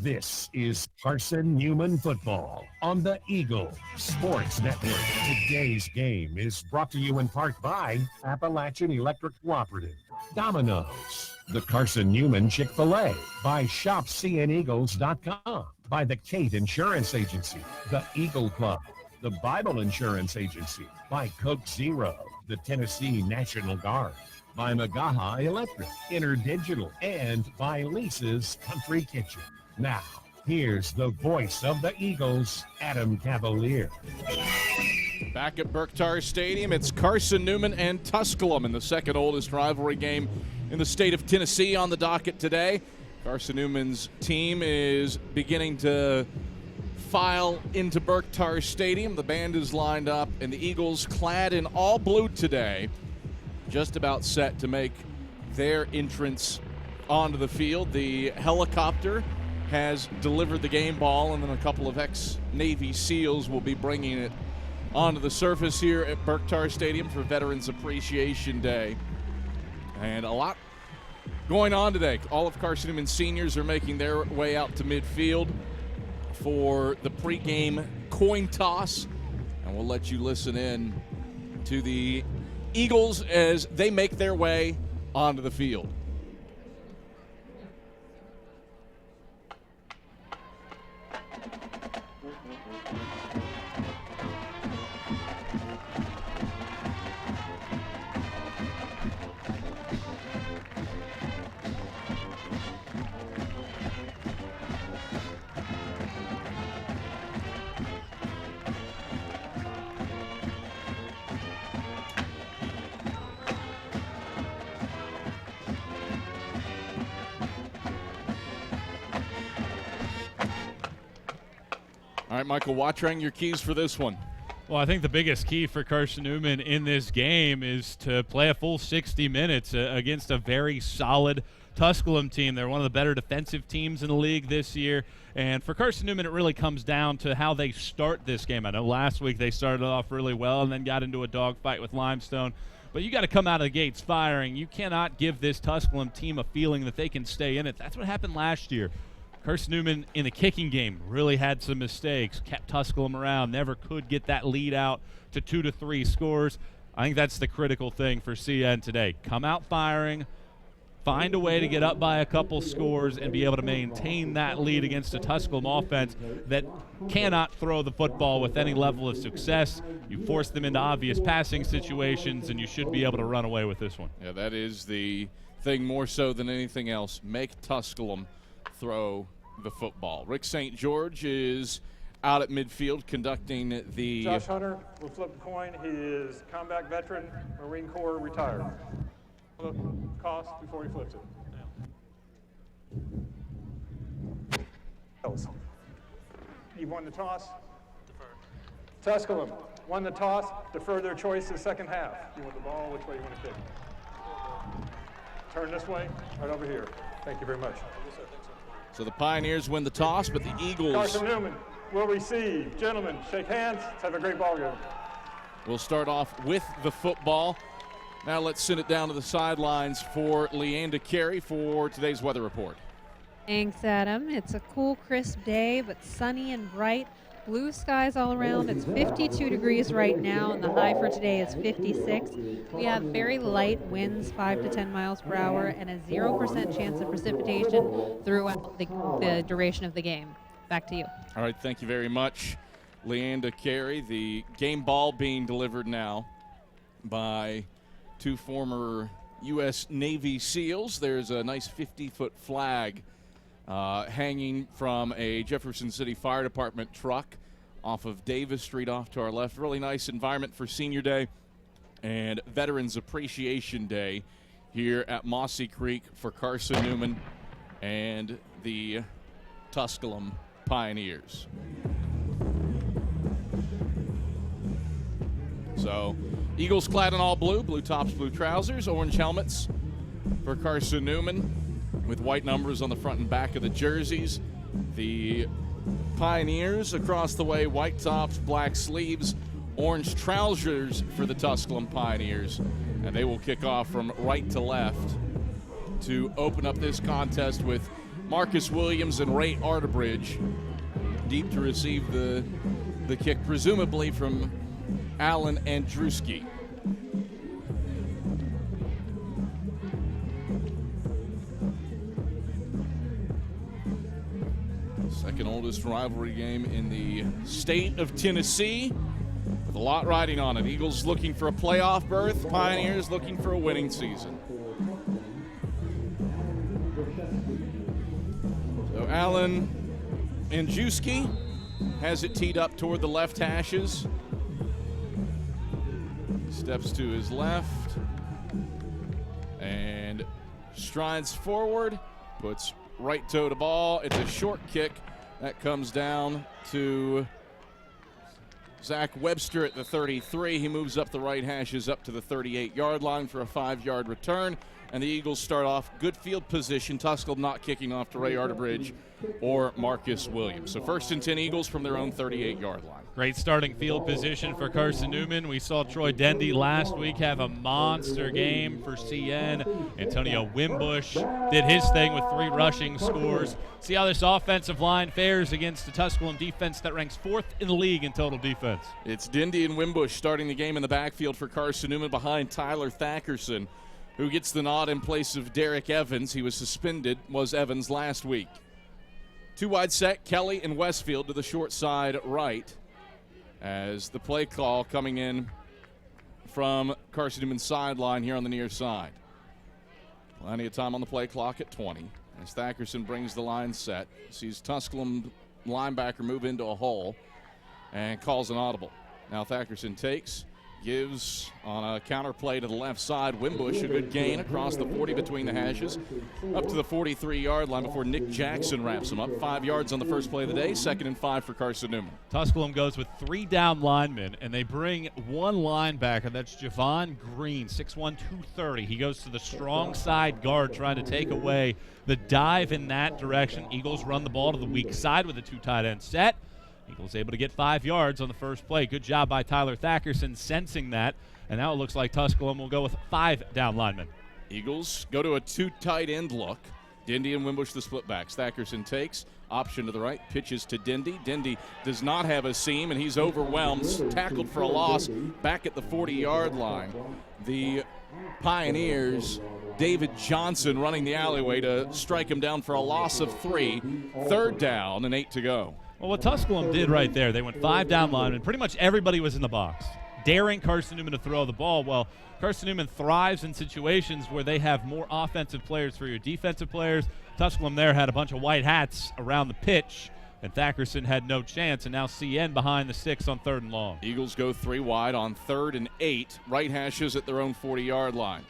This is Carson-Newman football on the Eagle Sports Network. Today's game is brought to you in part by Appalachian Electric Cooperative, Domino's, the Carson-Newman Chick-fil-A, by ShopCNEagles.com, by the Kate Insurance Agency, the Eagle Club, the Bible Insurance Agency, by Coke Zero, the Tennessee National Guard, by Magaha Electric, InterDigital, and by Lisa's Country Kitchen. Now, here's the voice of the Eagles, Adam Cavalier. Back at Berkshire Stadium, it's Carson-Newman and Tusculum in the second oldest rivalry game in the state of Tennessee on the docket today. Carson-Newman's team is beginning to file into Berkshire Stadium. The band is lined up, and the Eagles, clad in all blue today, just about set to make their entrance onto the field. The helicopter has delivered the game ball, and then a couple of ex-Navy SEALs will be bringing it onto the surface here at Berkshire Stadium for Veterans Appreciation Day. And a lot going on today. All of Carson-Newman seniors are making their way out to midfield for the pregame coin toss, and we'll let you listen in to the Eagles as they make their way onto the field. All right, Michael Watrang, your keys for this one. Well, I think the biggest key for Carson-Newman in this game is to play a full 60 minutes against a very solid Tusculum team. They're one of the better defensive teams in the league this year. And for Carson-Newman, it really comes down to how they start this game. I know last week they started off really well and then got into a dogfight with Limestone. But you got to come out of the gates firing. You cannot give this Tusculum team a feeling that they can stay in it. That's what happened last year. Carson-Newman in the kicking game really had some mistakes, kept Tusculum around, never could get that lead out to 2 to 3 scores. I think that's the critical thing for CN today. Come out firing, find a way to get up by a couple scores, and be able to maintain that lead against a Tusculum offense that cannot throw the football with any level of success. You force them into obvious passing situations, and you should be able to run away with this one. Yeah, that is the thing more so than anything else. Make Tusculum throw the football. Rick St. George is out at midfield conducting the... Josh Hunter will flip the coin. He is combat veteran, Marine Corps retired. Flip cost before he flips it. He won the toss. Defer. Tusculum won the toss. Defer their choice the second half. You want the ball, which way you want to kick? Turn this way, right over here. Thank you very much. So the Pioneers win the toss, but the Eagles... Carson-Newman will receive. Gentlemen, shake hands. Let's have a great ball game. We'll start off with the football. Now let's send it down to the sidelines for Leanda Carey for today's weather report. Thanks, Adam. It's a cool, crisp day, but sunny and bright. Blue skies all around. It's 52 degrees right now, and the high for today is 56. We have very light winds, 5 to 10 miles per hour, and a 0% chance of precipitation throughout the duration of the game. Back to you. All right, thank you very much, Leanda Carey. The game ball being delivered now by 2 former U.S. Navy SEALs. There's a nice 50-foot flag hanging from a Jefferson City Fire Department truck off of Davis Street off to our left. Really nice environment for Senior Day and Veterans Appreciation Day here at Mossy Creek for Carson-Newman and the Tusculum Pioneers. So, Eagles clad in all blue, blue tops, blue trousers, orange helmets for Carson-Newman with white numbers on the front and back of the jerseys. The Pioneers across the way, white tops, black sleeves, orange trousers for the Tusculum Pioneers. And they will kick off from right to left to open up this contest with Marcus Williams and Ray Arterbridge deep to receive the kick, presumably from Allen Andruski. Second oldest rivalry game in the state of Tennessee, with a lot riding on it. Eagles looking for a playoff berth, Pioneers looking for a winning season. So Allen Andruski has it teed up toward the left hashes. Steps to his left and strides forward, puts right toe to ball. It's a short kick that comes down to Zach Webster at the 33. He moves up the right hashes up to the 38-yard line for a 5-yard return. And the Eagles start off good field position. Tusculum not kicking off to Ray Arterbridge or Marcus Williams. So 1st and 10 Eagles from their own 38-yard line. Great starting field position for Carson-Newman. We saw Troy Dendy last week have a monster game for CN. Antonio Wimbush did his thing with 3 rushing scores. See how this offensive line fares against the Tusculum defense that ranks 4th in the league in total defense. It's Dendy and Wimbush starting the game in the backfield for Carson-Newman behind Tyler Thackerson, who gets the nod in place of Derek Evans. He was suspended, was Evans last week. 2 wide set, Kelly and Westfield to the short side right, as the play call coming in from Carson-Newman's sideline here on the near side. Plenty of time on the play clock at 20. As Thackerson brings the line set, sees Tusculum linebacker move into a hole and calls an audible. Now Thackerson takes, gives on a counter play to the left side. Wimbush, a good gain across the 40 between the hashes, up to the 43-yard line before Nick Jackson wraps him up. 5 yards on the first play of the day, 2nd and 5 for Carson-Newman. Tusculum goes with 3 down linemen, and they bring 1 linebacker. That's Javon Green, 6'1", 230. He goes to the strong side guard, trying to take away the dive in that direction. Eagles run the ball to the weak side with a 2 tight end set. Eagles able to get 5 yards on the first play. Good job by Tyler Thackerson sensing that. And now it looks like Tusculum will go with 5 down linemen. Eagles go to a 2 tight end look. Dendy and Wimbush the split backs. Thackerson takes, option to the right, pitches to Dendy. Dendy does not have a seam, and he's overwhelmed, tackled for a loss back at the 40-yard line. The Pioneers, David Johnson running the alleyway to strike him down for a loss of 3. 3rd down and 8 to go. Well, what Tusculum did right there, they went 5 down linemen. Pretty much everybody was in the box, daring Carson-Newman to throw the ball. Well, Carson-Newman thrives in situations where they have more offensive players for your defensive players. Tusculum there had a bunch of white hats around the pitch, and Thackerson had no chance, and now CN behind the 6 on 3rd and long. Eagles go 3 wide on 3rd and 8, right hashes at their own 40-yard line.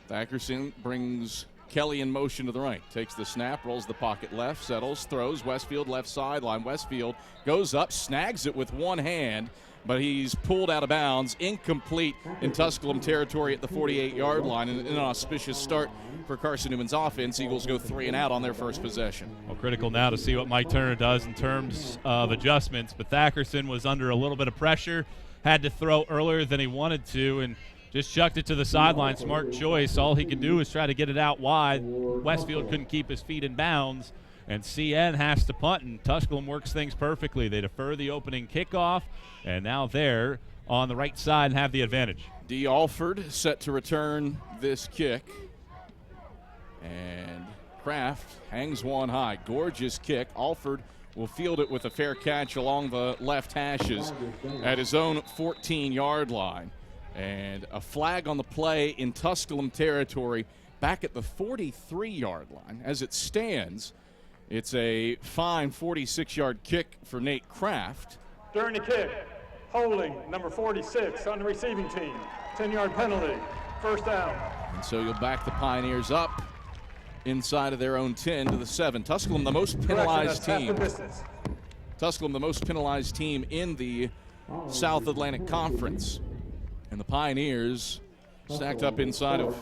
Thackerson brings Kelly in motion to the right, takes the snap, rolls the pocket left, settles, throws, Westfield left sideline. Westfield goes up, snags it with one hand, but he's pulled out of bounds, incomplete in Tusculum territory at the 48-yard line. And an auspicious start for Carson-Newman's offense. Eagles go 3 and out on their first possession. Well, critical now to see what Mike Turner does in terms of adjustments, but Thackerson was under a little bit of pressure, had to throw earlier than he wanted to, and just chucked it to the sideline. Smart choice. All he could do is try to get it out wide. Westfield couldn't keep his feet in bounds, and CN has to punt, and Tusculum works things perfectly. They defer the opening kickoff, and now they're on the right side and have the advantage. D. Alford set to return this kick, and Kraft hangs one high. Gorgeous kick. Alford will field it with a fair catch along the left hashes at his own 14-yard line. And a flag on the play in Tusculum territory back at the 43-yard line. As it stands, it's a fine 46-yard kick for Nate Kraft. During the kick, holding number 46 on the receiving team. 10-yard penalty, 1st down. And so you'll back the Pioneers up inside of their own 10 to the 7. Tusculum, the most penalized team. Tusculum, the most penalized team in the South Atlantic Conference. And the Pioneers stacked up inside of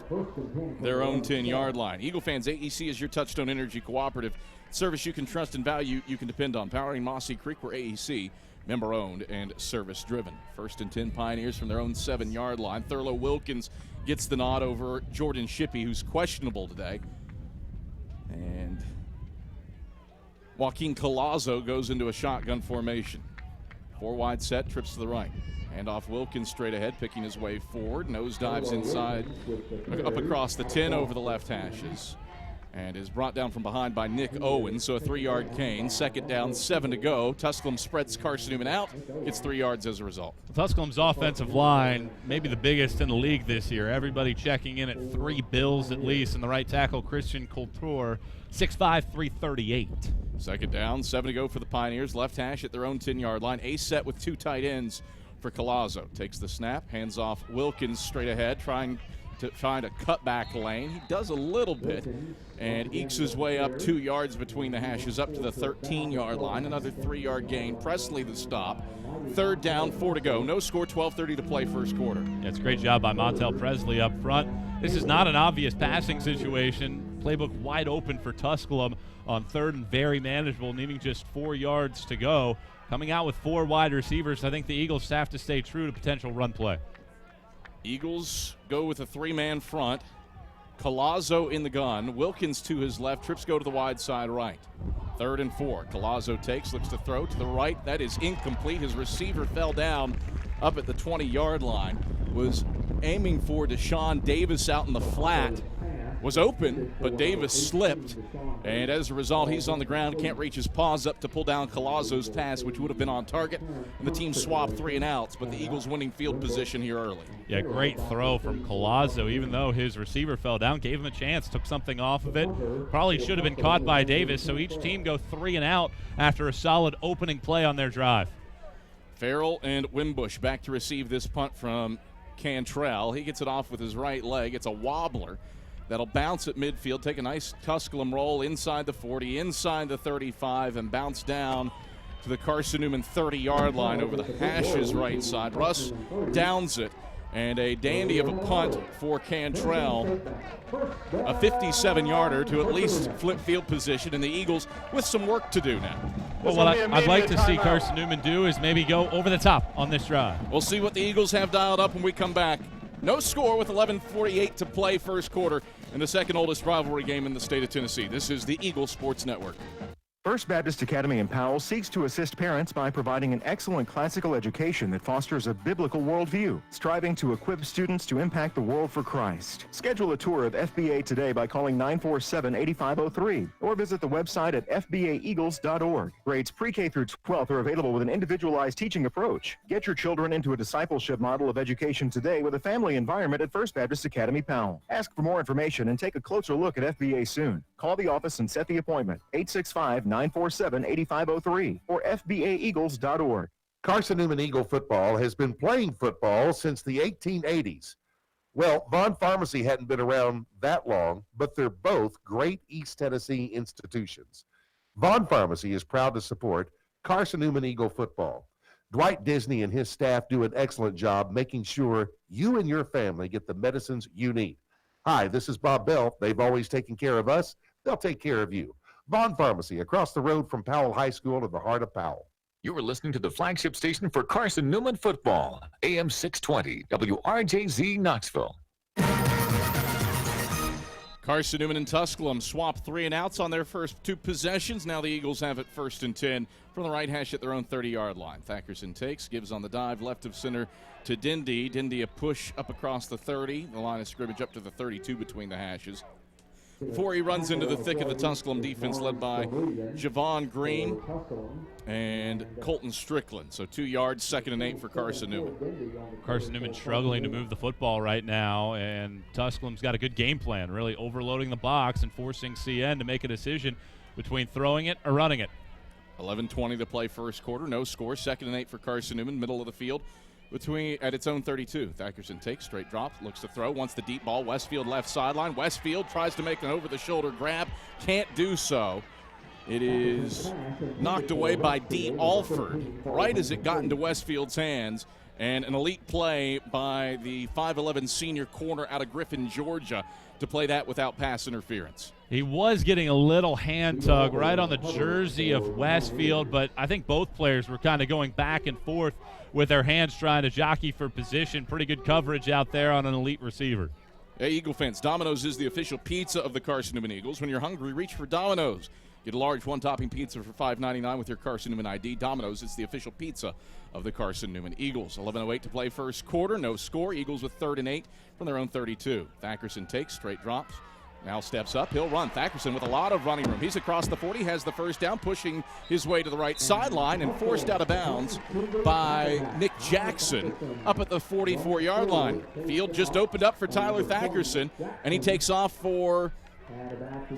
their own 10-yard line. Eagle fans, AEC is your Touchstone Energy Cooperative. Service you can trust and value, you can depend on. Powering Mossy Creek, we're AEC, member-owned and service-driven. 1st and 10 Pioneers from their own 7-yard line. Thurlow Wilkins gets the nod over Jordan Shippey, who's questionable today. And Joaquin Collazo goes into a shotgun formation. 4 wide set, trips to the right. Handoff Wilkins straight ahead, picking his way forward. Nose dives inside, up across the 10 over the left hashes. And is brought down from behind by Nick Owens, so a 3-yard gain. 2nd down, 7 to go. Tusculum spreads Carson-Newman out, gets 3 yards as a result. Tusculum's offensive line, maybe the biggest in the league this year. Everybody checking in at 3 Bills at least, and the right tackle, Christian Couture, 6'5", 338. 2nd down, 7 to go for the Pioneers. Left hash at their own 10-yard line. A set with 2 tight ends for Collazo. Takes the snap, hands off Wilkins straight ahead, trying to find a cutback lane. He does a little bit and ekes his way up 2 yards between the hashes up to the 13-yard line. Another 3-yard gain. Presley the stop. 3rd down, 4 to go. No score, 12:30 to play first quarter. It's a great job by Montel Presley up front. This is not an obvious passing situation. Playbook wide open for Tusculum on 3rd and very manageable, needing just 4 yards to go. Coming out with 4 wide receivers, I think the Eagles have to stay true to potential run play. Eagles go with a 3-man front. Collazo in the gun. Wilkins to his left. Trips go to the wide side right. 3rd and 4. Collazo takes, looks to throw to the right. That is incomplete. His receiver fell down up at the 20-yard line. Was aiming for Deshaun Davis out in the flat. Was open, but Davis slipped. And as a result, he's on the ground. Can't reach his paws up to pull down Collazo's pass, which would have been on target. And the team swapped 3 and outs, but the Eagles winning field position here early. Yeah, great throw from Collazo. Even though his receiver fell down, gave him a chance, took something off of it. Probably should have been caught by Davis, so each team go 3 and out after a solid opening play on their drive. Farrell and Wimbush back to receive this punt from Cantrell. He gets it off with his right leg. It's a wobbler. That'll bounce at midfield, take a nice Tusculum roll inside the 40, inside the 35, and bounce down to the Carson-Newman 30-yard line over the hashes right side. Russ downs it, and a dandy of a punt for Cantrell. A 57-yarder to at least flip field position, and the Eagles with some work to do now. Well, what I'd like to see Carson-Newman do is maybe go over the top on this drive. We'll see what the Eagles have dialed up when we come back. No score with 11:48 to play first quarter in the second oldest rivalry game in the state of Tennessee. This is the Eagles Sports Network. First Baptist Academy in Powell seeks to assist parents by providing an excellent classical education that fosters a biblical worldview, striving to equip students to impact the world for Christ. Schedule a tour of FBA today by calling 947-8503 or visit the website at fbaeagles.org. Grades pre-K through 12th are available with an individualized teaching approach. Get your children into a discipleship model of education today with a family environment at First Baptist Academy Powell. Ask for more information and take a closer look at FBA soon. Call the office and set the appointment, 865-947-8503 or fbaeagles.org. Carson-Newman Eagle football has been playing football since the 1880s. Well, Vaughn Pharmacy hadn't been around that long, but they're both great East Tennessee institutions. Vaughn Pharmacy is proud to support Carson-Newman Eagle football. Dwight Disney and his staff do an excellent job making sure you and your family get the medicines you need. Hi, this is Bob Bell. They've always taken care of us. They'll take care of you. Vaughn Pharmacy, across the road from Powell High School in the heart of Powell. You are listening to the flagship station for Carson-Newman football, AM 620, WRJZ Knoxville. Carson-Newman and Tusculum swap 3 and outs on their first 2 possessions. Now the Eagles have it 1st and 10 from the right hash at their own 30-yard line. Thackerson takes, gives on the dive, left of center to Dindy. Dindy a push up across the 30, the line of scrimmage up to the 32 between the hashes. Before he runs into the thick of the Tusculum defense led by Javon Green and Colton Strickland. So 2 yards, 2nd and 8 for Carson-Newman. Carson-Newman struggling to move the football right now, and Tusculum's got a good game plan, really overloading the box and forcing CN to make a decision between throwing it or running it. 11:20 to play first quarter, no score, 2nd and 8 for Carson-Newman, middle of the field. At its own 32. Thackerson takes, straight drop, looks to throw, wants the deep ball. Westfield left sideline. Westfield tries to make an over-the-shoulder grab. Can't do so. It is knocked away by D. Alford right as it got into Westfield's hands. And an elite play by the 5'11 senior corner out of Griffin, Georgia, to play that without pass interference. He was getting a little hand tug right on the jersey of Westfield, but I think both players were kind of going back and forth with their hands trying to jockey for position. Pretty good coverage out there on an elite receiver. Hey, Eagle fans, Domino's is the official pizza of the Carson-Newman Eagles. When you're hungry, reach for Domino's. Get a large one-topping pizza for $5.99 with your Carson-Newman ID. Domino's is the official pizza of the Carson-Newman Eagles. 11:08 to play first quarter. No score. Eagles with 3rd and 8 from their own 32. Thackerson takes, straight drops. Now steps up. He'll run. Thackerson with a lot of running room. He's across the 40, has the first down, pushing his way to the right sideline and forced out of bounds by Nick Jackson up at the 44-yard line. Field just opened up for Tyler Thackerson, and he takes off for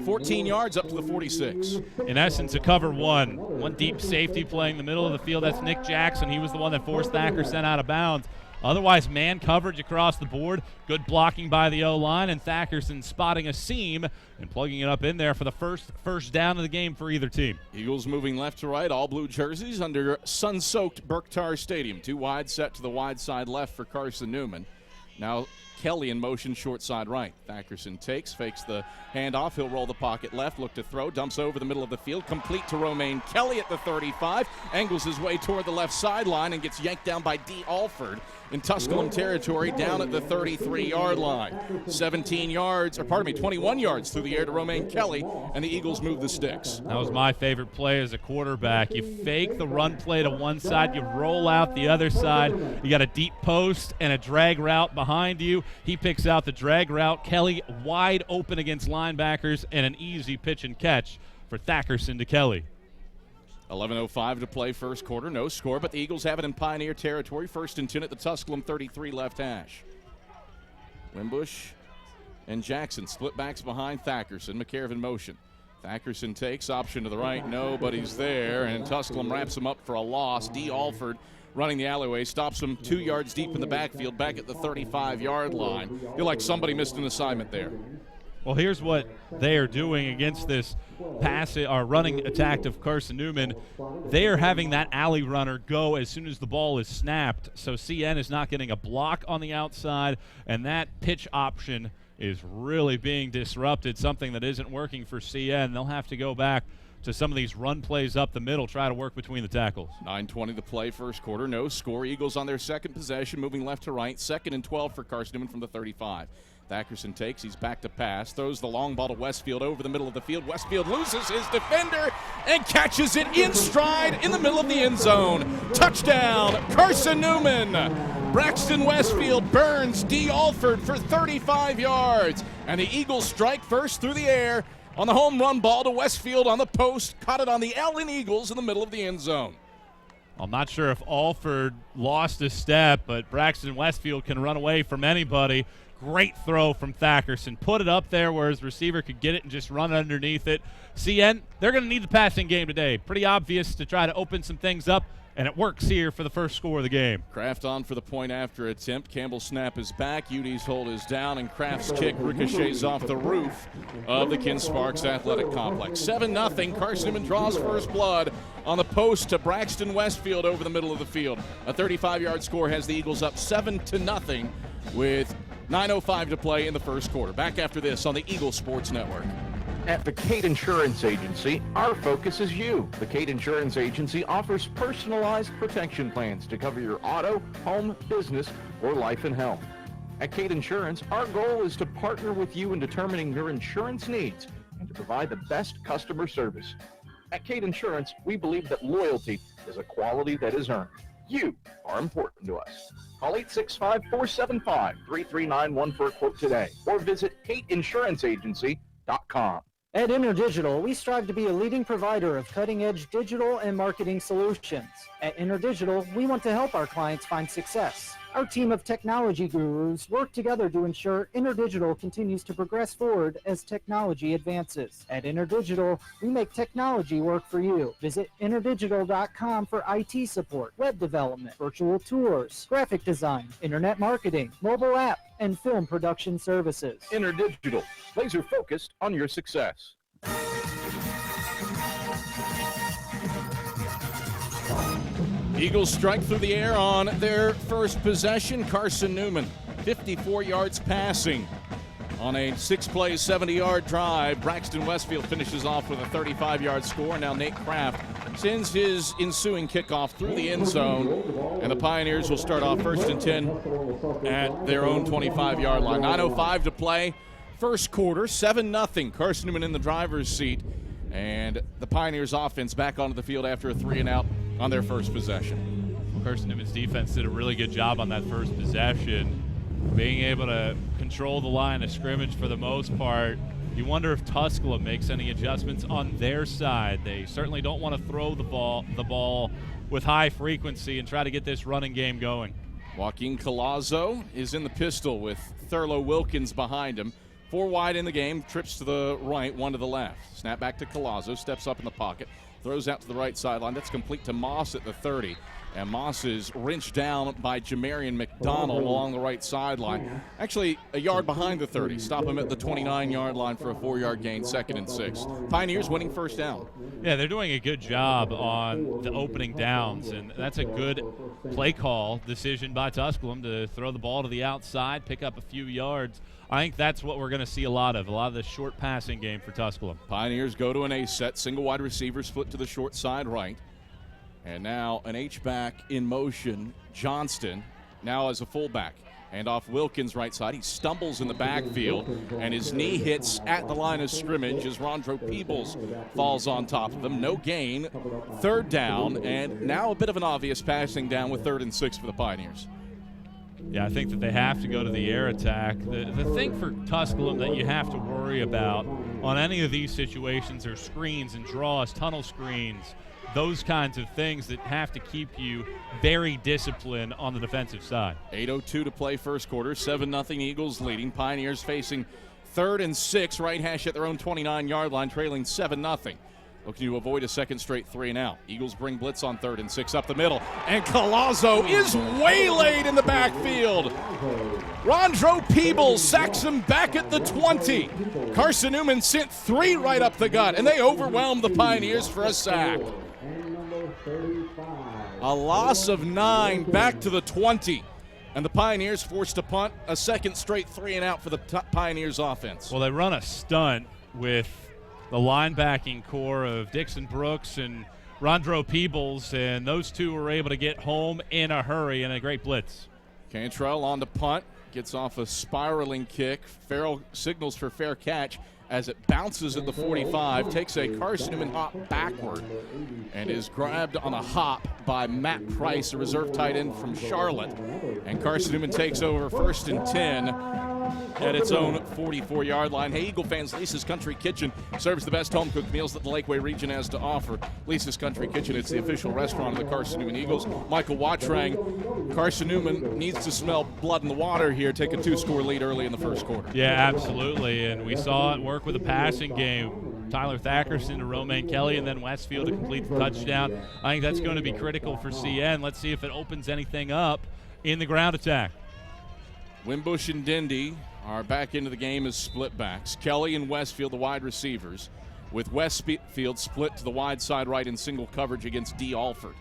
14 yards up to the 46. In essence, a cover one deep safety playing the middle of the field. That's Nick Jackson. He was the one that forced Thackerson out of bounds. Otherwise, man coverage across the board. Good blocking by the O-line, and Thackerson spotting a seam and plugging it up in there for the first down of the game for either team. Eagles moving left to right, all blue jerseys under sun-soaked Berktar Stadium. 2 wide set to the wide side left for Carson-Newman. Now Kelly in motion short side right. Thackerson takes, fakes the handoff. He'll roll the pocket left, look to throw, dumps over the middle of the field, complete to Romaine Kelly at the 35, angles his way toward the left sideline and gets yanked down by D. Alford in Tusculum territory down at the 33-yard line. 21 yards through the air to Romaine Kelly, and the Eagles move the sticks. That was my favorite play as a quarterback. You fake the run play to one side, you roll out the other side. You got a deep post and a drag route behind you. He picks out the drag route. Kelly wide open against linebackers, and an easy pitch and catch for Thackerson to Kelly. 11:05 to play first quarter. No score, but the Eagles have it in Pioneer territory. 1st and 10 at the Tusculum 33 left hash. Wimbush and Jackson split backs behind Thackerson. McCarriv in motion. Thackerson takes, option to the right. Nobody's there, and Tusculum wraps him up for a loss. D. Alford running the alleyway, stops him 2 yards deep in the backfield, back at the 35-yard line. Feel like somebody missed an assignment there. Well, here's what they are doing against this running attack of Carson-Newman. They are having that alley runner go as soon as the ball is snapped, so CN is not getting a block on the outside, and that pitch option is really being disrupted, something that isn't working for CN. They'll have to go back to some of these run plays up the middle, try to work between the tackles. 9:20 to play first quarter. No score. Eagles on their second possession, moving left to right. 2nd and 12 for Carson-Newman from the 35. Thackerson takes, he's back to pass, throws the long ball to Westfield over the middle of the field. Westfield loses his defender and catches it in stride in the middle of the end zone. Touchdown, Carson-Newman. Braxton Westfield burns D. Alford for 35 yards, and the Eagles strike first through the air on the home run ball to Westfield on the post, caught it on the Allen Eagles in the middle of the end zone. I'm not sure if Alford lost a step, but Braxton Westfield can run away from anybody. Great throw from Thackerson. Put it up there where his receiver could get it and just run underneath it. CN, they're going to need the passing game today. Pretty obvious to try to open some things up, and it works here for the first score of the game. Kraft on for the point after attempt. Campbell's snap is back. Udy's hold is down, and Kraft's kick ricochets off the roof of the Ken Sparks Athletic Complex. 7-0. Carson-Newman draws first blood on the post to Braxton Westfield over the middle of the field. A 35-yard score has the Eagles up 7-0 with 9:05 to play in the first quarter. Back after this on the Eagles Sports Network. At the Cade Insurance Agency, our focus is you. The Cade Insurance Agency offers personalized protection plans to cover your auto, home, business, or life and health. At Cade Insurance, our goal is to partner with you in determining your insurance needs and to provide the best customer service. At Cade Insurance, we believe that loyalty is a quality that is earned. You are important to us. Call 865-475-3391 for a quote today, or visit CadeInsuranceAgency.com. At InterDigital, we strive to be a leading provider of cutting-edge digital and marketing solutions. At InterDigital, we want to help our clients find success. Our team of technology gurus work together to ensure InterDigital continues to progress forward as technology advances. At InterDigital, we make technology work for you. Visit interdigital.com for IT support, web development, virtual tours, graphic design, internet marketing, mobile app, and film production services. InterDigital, laser focused on your success. Eagles strike through the air on their first possession. Carson-Newman, 54 yards passing on a 6-play, 70-yard drive. Braxton Westfield finishes off with a 35-yard score. Now Nate Kraft sends his ensuing kickoff through the end zone, and the Pioneers will start off 1st and 10 at their own 25-yard line. 9:05 to play. First quarter, 7-0. Carson-Newman in the driver's seat And the Pioneers offense back onto the field after a 3-and-out on their first possession. Carson-Newman's defense did a really good job on that first possession, being able to control the line of scrimmage for the most part. You wonder if Tusculum makes any adjustments on their side. They certainly don't want to throw the ball with high frequency and try to get this running game going. Joaquin Collazo is in the pistol with Thurlow Wilkins behind him. 4 wide in the game, trips to the right, 1 to the left. Snap back to Collazo, steps up in the pocket, throws out to the right sideline. That's complete to Moss at the 30. And Moss is wrenched down by Jamarian McDonald along the right sideline. Actually, a yard behind the 30. Stop him at the 29-yard line for a 4-yard gain, 2nd and 6. Pioneers winning first down. Yeah, they're doing a good job on the opening downs, and that's a good play call decision by Tusculum to throw the ball to the outside, pick up a few yards. I think that's what we're going to see a lot of the short passing game for Tusculum. Pioneers go to an A set, single wide receiver split to the short side right. And now an H-back in motion, Johnston, now as a fullback. And off Wilkins' right side. He stumbles in the backfield, and his knee hits at the line of scrimmage as Rondro Peebles falls on top of him. No gain, 3rd down, and now a bit of an obvious passing down with 3rd and 6 for the Pioneers. Yeah, I think that they have to go to the air attack. The thing for Tusculum that you have to worry about on any of these situations are screens and draws, tunnel screens, those kinds of things that have to keep you very disciplined on the defensive side. 8:02 to play first quarter, 7-0 Eagles leading. Pioneers facing 3rd and 6, right hash at their own 29-yard line, trailing 7-0. Looking to avoid a second straight 3-and-out. Eagles bring blitz on 3rd and 6 up the middle. And Collazo is waylaid in the backfield. Rondro Peebles sacks him back at the 20. Carson-Newman sent 3 right up the gut, and they overwhelmed the Pioneers for a sack. A loss of 9 back to the 20. And the Pioneers forced to punt, a second straight 3-and-out for the Pioneers offense. Well, they run a stunt with the linebacking core of Dixon Brooks and Rondro Peebles, and those two were able to get home in a hurry and a great blitz. Cantrell on the punt, gets off a spiraling kick. Farrell signals for fair catch as it bounces at the 45, takes a Carson-Newman hop backward, and is grabbed on a hop by Matt Price, a reserve tight end from Charlotte. And Carson-Newman takes over 1st and 10 at its own 44-yard line. Hey, Eagle fans, Lisa's Country Kitchen serves the best home-cooked meals that the Lakeway region has to offer. Lisa's Country Kitchen, it's the official restaurant of the Carson-Newman Eagles. Michael Watrang, Carson-Newman needs to smell blood in the water here, take a 2-score lead early in the first quarter. Yeah, absolutely, and we saw it work with a passing game. Tyler Thackerson to Romaine Kelly, and then Westfield to complete the touchdown. I think that's going to be critical for CN. Let's see if it opens anything up in the ground attack. Wimbush and Dindy are back into the game as split backs. Kelly and Westfield, the wide receivers, with Westfield split to the wide side right in single coverage against D. Alford.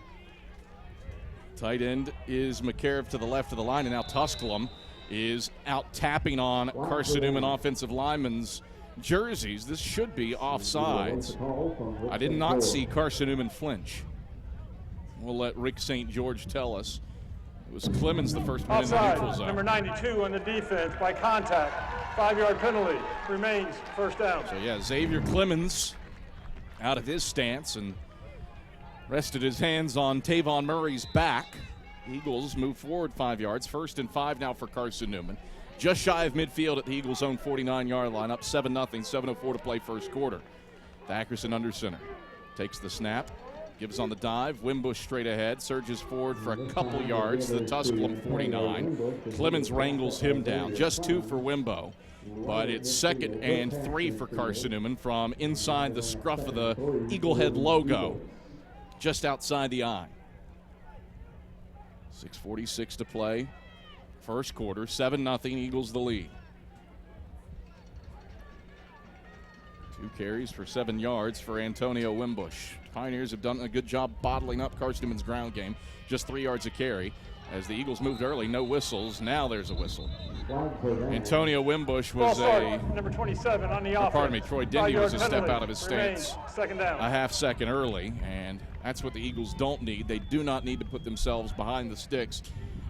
Tight end is McCarriff to the left of the line, and now Tusculum is out tapping on Carson-Newman offensive linemen's jerseys. This should be offsides. I did not see Carson-Newman flinch. We'll let Rick St. George tell us. It was Clemens the first one in the neutral zone. Number 92 on the defense by contact. 5-yard penalty. Remains first down. So, yeah, Xavier Clemens out of his stance and rested his hands on Tavon Murray's back. Eagles move forward 5 yards. 1st and 5 now for Carson-Newman. Just shy of midfield at the Eagles' own 49-yard line. Up 7-0, 7:04 to play first quarter. Thackerson under center. Takes the snap. Gives on the dive. Wimbush straight ahead. Surges forward for a couple yards to the Tusculum 49. Clemens wrangles him down. Just 2 for Wimbo. But it's 2nd and 3 for Carson-Newman from inside the scruff of the Eaglehead logo. Just outside the eye. 6:46 to play. First quarter. 7-0. Eagles the lead. 2 carries for 7 yards for Antonio Wimbush. Pioneers have done a good job bottling up Carson-Newman's ground game. Just 3 yards a carry. As the Eagles moved early, no whistles. Now there's a whistle. Antonio Wimbush was number 27 on the offense. Pardon me, Troy Dindy was a step out of his Remains stance. 2nd down. A half second early, and that's what the Eagles don't need. They do not need to put themselves behind the sticks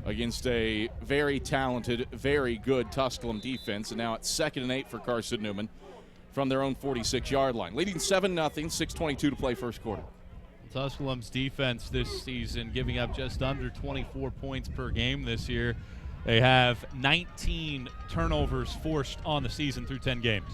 against a very talented, very good Tusculum defense. And now it's 2nd and 8 for Carson-Newman from their own 46-yard line. Leading 7-0, 6:22 to play first quarter. Tusculum's defense this season giving up just under 24 points per game this year. They have 19 turnovers forced on the season through 10 games.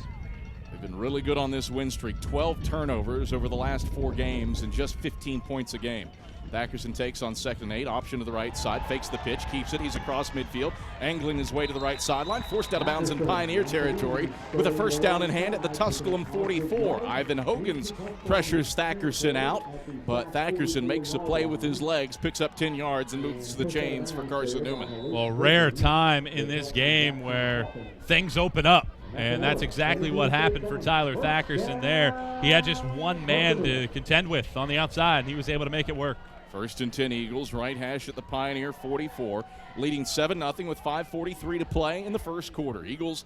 They've been really good on this win streak. 12 turnovers over the last 4 games and just 15 points a game. Thackerson takes on 2nd and 8, option to the right side, fakes the pitch, keeps it. He's across midfield, angling his way to the right sideline, forced out of bounds in Pioneer territory with a first down in hand at the Tusculum 44. Ivan Hogan's pressures Thackerson out, but Thackerson makes a play with his legs, picks up 10 yards, and moves the chains for Carson-Newman. Well, rare time in this game where things open up. And that's exactly what happened for Tyler Thackerson there. He had just one man to contend with on the outside, and he was able to make it work. 1st and 10 Eagles, right hash at the Pioneer 44, leading 7-0 with 5:43 to play in the first quarter. Eagles,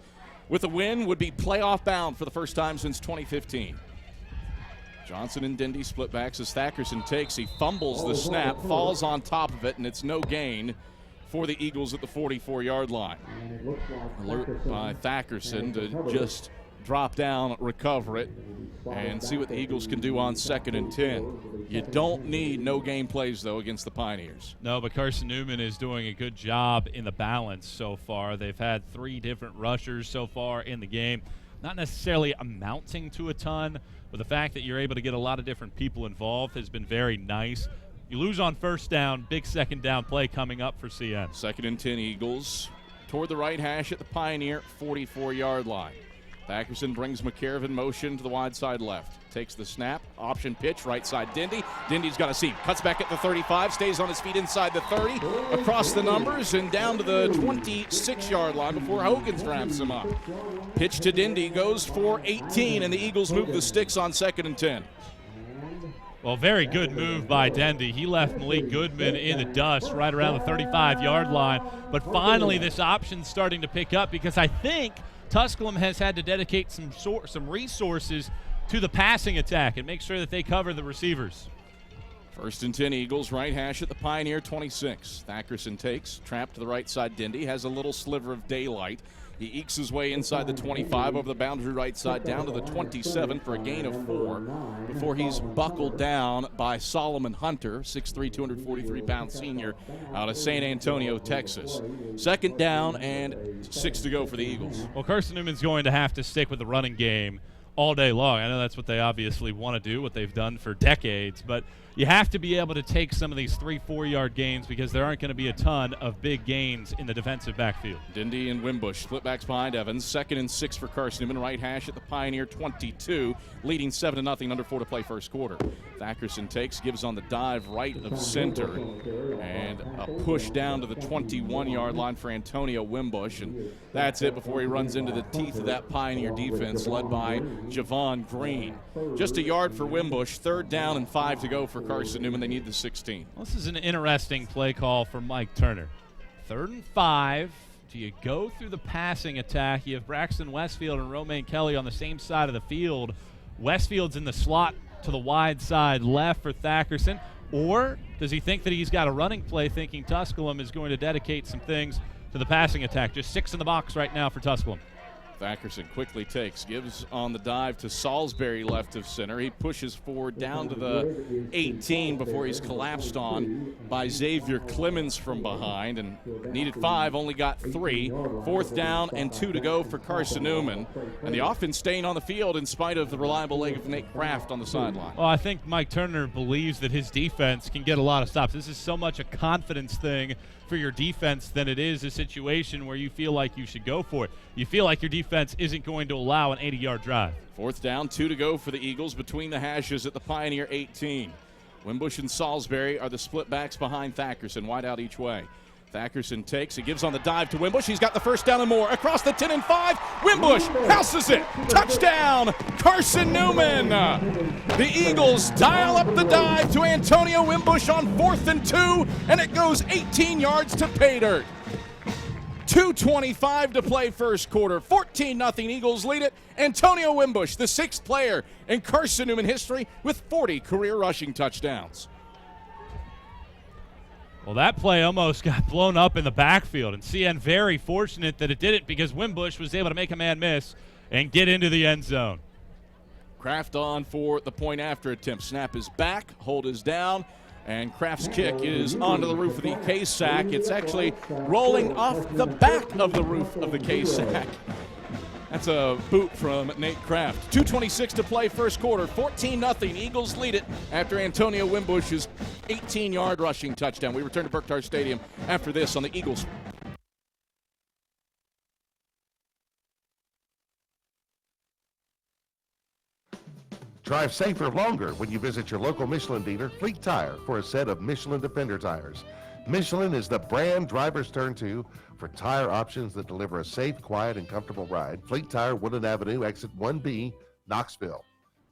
with a win, would be playoff bound for the first time since 2015. Johnson and Dindy split backs as Thackerson takes. He fumbles the snap, falls on top of it, and it's no gain for the Eagles at the 44-yard line. Alert by Thackerson to just drop down, recover it, and see what the Eagles can do on 2nd and 10. You don't need no game plays, though, against the Pioneers. No, but Carson-Newman is doing a good job in the balance so far. They've had 3 different rushers so far in the game. Not necessarily amounting to a ton, but the fact that you're able to get a lot of different people involved has been very nice. You lose on first down, big second down play coming up for CN. 2nd and 10 Eagles toward the right hash at the Pioneer 44-yard line. Thackerson brings McCarriv in motion to the wide side left. Takes the snap, option pitch, right side Dindy. Dindy's got a seam, cuts back at the 35, stays on his feet inside the 30, across the numbers and down to the 26-yard line before Hogan wraps him up. Pitch to Dindy goes for 18, and the Eagles move the sticks on 2nd and 10. Well, very good move by Dendy. He left Malik Goodman in the dust right around the 35-yard line. But finally, this option's starting to pick up because I think Tusculum has had to dedicate some resources to the passing attack and make sure that they cover the receivers. 1st and 10 Eagles, right hash at the Pioneer 26. Thackerson takes, trap to the right side. Dindy has a little sliver of daylight. He ekes his way inside the 25 over the boundary right side down to the 27 for a gain of 4 before he's buckled down by Solomon Hunter, 6'3", 243-pound senior out of San Antonio, Texas. 2nd down and 6 to go for the Eagles. Well, Carson-Newman's going to have to stick with the running game all day long. I know that's what they obviously want to do, what they've done for decades, but you have to be able to take some of these 3-4 yard gains because there aren't going to be a ton of big gains in the defensive backfield. Dindy and Wimbush split backs behind Evans. 2nd and 6 for Carson-Newman, right hash at the Pioneer 22, leading 7-0, under 4 to play first quarter. Thackerson takes, gives on the dive right of center, and a push down to the 21-yard line for Antonio Wimbush, and that's it before he runs into the teeth of that Pioneer defense led by Javon Green. Just a yard for Wimbush, 3rd down and 5 to go for Carson-Newman. They need the 16. Well, this is an interesting play call for Mike Turner. 3rd and 5. Do you go through the passing attack? You have Braxton Westfield and Romaine Kelly on the same side of the field. Westfield's in the slot to the wide side left for Thackerson. Or does he think that he's got a running play thinking Tusculum is going to dedicate some things to the passing attack? Just 6 in the box right now for Tusculum. Thackerson quickly takes, gives on the dive to Salisbury left of center. He pushes forward down to the 18 before he's collapsed on by Xavier Clemens from behind, and needed 5, only got 3. 4th down and 2 to go for Carson-Newman, and the offense staying on the field in spite of the reliable leg of Nate Kraft on the sideline. Well, I think Mike Turner believes that his defense can get a lot of stops. This is so much a confidence thing for your defense than it is a situation where you feel like you should go for it. You feel like your defense isn't going to allow an 80-yard drive. 4th down, 2 to go for the Eagles between the hashes at the Pioneer 18. Wimbush and Salisbury are the split backs behind Thackerson, wide out each way. Thackerson takes, he gives on the dive to Wimbush. He's got the 1st down and more. Across the 10 and 5, Wimbush houses it. Touchdown, Carson-Newman. The Eagles dial up the dive to Antonio Wimbush on 4th and 2, and it goes 18 yards to pay dirt. 2:25 to play first quarter. 14-0 Eagles lead it. Antonio Wimbush, the 6th player in Carson-Newman history with 40 career rushing touchdowns. Well, that play almost got blown up in the backfield, and CN very fortunate that it didn't because Wimbush was able to make a man miss and get into the end zone. Kraft on for the point after attempt. Snap is back, hold is down, and Kraft's kick is onto the roof of the K-Sack. It's actually rolling off the back of the roof of the K-Sack. That's a boot from Nate Kraft. 2:26 to play first quarter. 14-0. Eagles lead it after Antonio Wimbush's 18-yard rushing touchdown. We return to Berkshire Stadium after this on the Eagles. Drive safer longer when you visit your local Michelin dealer, Fleet Tire, for a set of Michelin Defender tires. Michelin is the brand drivers turn to for tire options that deliver a safe, quiet, and comfortable ride. Fleet Tire, Woodland Avenue, exit 1B, Knoxville.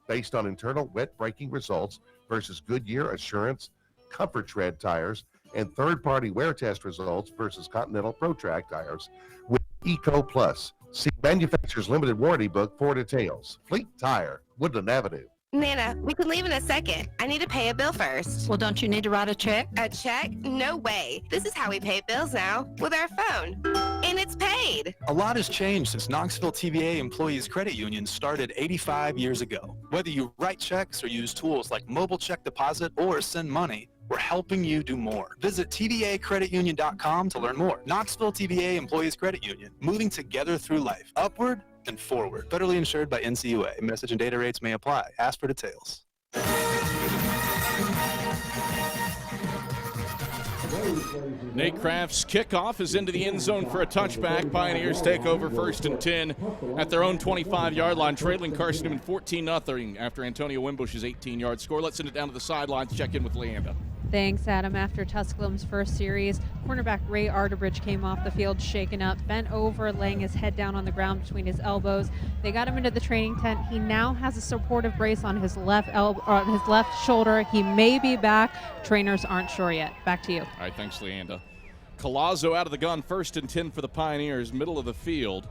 Based on internal wet braking results versus Goodyear, Assurance, Comfort Tread tires, and third-party wear test results versus Continental ProTrack tires with Eco Plus. See manufacturer's limited warranty book for details. Fleet Tire, Woodland Avenue. Nana, we can leave in a second. I need to pay a bill first. Well, don't you need to write a check? A check? No way. This is how we pay bills now, with our phone. And it's paid. A lot has changed since Knoxville TVA Employees Credit Union started 85 years ago. Whether you write checks or use tools like mobile check deposit or send money, we're helping you do more. Visit tvacreditunion.com to learn more. Knoxville TVA Employees Credit Union, moving together through life, upward and forward. Federally insured by NCUA. Message and data rates may apply. Ask for details. Nate Kraft's kickoff is into the end zone for a touchback. Pioneers take over 1st and 10 at their own 25-yard line, trailing Carson-Newman 14-0 after Antonio Wimbush's 18-yard score. Let's send it down to the sidelines, check in with Leanda. Thanks, Adam. After Tusculum's first series, cornerback Ray Arterbridge came off the field shaken up, bent over, laying his head down on the ground between his elbows. They got him into the training tent. He now has a supportive brace on his left shoulder. He may be back. Trainers aren't sure yet. Back to you. All right, thanks, Leanda. Collazo out of the gun, 1st and 10 for the Pioneers, middle of the field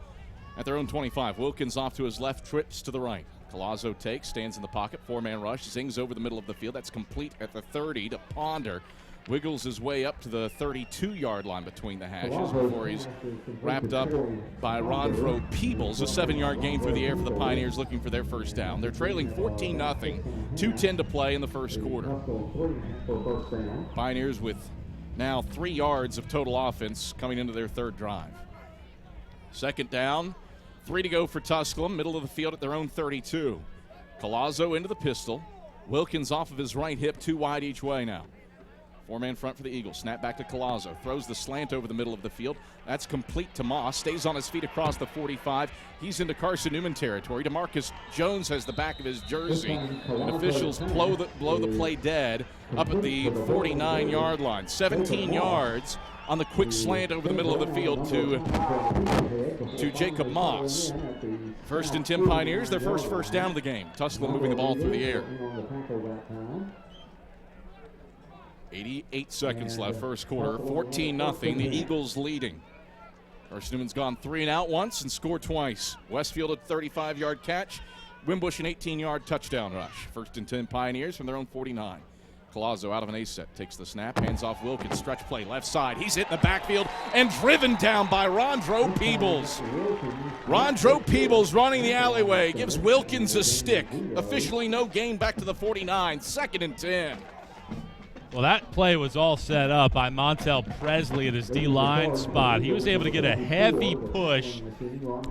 at their own 25. Wilkins off to his left, trips to the right. Collazo takes, stands in the pocket, 4-man rush, zings over the middle of the field. That's complete at the 30 to Ponder. Wiggles his way up to the 32-yard line between the hashes before he's wrapped up by Rondro Peebles. A 7-yard gain through the air for the Pioneers looking for their first down. They're trailing 14-0, 2:10 to play in the first quarter. Pioneers with now 3 yards of total offense coming into their third drive. Second down. 3 to go for Tusculum, middle of the field at their own 32. Collazo into the pistol. Wilkins off of his right hip, 2 wide each way now. 4-man front for the Eagles. Snap back to Collazo. Throws the slant over the middle of the field. That's complete to Moss. Stays on his feet across the 45. He's into Carson-Newman territory. DeMarcus Jones has the back of his jersey. And officials blow the play dead up at the 49-yard line. 17 yards on the quick slant over the middle of the field to Jacob Moss. 1st and 10 Pioneers, their first down of the game. Tusculum moving the ball through the air. 88 seconds left, first quarter. 14-0, the Eagles leading. Carson-Newman's gone 3 and out once and scored twice. Westfield a 35-yard catch. Wimbush an 18-yard touchdown rush. 1st and 10 Pioneers from their own 49. Collazo out of an A set, takes the snap, hands off Wilkins, stretch play, left side. He's hit in the backfield and driven down by Rondro Peebles. Rondro Peebles running the alleyway, gives Wilkins a stick. Officially no gain back to the 49, 2nd and 10. Well, that play was all set up by Montel Presley at his D-line spot. He was able to get a heavy push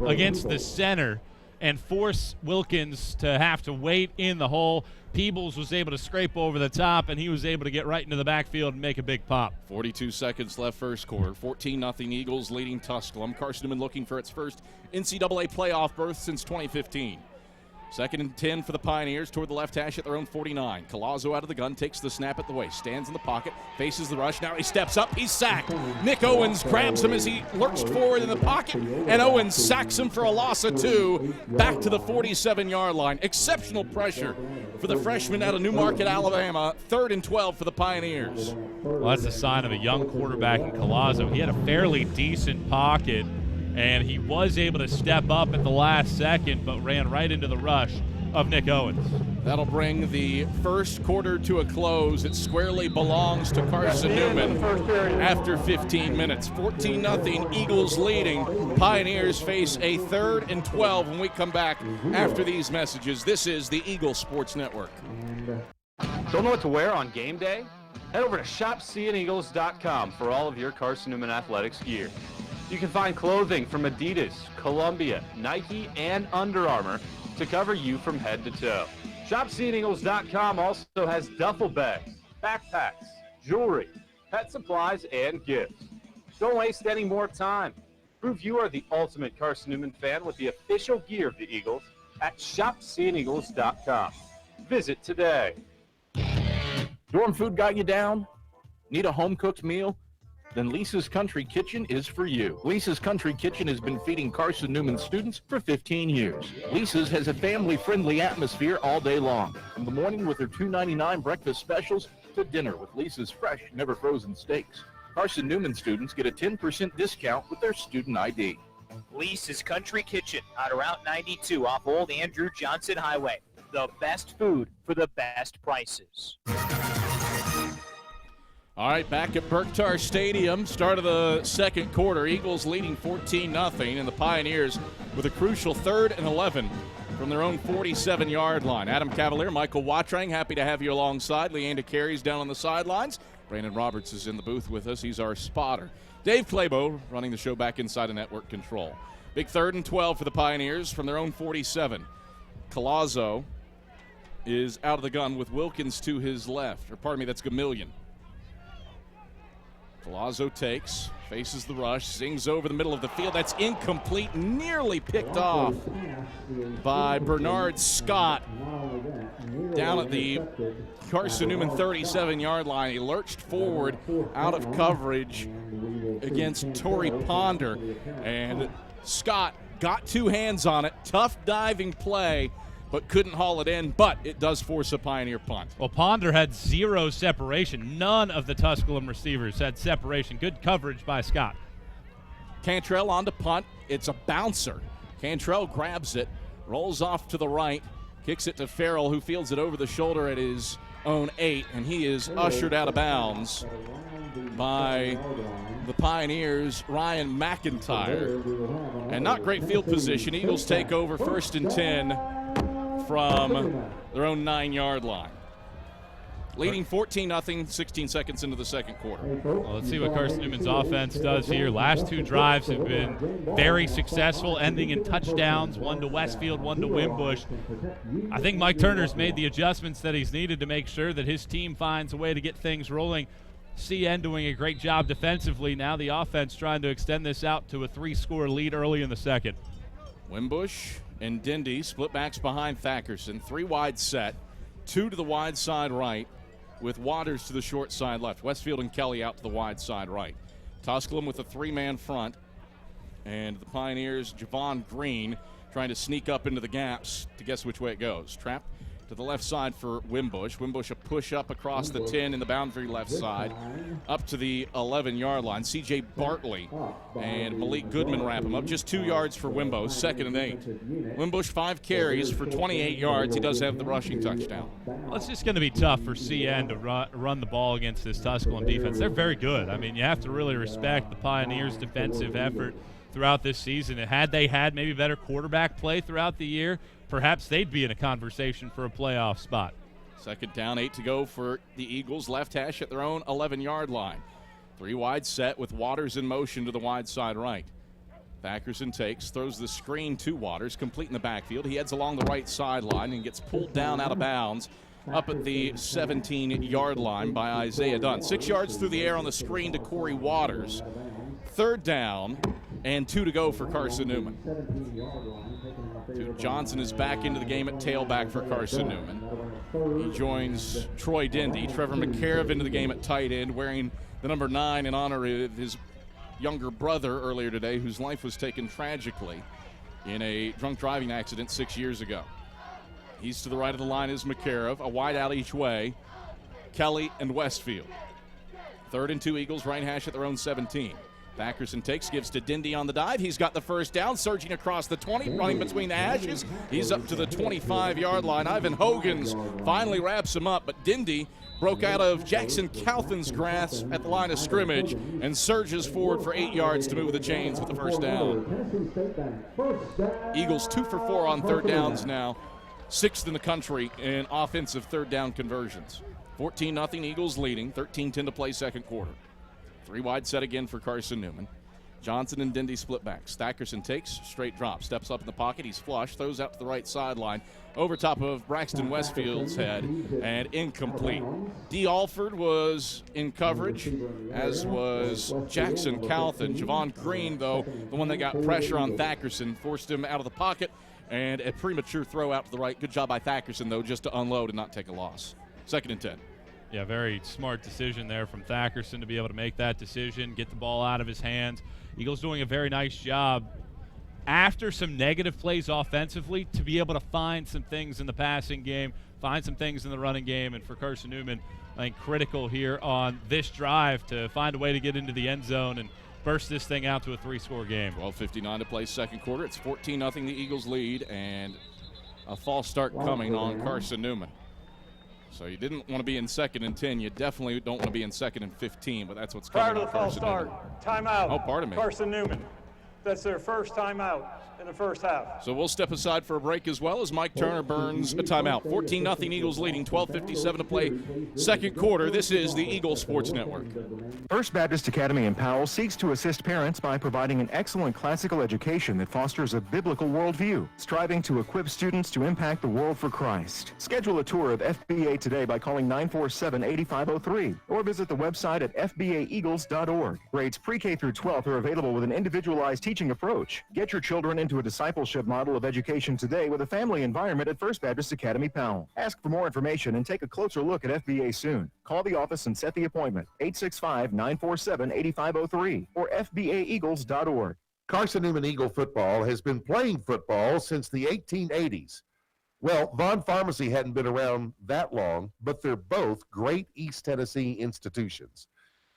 against the center and force Wilkins to have to wait in the hole. Peebles was able to scrape over the top, and he was able to get right into the backfield and make a big pop. 42 seconds left first quarter. 14-0 Eagles leading Tusculum. Carson-Newman looking for its first NCAA playoff berth since 2015. 2nd and 10 for the Pioneers toward the left hash at their own 49. Collazo out of the gun, takes the snap at the waist, stands in the pocket, faces the rush. Now he steps up, he's sacked. Nick Owens grabs him as he lurched forward in the pocket, and Owens sacks him for a loss of 2 back to the 47-yard line. Exceptional pressure for the freshman out of Newmarket, Alabama. 3rd and 12 for the Pioneers. Well, that's a sign of a young quarterback in Collazo. He had a fairly decent pocket, and he was able to step up at the last second, but ran right into the rush of Nick Owens. That'll bring the first quarter to a close. It squarely belongs to Carson-Newman after 15 minutes. 14-0, Eagles leading. Pioneers face a 3rd and 12 when we come back after these messages. This is the Eagle Sports Network. Don't know what to wear on game day? Head over to shopseeandeagles.com for all of your Carson-Newman athletics gear. You can find clothing from Adidas, Columbia, Nike, and Under Armour to cover you from head to toe. ShopSeeAndEagles.com also has duffel bags, backpacks, jewelry, pet supplies, and gifts. Don't waste any more time. Prove you are the ultimate Carson-Newman fan with the official gear of the Eagles at ShopSeeAndEagles.com. Visit today. Dorm food got you down? Need a home-cooked meal? Then Lisa's Country Kitchen is for you. Lisa's Country Kitchen has been feeding Carson-Newman students for 15 years. Lisa's has a family-friendly atmosphere all day long. From the morning with their $2.99 breakfast specials to dinner with Lisa's fresh, never-frozen steaks. Carson-Newman students get a 10% discount with their student ID. Lisa's Country Kitchen on Route 92 off Old Andrew Johnson Highway. The best food for the best prices. All right, back at Berktar Stadium, start of the second quarter. Eagles leading 14-0, and the Pioneers with a crucial 3rd and 11 from their own 47-yard line. Adam Cavalier, Michael Watrang, happy to have you alongside. Leanda Carey's down on the sidelines. Brandon Roberts is in the booth with us. He's our spotter. Dave Claybo running the show back inside of network control. Big 3rd and 12 for the Pioneers from their own 47. Collazo is out of the gun with Wilkins to his left. Or pardon me, that's Gamillion. Collazo takes, faces the rush, sings over the middle of the field. That's incomplete, nearly picked off by Bernard Scott down at the Carson-Newman 37-yard line. He lurched forward out of coverage against Torrey Ponder, and Scott got 2 hands on it. Tough diving play, but couldn't haul it in, but it does force a Pioneer punt. Well, Ponder had 0 separation. None of the Tusculum receivers had separation. Good coverage by Scott. Cantrell on to punt. It's a bouncer. Cantrell grabs it, rolls off to the right, kicks it to Farrell, who fields it over the shoulder at his own 8, and he is ushered out of bounds by the Pioneers' Ryan McIntyre. And not great field position. Eagles take over 1st and 10 from their own 9-yard line. Leading 14-0, 16 seconds into the second quarter. Well, let's see what Carson-Newman's offense does here. Last 2 drives have been very successful, ending in touchdowns, 1 to Westfield, 1 to Wimbush. I think Mike Turner's made the adjustments that he's needed to make sure that his team finds a way to get things rolling. CN doing a great job defensively. Now the offense trying to extend this out to a 3-score lead early in the second. Wimbush and Dindy split backs behind Thackerson. 3 wide set, 2 to the wide side right, with Waters to the short side left. Westfield and Kelly out to the wide side right. Tusculum with a 3-man front, and the Pioneers, Javon Green, trying to sneak up into the gaps to guess which way it goes. Trap to the left side for Wimbush. Wimbush a push up across the 10 in the boundary left side, up to the 11-yard line. C.J. Bartley and Malik Goodman wrap him up. Just 2 yards for Wimbo, 2nd and 8. Wimbush 5 carries for 28 yards. He does have the rushing touchdown. Well, it's just going to be tough for CN to run the ball against this Tusculum defense. They're very good. I mean, you have to really respect the Pioneers' defensive effort throughout this season. And had they had maybe better quarterback play throughout the year, perhaps they'd be in a conversation for a playoff spot. 2nd down, 8 to go for the Eagles. Left hash at their own 11-yard line. 3 wide set with Waters in motion to the wide side right. Thackerson takes, throws the screen to Waters, complete in the backfield. He heads along the right sideline and gets pulled down out of bounds up at the 17-yard line by Isaiah Dunn. 6 yards through the air on the screen to Corey Waters. 3rd down and 2 to go for Carson-Newman. Johnson is back into the game at tailback for Carson-Newman. He joins Troy Dindy. Trevor McCarriv into the game at tight end, wearing the number 9 in honor of his younger brother earlier today, whose life was taken tragically in a drunk driving accident 6 years ago. He's to the right of the line is McCarriv, a wide out each way, Kelly and Westfield. 3rd and 2 Eagles, right hash at their own 17. Thackerson takes, gives to Dindy on the dive. He's got the first down, surging across the 20, running between the hashes. He's up to the 25-yard line. Ivan Hogan's finally wraps him up, but Dindy broke out of Jackson Calthan's grasp at the line of scrimmage and surges forward for 8 yards to move the chains with the first down. Eagles 2 for 4 on third downs now, 6th in the country in offensive third down conversions. 14-0 Eagles leading, 13-10 to play second quarter. 3 wide set again for Carson-Newman. Johnson and Dindy split backs. Thackerson takes, straight drop, steps up in the pocket. He's flush, throws out to the right sideline, over top of Braxton Westfield's head, and incomplete. D. Alford was in coverage, as was Jackson Calthan. Javon Green, though, the one that got pressure on Thackerson, forced him out of the pocket, and a premature throw out to the right. Good job by Thackerson, though, just to unload and not take a loss. 2nd and 10. Yeah, very smart decision there from Thackerson to be able to make that decision, get the ball out of his hands. Eagles doing a very nice job after some negative plays offensively to be able to find some things in the passing game, find some things in the running game, and for Carson-Newman, I think critical here on this drive to find a way to get into the end zone and burst this thing out to a 3-score game. 12:59 to play second quarter. It's 14-0 the Eagles lead, and a false start coming on Carson-Newman. So you didn't want to be in 2nd and 10. You definitely don't want to be in 2nd and 15, but that's what's coming Prior to the false start, timeout. Oh, pardon me. Carson-Newman. That's their first timeout in the first half. So we'll step aside for a break as well as Mike Turner burns a timeout. 14-0 Eagles leading, 12:57 to play second quarter. This is the Eagles Sports Network. First Baptist Academy in Powell seeks to assist parents by providing an excellent classical education that fosters a biblical worldview, striving to equip students to impact the world for Christ. Schedule a tour of FBA today by calling 947-8503 or visit the website at fbaeagles.org. Grades pre-K through 12th are available with an individualized teaching approach. Get your children into a discipleship model of education today with a family environment at First Baptist Academy Powell. Ask for more information and take a closer look at FBA soon. Call the office and set the appointment, 865-947-8503 or fbaeagles.org. Carson-Newman Eagle football has been playing football since the 1880s. Well, Vaughn Pharmacy hadn't been around that long, but they're both great East Tennessee institutions.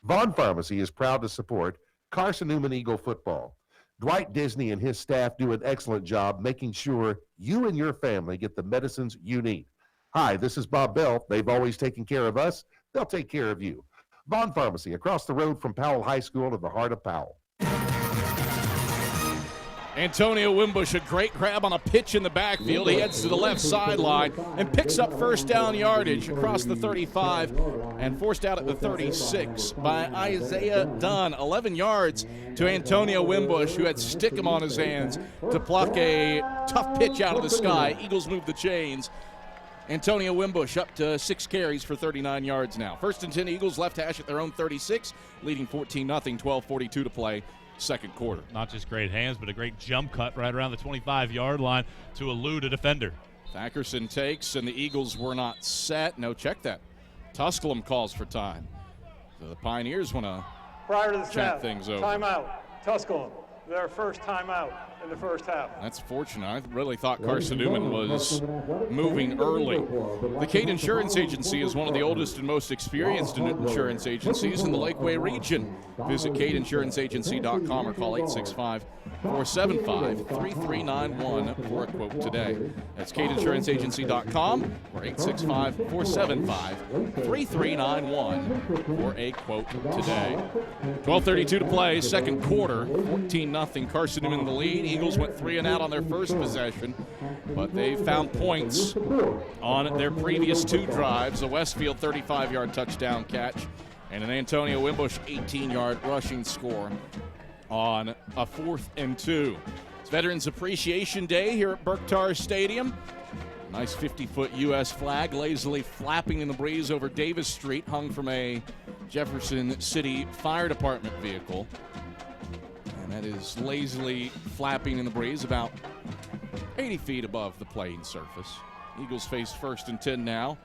Vaughn Pharmacy is proud to support Carson-Newman Eagle football. Dwight Disney and his staff do an excellent job making sure you and your family get the medicines you need. Hi, this is Bob Bell. They've always taken care of us. They'll take care of you. Vaughn Pharmacy, across the road from Powell High School in the heart of Powell. Antonio Wimbush, a great grab on a pitch in the backfield. He heads to the left sideline and picks up first down yardage across the 35 and forced out at the 36 by Isaiah Dunn. 11 yards to Antonio Wimbush, who had Stickum on his hands to pluck a tough pitch out of the sky. Eagles move the chains. Antonio Wimbush up to 6 carries for 39 yards now. 1st and 10 Eagles, left hash at their own 36, leading 14-0, 12:42 to play second quarter. Not just great hands, but a great jump cut right around the 25-yard line to elude a defender. Thackerson takes, and the Eagles were not set. No, check that. Tusculum calls for time. So the Pioneers want to chat things over. Timeout. Tusculum. Their first timeout in the first half. That's fortunate. I really thought Carson-Newman was moving early. The Cade Insurance Agency is one of the oldest and most experienced insurance agencies in the Lakeway region. Visit CadeInsuranceAgency.com or call 865-475-3391 for a quote today. That's CadeInsuranceAgency.com or 865-475-3391 for a quote today. 12:32 to play, second quarter, 14-0 Carson-Newman in the lead. Eagles went 3 and out on their first possession, but they found points on their previous 2 drives. A Westfield 35-yard touchdown catch and an Antonio Wimbush 18-yard rushing score on a 4th and 2. It's Veterans Appreciation Day here at Berktar Stadium. Nice 50-foot U.S. flag lazily flapping in the breeze over Davis Street, hung from a Jefferson City Fire Department vehicle. That is lazily flapping in the breeze about 80 feet above the playing surface. Eagles face 1st and 10 now.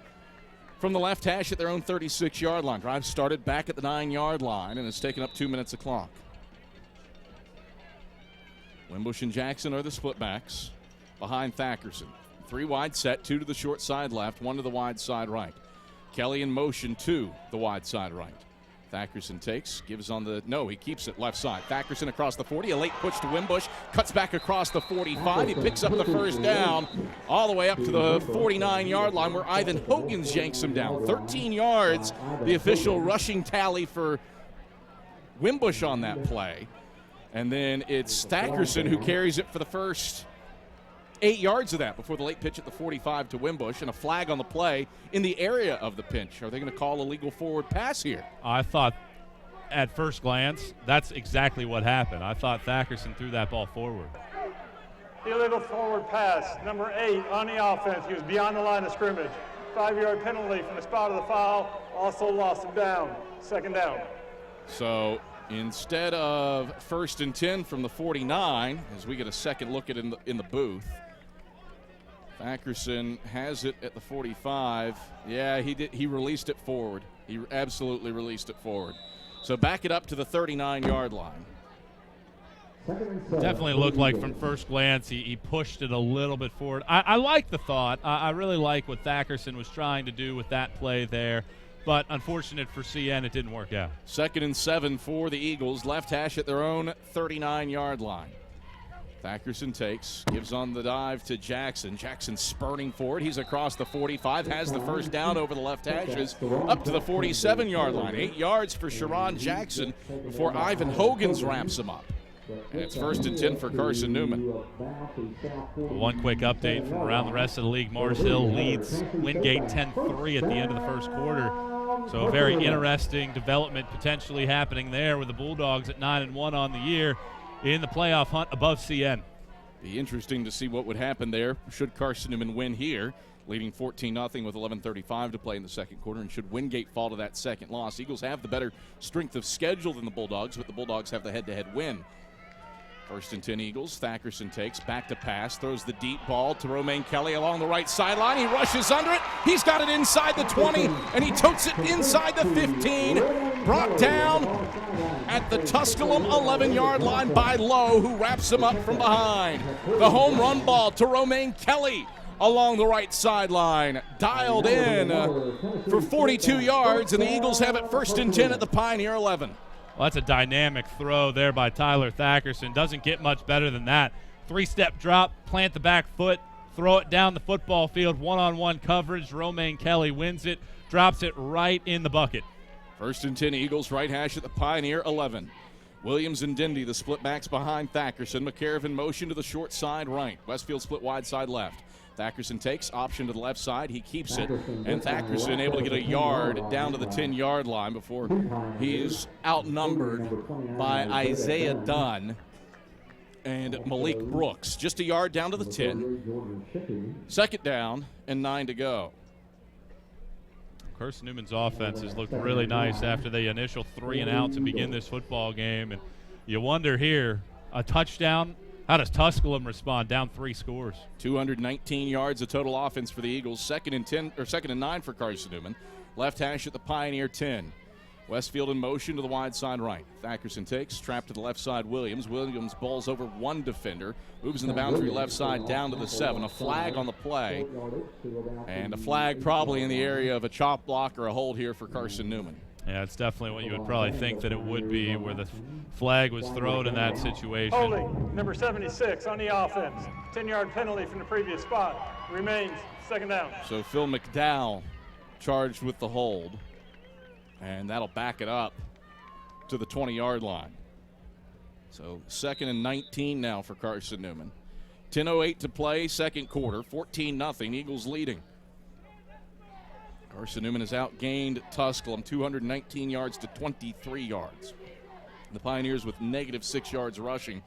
From the left hash at their own 36-yard line. Drive started back at the 9-yard line and it's taken up 2 minutes of clock. Wimbush and Jackson are the split backs behind Thackerson. 3 wide set, 2 to the short side left, 1 to the wide side right. Kelly in motion to the wide side right. Thackerson takes, gives on the, no, he keeps it left side. Thackerson across the 40, a late push to Wimbush, cuts back across the 45. He picks up the first down all the way up to the 49-yard line where Ivan Hogan's yanks him down. 13 yards, the official rushing tally for Wimbush on that play. And then it's Thackerson who carries it for the first 8 yards of that before the late pitch at the 45 to Wimbush, and a flag on the play in the area of the pinch. Are they going to call a legal forward pass here? I thought at first glance that's exactly what happened. I thought Thackerson threw that ball forward. Illegal forward pass, number 8 on the offense. He was beyond the line of scrimmage. 5-yard penalty from the spot of the foul. Also lost him down. Second down. So instead of 1st and 10 from the 49, as we get a second look at it in the booth, Thackerson has it at the 45. Yeah, he did. He released it forward. He absolutely released it forward. So back it up to the 39-yard line. Definitely looked like from first glance he pushed it a little bit forward. I like the thought. I really like what Thackerson was trying to do with that play there. But unfortunate for CN, it didn't work out. 2nd and 7 for the Eagles. Left hash at their own 39-yard line. Thackerson takes, gives on the dive to Jackson. Jackson spurting forward. He's across the 45, has the first down over the left hashes, up to the 47-yard line. 8 yards for Sharon Jackson before Ivan Hogan's wraps him up. And it's 1st and 10 for Carson-Newman. One quick update from around the rest of the league. Mars Hill leads Wingate 10-3 at the end of the first quarter. So a very interesting development potentially happening there with the Bulldogs at 9-1 on the year in the playoff hunt above CN. Be interesting to see what would happen there should Carson-Newman win here, leading 14-0 with 11:35 to play in the second quarter, and should Wingate fall to that second loss. Eagles have the better strength of schedule than the Bulldogs, but the Bulldogs have the head-to-head win. 1st and 10 Eagles. Thackerson takes, back to pass, throws the deep ball to Romaine Kelly along the right sideline. He rushes under it. He's got it inside the 20, and he totes it inside the 15. Brought down at the Tusculum 11-yard line by Lowe, who wraps him up from behind. The home run ball to Romaine Kelly along the right sideline. Dialed in for 42 yards, and the Eagles have it 1st and 10 at the Pioneer 11. Well, that's a dynamic throw there by Tyler Thackerson. Doesn't get much better than that. 3-step drop, plant the back foot, throw it down the football field, one-on-one coverage. Romaine Kelly wins it, drops it right in the bucket. 1st and 10 Eagles, right hash at the Pioneer 11. Williams and Dindy, the split backs behind Thackerson. McCarriv in motion to the short side right. Westfield split wide side left. Thackerson takes, option to the left side. He keeps it, and Thackerson able to get a yard down to the 10-yard line before he's outnumbered by Isaiah Dunn and Malik Brooks. Just a yard down to the 10. 2nd down and 9 to go. Carson-Newman's offense has looked really nice after the initial 3-and-out to begin this football game. And you wonder here, a touchdown, how does Tusculum respond down 3 scores? 219 yards of total offense for the Eagles. 2nd and 10 or 2nd and 9 for Carson-Newman. Left hash at the Pioneer 10. Westfield in motion to the wide side right. Thackerson takes, trapped to the left side Williams. Williams balls over one defender, moves in the boundary left side down to the 7. A flag on the play, and a flag probably in the area of a chop block or a hold here for Carson-Newman. Yeah, it's definitely what you would probably think that it would be, where the flag was thrown in that situation. Holding, number 76 on the offense. 10-yard penalty from the previous spot. Remains 2nd down. So Phil McDowell charged with the hold, and that'll back it up to the 20-yard line. So 2nd and 19 now for Carson-Newman. 10:08 to play, second quarter, 14-0, Eagles leading. Carson-Newman has outgained Tusculum 219 yards to 23 yards. The Pioneers with -6 yards rushing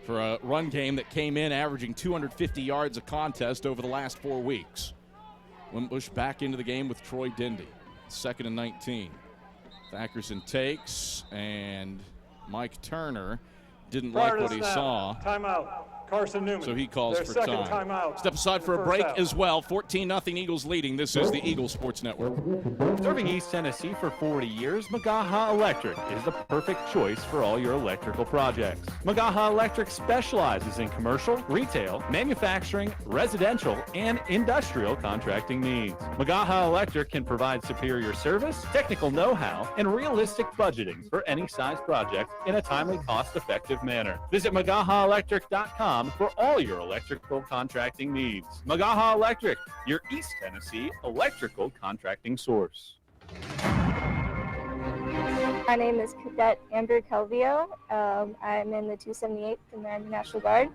for a run game that came in averaging 250 yards a contest over the last 4 weeks. Wimbush back into the game with Troy Dindy. 2nd and 19. Thackerson takes, and Mike Turner didn't like what he saw. Timeout. Carson-Newman. So he calls their for second time. timeout. Step aside for a First break out. as well. 14-0 Eagles leading. This is the Eagles Sports Network. Serving East Tennessee for 40 years, Magaha Electric is the perfect choice for all your electrical projects. Magaha Electric specializes in commercial, retail, manufacturing, residential, and industrial contracting needs. Magaha Electric can provide superior service, technical know-how, and realistic budgeting for any size project in a timely, cost-effective manner. Visit MagahaElectric.com for all your electrical contracting needs. Magaha Electric, your East Tennessee electrical contracting source. My name is Cadet Amber Calvillo. I'm in the 278th in the Army National Guard,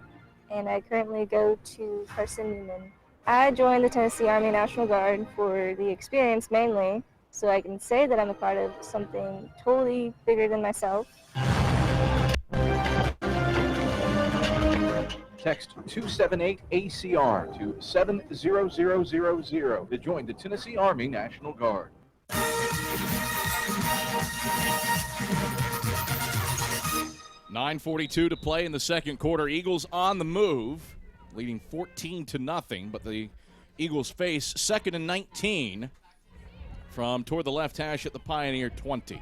and I currently go to Carson-Newman. I joined the Tennessee Army National Guard for the experience mainly, so I can say that I'm a part of something totally bigger than myself. Text 278-ACR to 70000 to join the Tennessee Army National Guard. .9:42 to play in the second quarter. Eagles on the move, leading 14-0, but the Eagles face 2nd and 19 from toward the left hash at the Pioneer 20.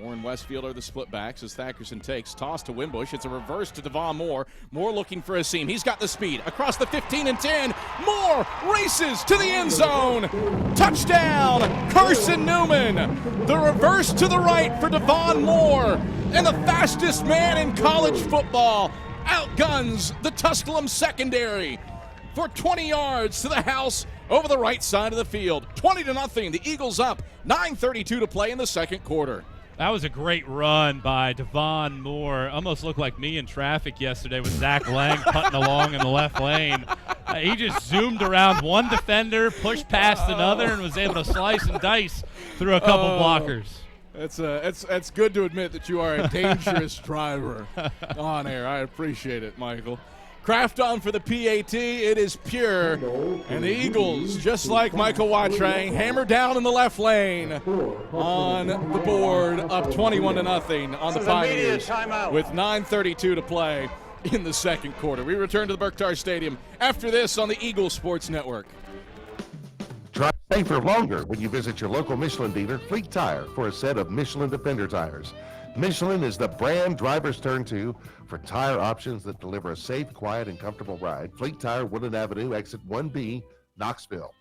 Moore and Westfield are the split backs as Thackerson takes. Toss to Wimbush. It's a reverse to Devon Moore. Moore looking for a seam. He's got the speed. Across the 15 and 10. Moore races to the end zone. Touchdown, Carson-Newman. The reverse to the right for Devon Moore. And the fastest man in college football outguns the Tusculum secondary for 20 yards to the house over the right side of the field. 20-0. The Eagles up. 9:32 to play in the second quarter. That was a great run by Devon Moore. Almost looked like me in traffic yesterday with Zach Lang putting along in the left lane. He just zoomed around one defender, pushed past another, and was able to slice and dice through a couple blockers. It's good to admit that you are a dangerous driver on air. I appreciate it, Michael. Kraft on for the PAT. It is pure. And the Eagles, just like Michael Watrang, hammer down in the left lane on the board, up 21-0 on the Pioneers with 9:32 to play in the second quarter. We return to the Berktar Stadium after this on the Eagles Sports Network. Drive safer longer when you visit your local Michelin dealer, Fleet Tire, for a set of Michelin Defender tires. Michelin is the brand drivers turn to for tire options that deliver a safe, quiet, and comfortable ride. Fleet Tire, Woodland Avenue, exit 1B, Knoxville.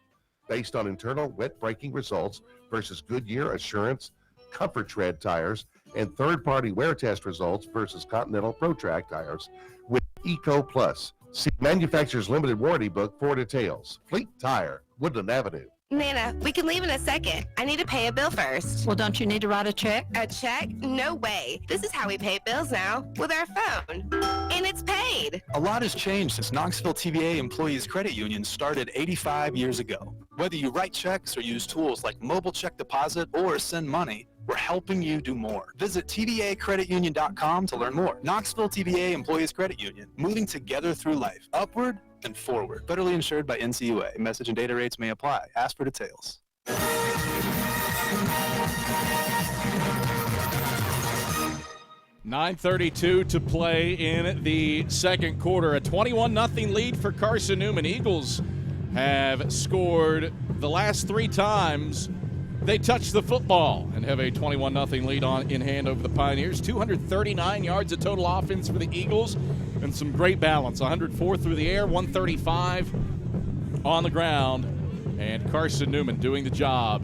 Based on internal wet braking results versus Goodyear, Assurance, Comfort Tread tires, and third-party wear test results versus Continental ProTrack tires with Eco Plus. See manufacturer's limited warranty book for details. Fleet Tire, Woodland Avenue. Nana, we can leave in a second. I need to pay a bill first. Well, don't you need to write a check? A check? No way. This is how we pay bills now, with our phone. And it's paid. A lot has changed since Knoxville TBA Employees Credit Union started 85 years ago. Whether you write checks or use tools like mobile check deposit or send money, we're helping you do more. Visit tbacreditunion.com to learn more. Knoxville TBA Employees Credit Union, moving together through life, upward and forward. Federally insured by NCUA. Message and data rates may apply. Ask for details. 9:32 to play in the second quarter. A 21-0 lead for Carson-Newman. Eagles have scored the last 3 times they touch the football and have a 21-0 lead in hand over the Pioneers. 239 yards of total offense for the Eagles and some great balance. 104 through the air, 135 on the ground. And Carson-Newman doing the job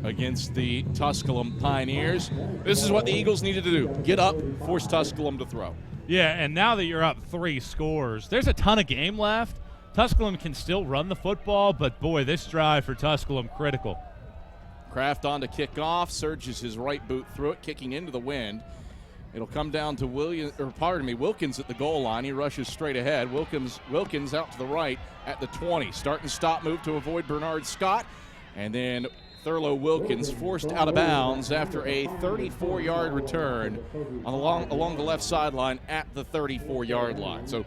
against the Tusculum Pioneers. This is what the Eagles needed to do. Get up, force Tusculum to throw. Yeah, and now that you're up 3 scores, there's a ton of game left. Tusculum can still run the football, but boy, this drive for Tusculum critical. Kraft on to kick off, surges his right boot through it, kicking into the wind. It'll come down to Wilkins at the goal line. He rushes straight ahead. Wilkins out to the right at the 20. Start and stop move to avoid Bernard Scott. And then Thurlow Wilkins forced out of bounds after a 34-yard return along the left sideline at the 34-yard line. So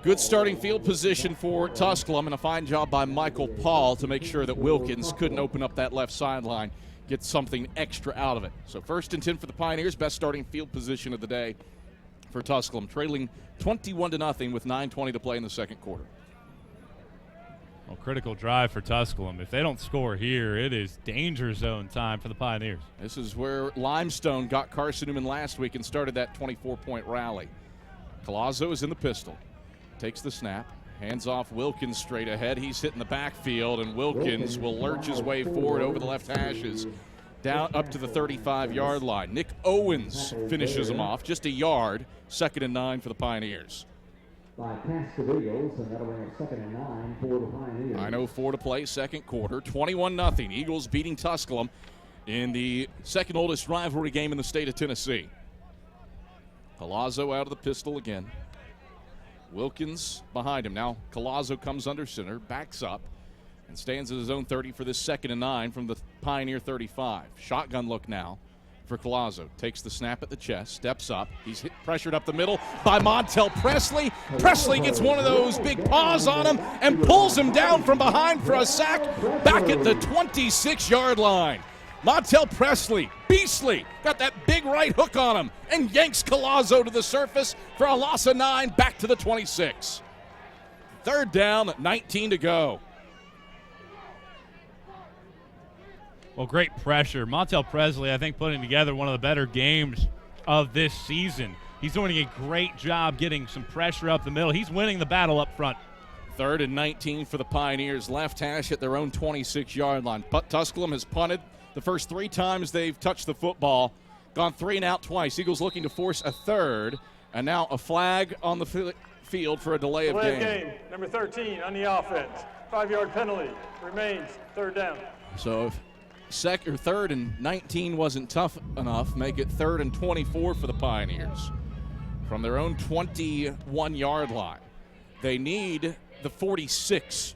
good starting field position for Tusculum, and a fine job by Michael Paul to make sure that Wilkins couldn't open up that left sideline, get something extra out of it. So 1st and 10 for the Pioneers, best starting field position of the day for Tusculum, trailing 21-0 with 9:20 to play in the second quarter. Well, critical drive for Tusculum. If they don't score here, it is danger zone time for the Pioneers. This is where Limestone got Carson-Newman last week and started that 24-point rally. Collazo is in the pistol. Takes the snap. Hands off Wilkins straight ahead. He's hitting the backfield, and Wilkins will lurch his way forward over the left hashes, down up to the 35-yard line. Nick Owens finishes him off, just a yard, 2nd and 9 for the Pioneers. 9:04 to play, second quarter, 21-0. Eagles beating Tusculum in the second oldest rivalry game in the state of Tennessee. Collazo out of the pistol again. Wilkins behind him. Now Collazo comes under center, backs up, and stands at his own 30 for this 2nd and 9 from the Pioneer 35. Shotgun look now for Collazo. Takes the snap at the chest, steps up. He's pressured up the middle by Montel Presley. Presley gets one of those big paws on him and pulls him down from behind for a sack back at the 26-yard line. Montel Presley, beastly, got that big right hook on him and yanks Collazo to the surface for a loss of 9 back to the 26. 3rd down, 19 to go. Well, great pressure. Montel Presley, I think, putting together one of the better games of this season. He's doing a great job getting some pressure up the middle. He's winning the battle up front. 3rd and 19 for the Pioneers. Left hash at their own 26-yard line. But Tusculum has punted the first 3 times they've touched the football. Gone 3 and out twice. Eagles looking to force a 3rd. And now a flag on the field for a delay of game. Number 13 on the offense. 5-yard penalty. Remains 3rd down. So if 3rd and 19 wasn't tough enough, make it 3rd and 24 for the Pioneers from their own 21-yard line. They need the 46,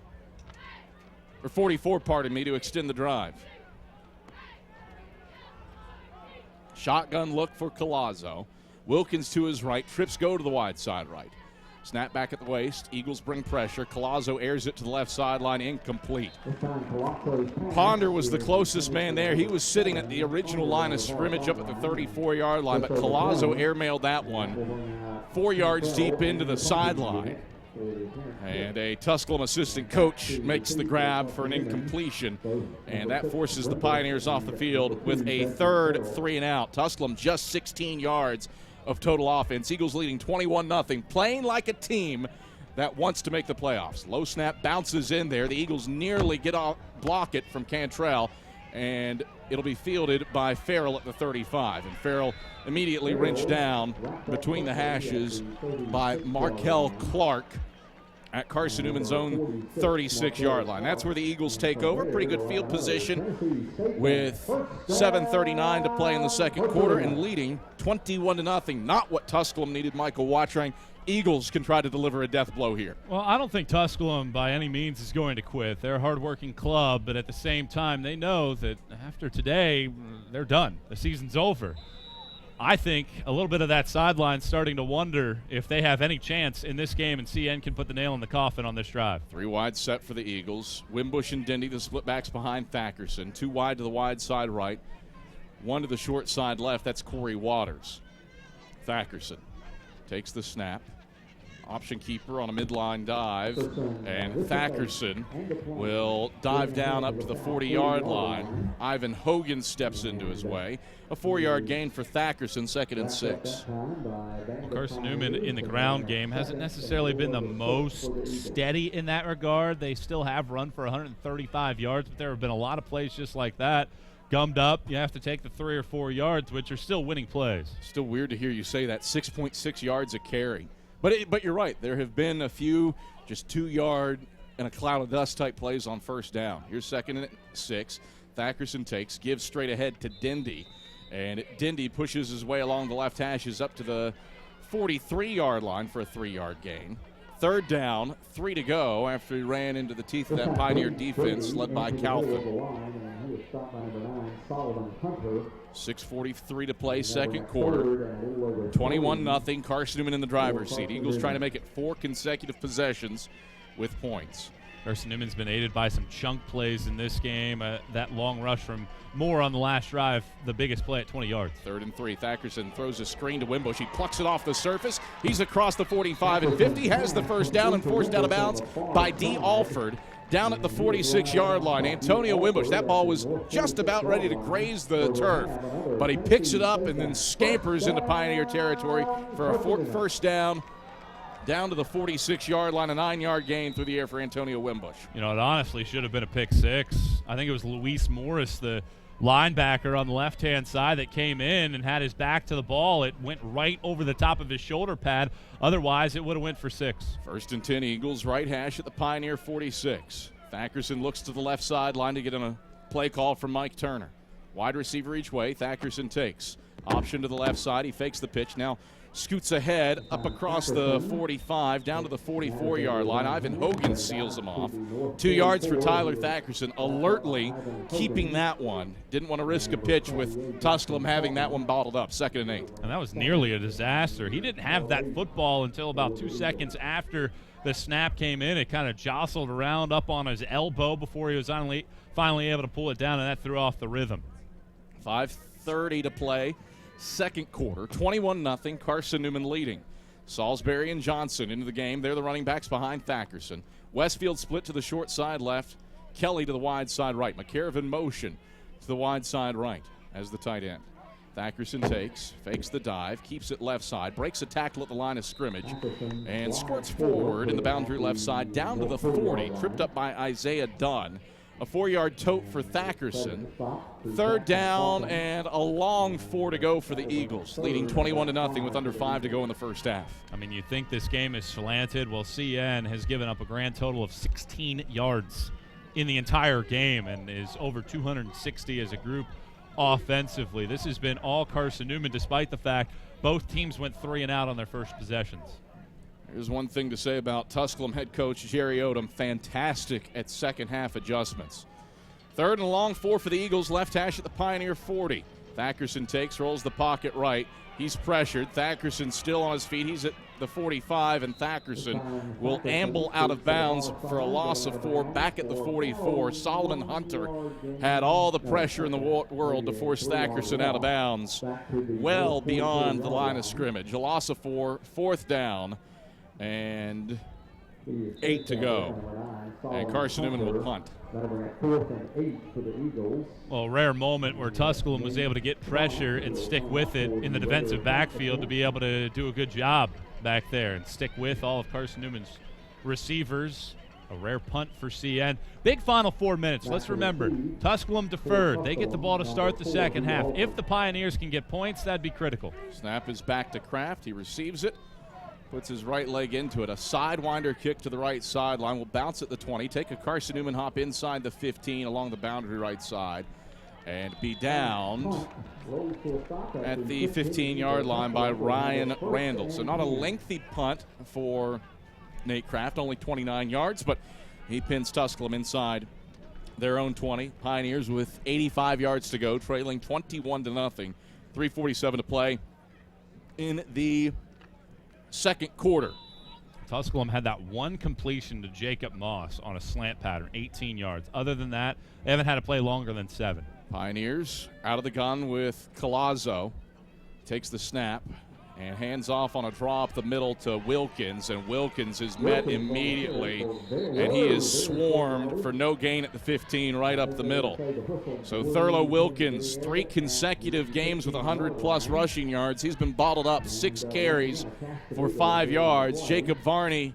or 44, pardon me, to extend the drive. Shotgun look for Collazo. Wilkins to his right. Trips go to the wide side right. Snap back at the waist. Eagles bring pressure. Collazo airs it to the left sideline. Incomplete. Ponder was the closest man there. He was sitting at the original line of scrimmage up at the 34-yard line, but Collazo airmailed that one 4 yards deep into the sideline. And a Tusculum assistant coach makes the grab for an incompletion, and that forces the Pioneers off the field with a 3rd 3 and out. Tusculum just 16 yards of total offense. Eagles leading 21-0, playing like a team that wants to make the playoffs. Low snap bounces in there. The Eagles nearly block it from Cantrell, and it'll be fielded by Farrell at the 35. And Farrell immediately wrenched down between the hashes by Markel Clark at Carson-Newman's own 36-yard line. That's where the Eagles take over. Pretty good field position with 7:39 to play in the second quarter and leading 21-0. Not what Tusculum needed, Michael Watring. Eagles can try to deliver a death blow here. Well, I don't think Tusculum by any means is going to quit. They're a hard-working club, but at the same time, they know that after today, they're done. The season's over. I think a little bit of that sideline starting to wonder if they have any chance in this game, and CN can put the nail in the coffin on this drive. 3 wide set for the Eagles. Wimbush and Dindy, the split backs behind Thackerson. 2 wide to the wide side right. 1 to the short side left. That's Corey Waters. Thackerson takes the snap. Option keeper on a midline dive, and Thackerson will dive down up to the 40-yard line. Ivan Hogan steps into his way. A 4-yard gain for Thackerson, 2nd and 6. Well, Carson-Newman in the ground game hasn't necessarily been the most steady in that regard. They still have run for 135 yards, but there have been a lot of plays just like that. Gummed up, you have to take the 3 or 4 yards, which are still winning plays. Still weird to hear you say that, 6.6 yards a carry. But you're right. There have been a few just 2-yard and a cloud of dust type plays on first down. Here's 2nd and 6. Thackerson takes, gives straight ahead to Dindy. And Dindy pushes his way along the left hashes up to the 43-yard line for a 3-yard gain. 3rd down, 3 to go after he ran into the teeth of that Pioneer defense led by Calvin. 6:43 to play, second quarter. 21-0, Carson-Newman in the driver's seat. Eagles trying to make it 4 consecutive possessions with points. Carson-Newman's been aided by some chunk plays in this game. That long rush from Moore on the last drive, the biggest play at 20 yards. 3rd and 3. Thackerson throws a screen to Wimbush. He plucks it off the surface. He's across the 45 and 50, has the first down and forced out of bounds by D. Alford down at the 46-yard line. Antonio Wimbush, that ball was just about ready to graze the turf, but he picks it up and then scampers into Pioneer territory for a first down to the 46-yard line, a 9-yard gain through the air for Antonio Wimbush. You know, it honestly should have been a pick six. I think it was Luis Morris, the linebacker on the left-hand side, that came in and had his back to the ball. It went right over the top of his shoulder pad. Otherwise, it would have went for 6. 1st and 10, Eagles, right hash at the Pioneer 46. Thackerson looks to the left sideline to get on a play call from Mike Turner. Wide receiver each way. Thackerson takes. Option to the left side. He fakes the pitch. Now scoots ahead up across the 45 down to the 44-yard line. Ivan Hogan seals him off. 2 yards for Tyler Thackerson, alertly keeping that one. Didn't want to risk a pitch with Tusculum having that one bottled up. 2nd and 8. And that was nearly a disaster. He didn't have that football until about 2 seconds after the snap came in. It kind of jostled around up on his elbow before he was finally able to pull it down, and that threw off the rhythm. 5:30 to play. 2nd quarter, 21-0, Carson-Newman leading. Salisbury and Johnson into the game. They're the running backs behind Thackerson. Westfield split to the short side left. Kelly to the wide side right. McCarriv in motion to the wide side right as the tight end. Thackerson takes, fakes the dive, keeps it left side, breaks a tackle at the line of scrimmage, and squirts forward in the boundary left side down to the 40, tripped up by Isaiah Dunn. A 4-yard tote for Thackerson. 3rd down and a long 4 to go for the Eagles, leading 21-0 with under 5 to go in the first half. I mean, you think this game is slanted. Well, CN has given up a grand total of 16 yards in the entire game and is over 260 as a group offensively. This has been all Carson-Newman, despite the fact both teams went 3 and out on their first possessions. There's one thing to say about Tusculum head coach Jerry Odom. Fantastic at second half adjustments. 3rd and a long 4 for the Eagles, left hash at the Pioneer 40. Thackerson takes, rolls the pocket right. He's pressured. Thackerson still on his feet. He's at the 45, and Thackerson will amble out of bounds for a loss of 4 back at the 44. Solomon Hunter had all the pressure in the world to force Thackerson out of bounds, well beyond the line of scrimmage. A loss of 4, 4th down, and 8 to go. And Carson-Newman will punt. Well, a rare moment where Tusculum was able to get pressure and stick with it in the defensive backfield to be able to do a good job back there and stick with all of Carson-Newman's receivers. A rare punt for CN. Big final 4 minutes. Let's remember, Tusculum deferred. They get the ball to start the second half. If the Pioneers can get points, that'd be critical. Snap is back to Kraft. He receives it. Puts his right leg into it. A sidewinder kick to the right sideline. Will bounce at the 20. Take a Carson-Newman hop inside the 15 along the boundary right side. And be downed at the 15-yard line by Ryan Randall. So not a lengthy punt for Nate Kraft. Only 29 yards, but he pins Tusculum inside their own 20. Pioneers with 85 yards to go, trailing 21-0. 3:47 to play in the second quarter. Tusculum had that one completion to Jacob Moss on a slant pattern, 18 yards. Other than that, they haven't had to play longer than 7. Pioneers out of the gun with Collazo. Takes the snap and hands off on a draw up the middle to Wilkins, and Wilkins is met immediately, and he is swarmed for no gain at the 15 right up the middle. So Thurlow Wilkins, 3 consecutive games with 100-plus rushing yards. He's been bottled up, 6 carries for 5 yards. Jacob Varney,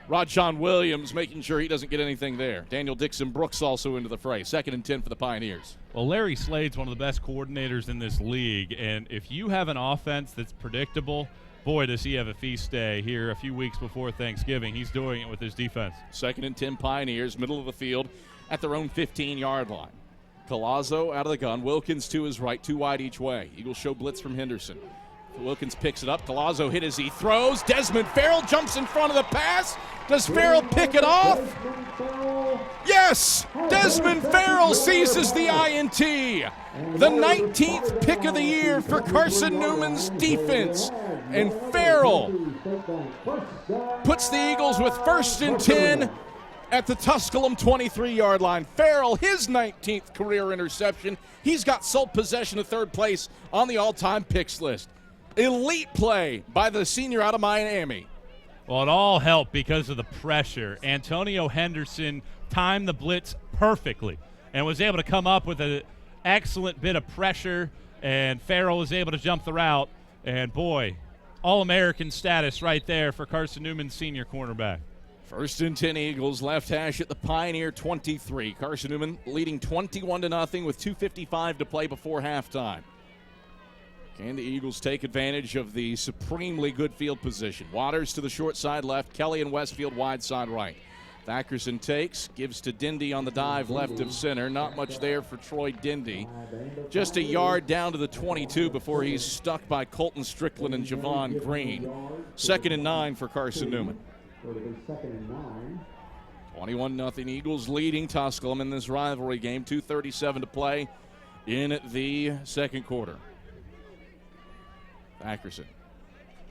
Rodjon Williams making sure he doesn't get anything there. Daniel Dixon Brooks also into the fray. 2nd and 10 for the Pioneers. Well, Larry Slade's one of the best coordinators in this league, and if you have an offense that's predictable, boy, does he have a feast day here a few weeks before Thanksgiving. He's doing it with his defense. 2nd and 10 Pioneers, middle of the field at their own 15-yard line. Collazo out of the gun. Wilkins to his right, 2 wide each way. Eagles show blitz from Henderson. Wilkins picks it up. Collazo hit as he throws. Desmond Farrell jumps in front of the pass. Does Farrell pick it off? Yes! Desmond Farrell seizes the INT. The 19th pick of the year for Carson-Newman's defense. And Farrell puts the Eagles with 1st and 10 at the Tusculum 23-yard line. Farrell, his 19th career interception. He's got sole possession of third place on the all-time picks list. Elite play by the senior out of Miami. Well, it all helped because of the pressure. Antonio Henderson timed the blitz perfectly and was able to come up with an excellent bit of pressure, and Farrell was able to jump the route. And, boy, All-American status right there for Carson-Newman, senior cornerback. 1st and 10 Eagles, left hash at the Pioneer 23. Carson-Newman leading 21-0 with 2:55 to play before halftime. Can the Eagles take advantage of the supremely good field position? Waters to the short side left, Kelly and Westfield wide side right. Thackerson takes, gives to Dindy on the dive left of center. Not much there for Troy Dindy. Just a yard down to the 22 before he's stuck by Colton Strickland and Javon Green. 2nd and 9 for Carson-Newman. 21-0 Eagles leading Tusculum in this rivalry game. 2:37 to play in the second quarter. Thackerson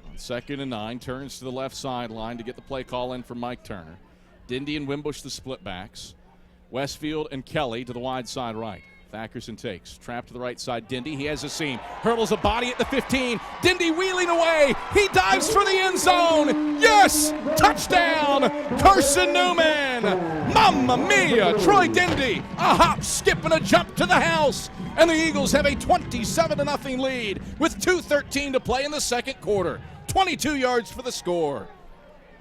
on 2nd and 9 turns to the left sideline to get the play call in for Mike Turner. Dindy and Wimbush the split backs. Westfield and Kelly to the wide side right. Thackerson takes. Trap to the right side. Dindy, he has a seam. Hurdles a body at the 15. Dindy wheeling away. He dives for the end zone. Yes! Touchdown! Carson-Newman! Mamma mia! Troy Dindy, a hop, skip, and a jump to the house. And the Eagles have a 27-0 lead with 2:13 to play in the second quarter. 22 yards for the score.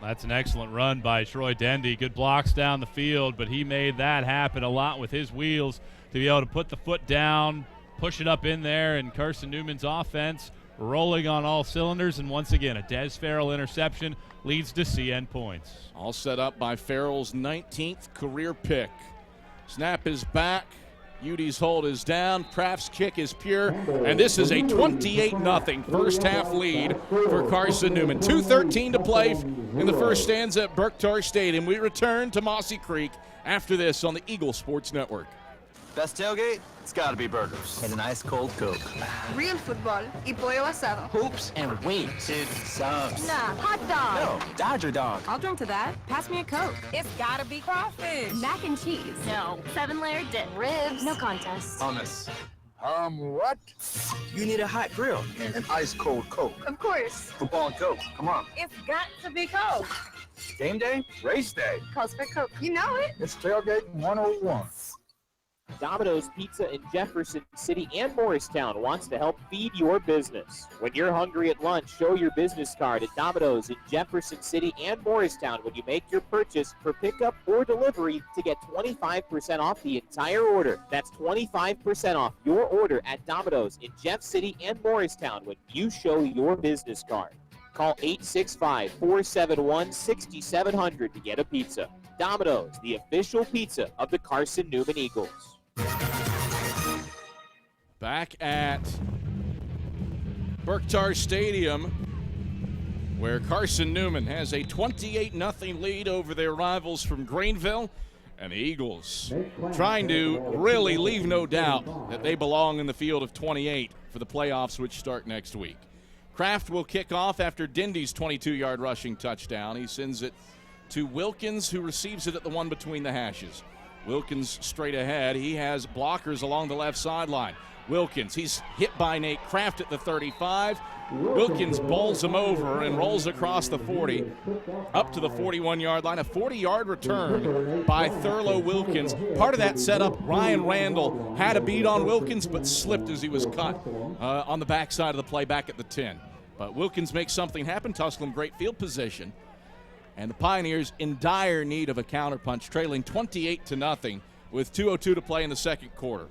That's an excellent run by Troy Dendy. Good blocks down the field, but he made that happen a lot with his wheels to be able to put the foot down, push it up in there, and Carson-Newman's offense rolling on all cylinders. And once again, a Des Farrell interception leads to CN points. All set up by Farrell's 19th career pick. Snap is back. UD's hold is down. Kraft's kick is pure. And this is a 28-0 first half lead for Carson-Newman. 2:13 to play in the first stanza at Berktar Stadium. We return to Mossy Creek after this on the Eagle Sports Network. Best tailgate? It's gotta be burgers. And an ice cold Coke. Real football y pollo asado. Hoops and wings. Dude, subs. Nah, hot dog. No, Dodger dog. I'll drink to that. Pass me a Coke. It's gotta be crawfish. Mac and cheese. No. 7-layer dip. Ribs. No contest. Hummus. What? You need a hot grill and an ice cold Coke. Of course. Football and Coke. Come on. It's got to be Coke. Game day? Race day. Calls for Coke. You know it. It's tailgating 101. Domino's Pizza in Jefferson City and Morristown wants to help feed your business. When you're hungry at lunch, show your business card at Domino's in Jefferson City and Morristown when you make your purchase for pickup or delivery to get 25% off the entire order. That's 25% off your order at Domino's in Jeff City and Morristown when you show your business card. Call 865-471-6700 to get a pizza. Domino's, the official pizza of the Carson-Newman Eagles. Back at Berktar Stadium, where Carson-Newman has a 28-0 lead over their rivals from Greenville, and the Eagles trying to really leave no doubt that they belong in the field of 28 for the playoffs, which start next week. Kraft will kick off after Dindy's 22-yard rushing touchdown. He sends it to Wilkins, who receives it at the one between the hashes. Wilkins straight ahead. He has blockers along the left sideline. Wilkins, he's hit by Nate Kraft at the 35. Wilkins bowls him over and rolls across the 40 up to the 41-yard line. A 40-yard return by Thurlow Wilkins. Part of that setup, Ryan Randall had a beat on Wilkins but slipped as he was cut on the backside of the play back at the 10. But Wilkins makes something happen. Tusculum, great field position. And the Pioneers in dire need of a counterpunch, trailing 28-0 with 2:02 to play in the second quarter.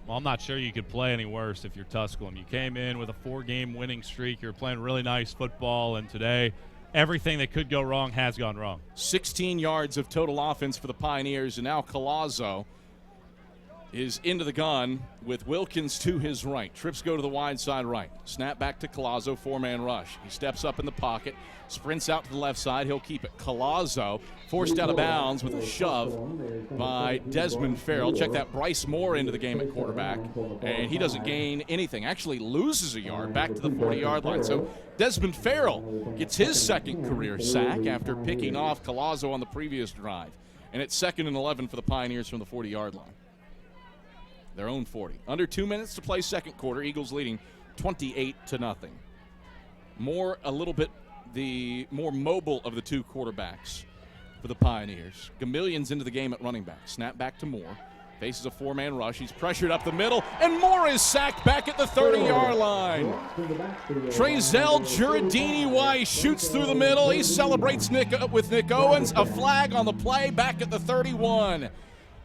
Well, I'm not sure you could play any worse if you're Tusculum. You came in with a 4-game winning streak. You're playing really nice football, and today everything that could go wrong has gone wrong. 16 yards of total offense for the Pioneers, and now Collazo is into the gun with Wilkins to his right. Trips go to the wide side right. Snap back to Collazo, 4-man rush. He steps up in the pocket, sprints out to the left side. He'll keep it. Collazo forced out of bounds with a shove by Desmond Farrell. Check that, Bryce Moore into the game at quarterback, and he doesn't gain anything. Actually loses a yard back to the 40-yard line. So Desmond Farrell gets his second career sack after picking off Collazo on the previous drive. And it's 2nd and 11 for the Pioneers from the 40-yard line. Their own 40. Under 2 minutes to play second quarter. Eagles leading 28-0. A little bit the more mobile of the two quarterbacks for the Pioneers. Gamillion's into the game at running back. Snap back to Moore. Faces a 4-man rush. He's pressured up the middle, and Moore is sacked back at the 30-yard line. Trezell Giardini-Weiss shoots through the middle. He celebrates with Nick Owens. A flag on the play back at the 31.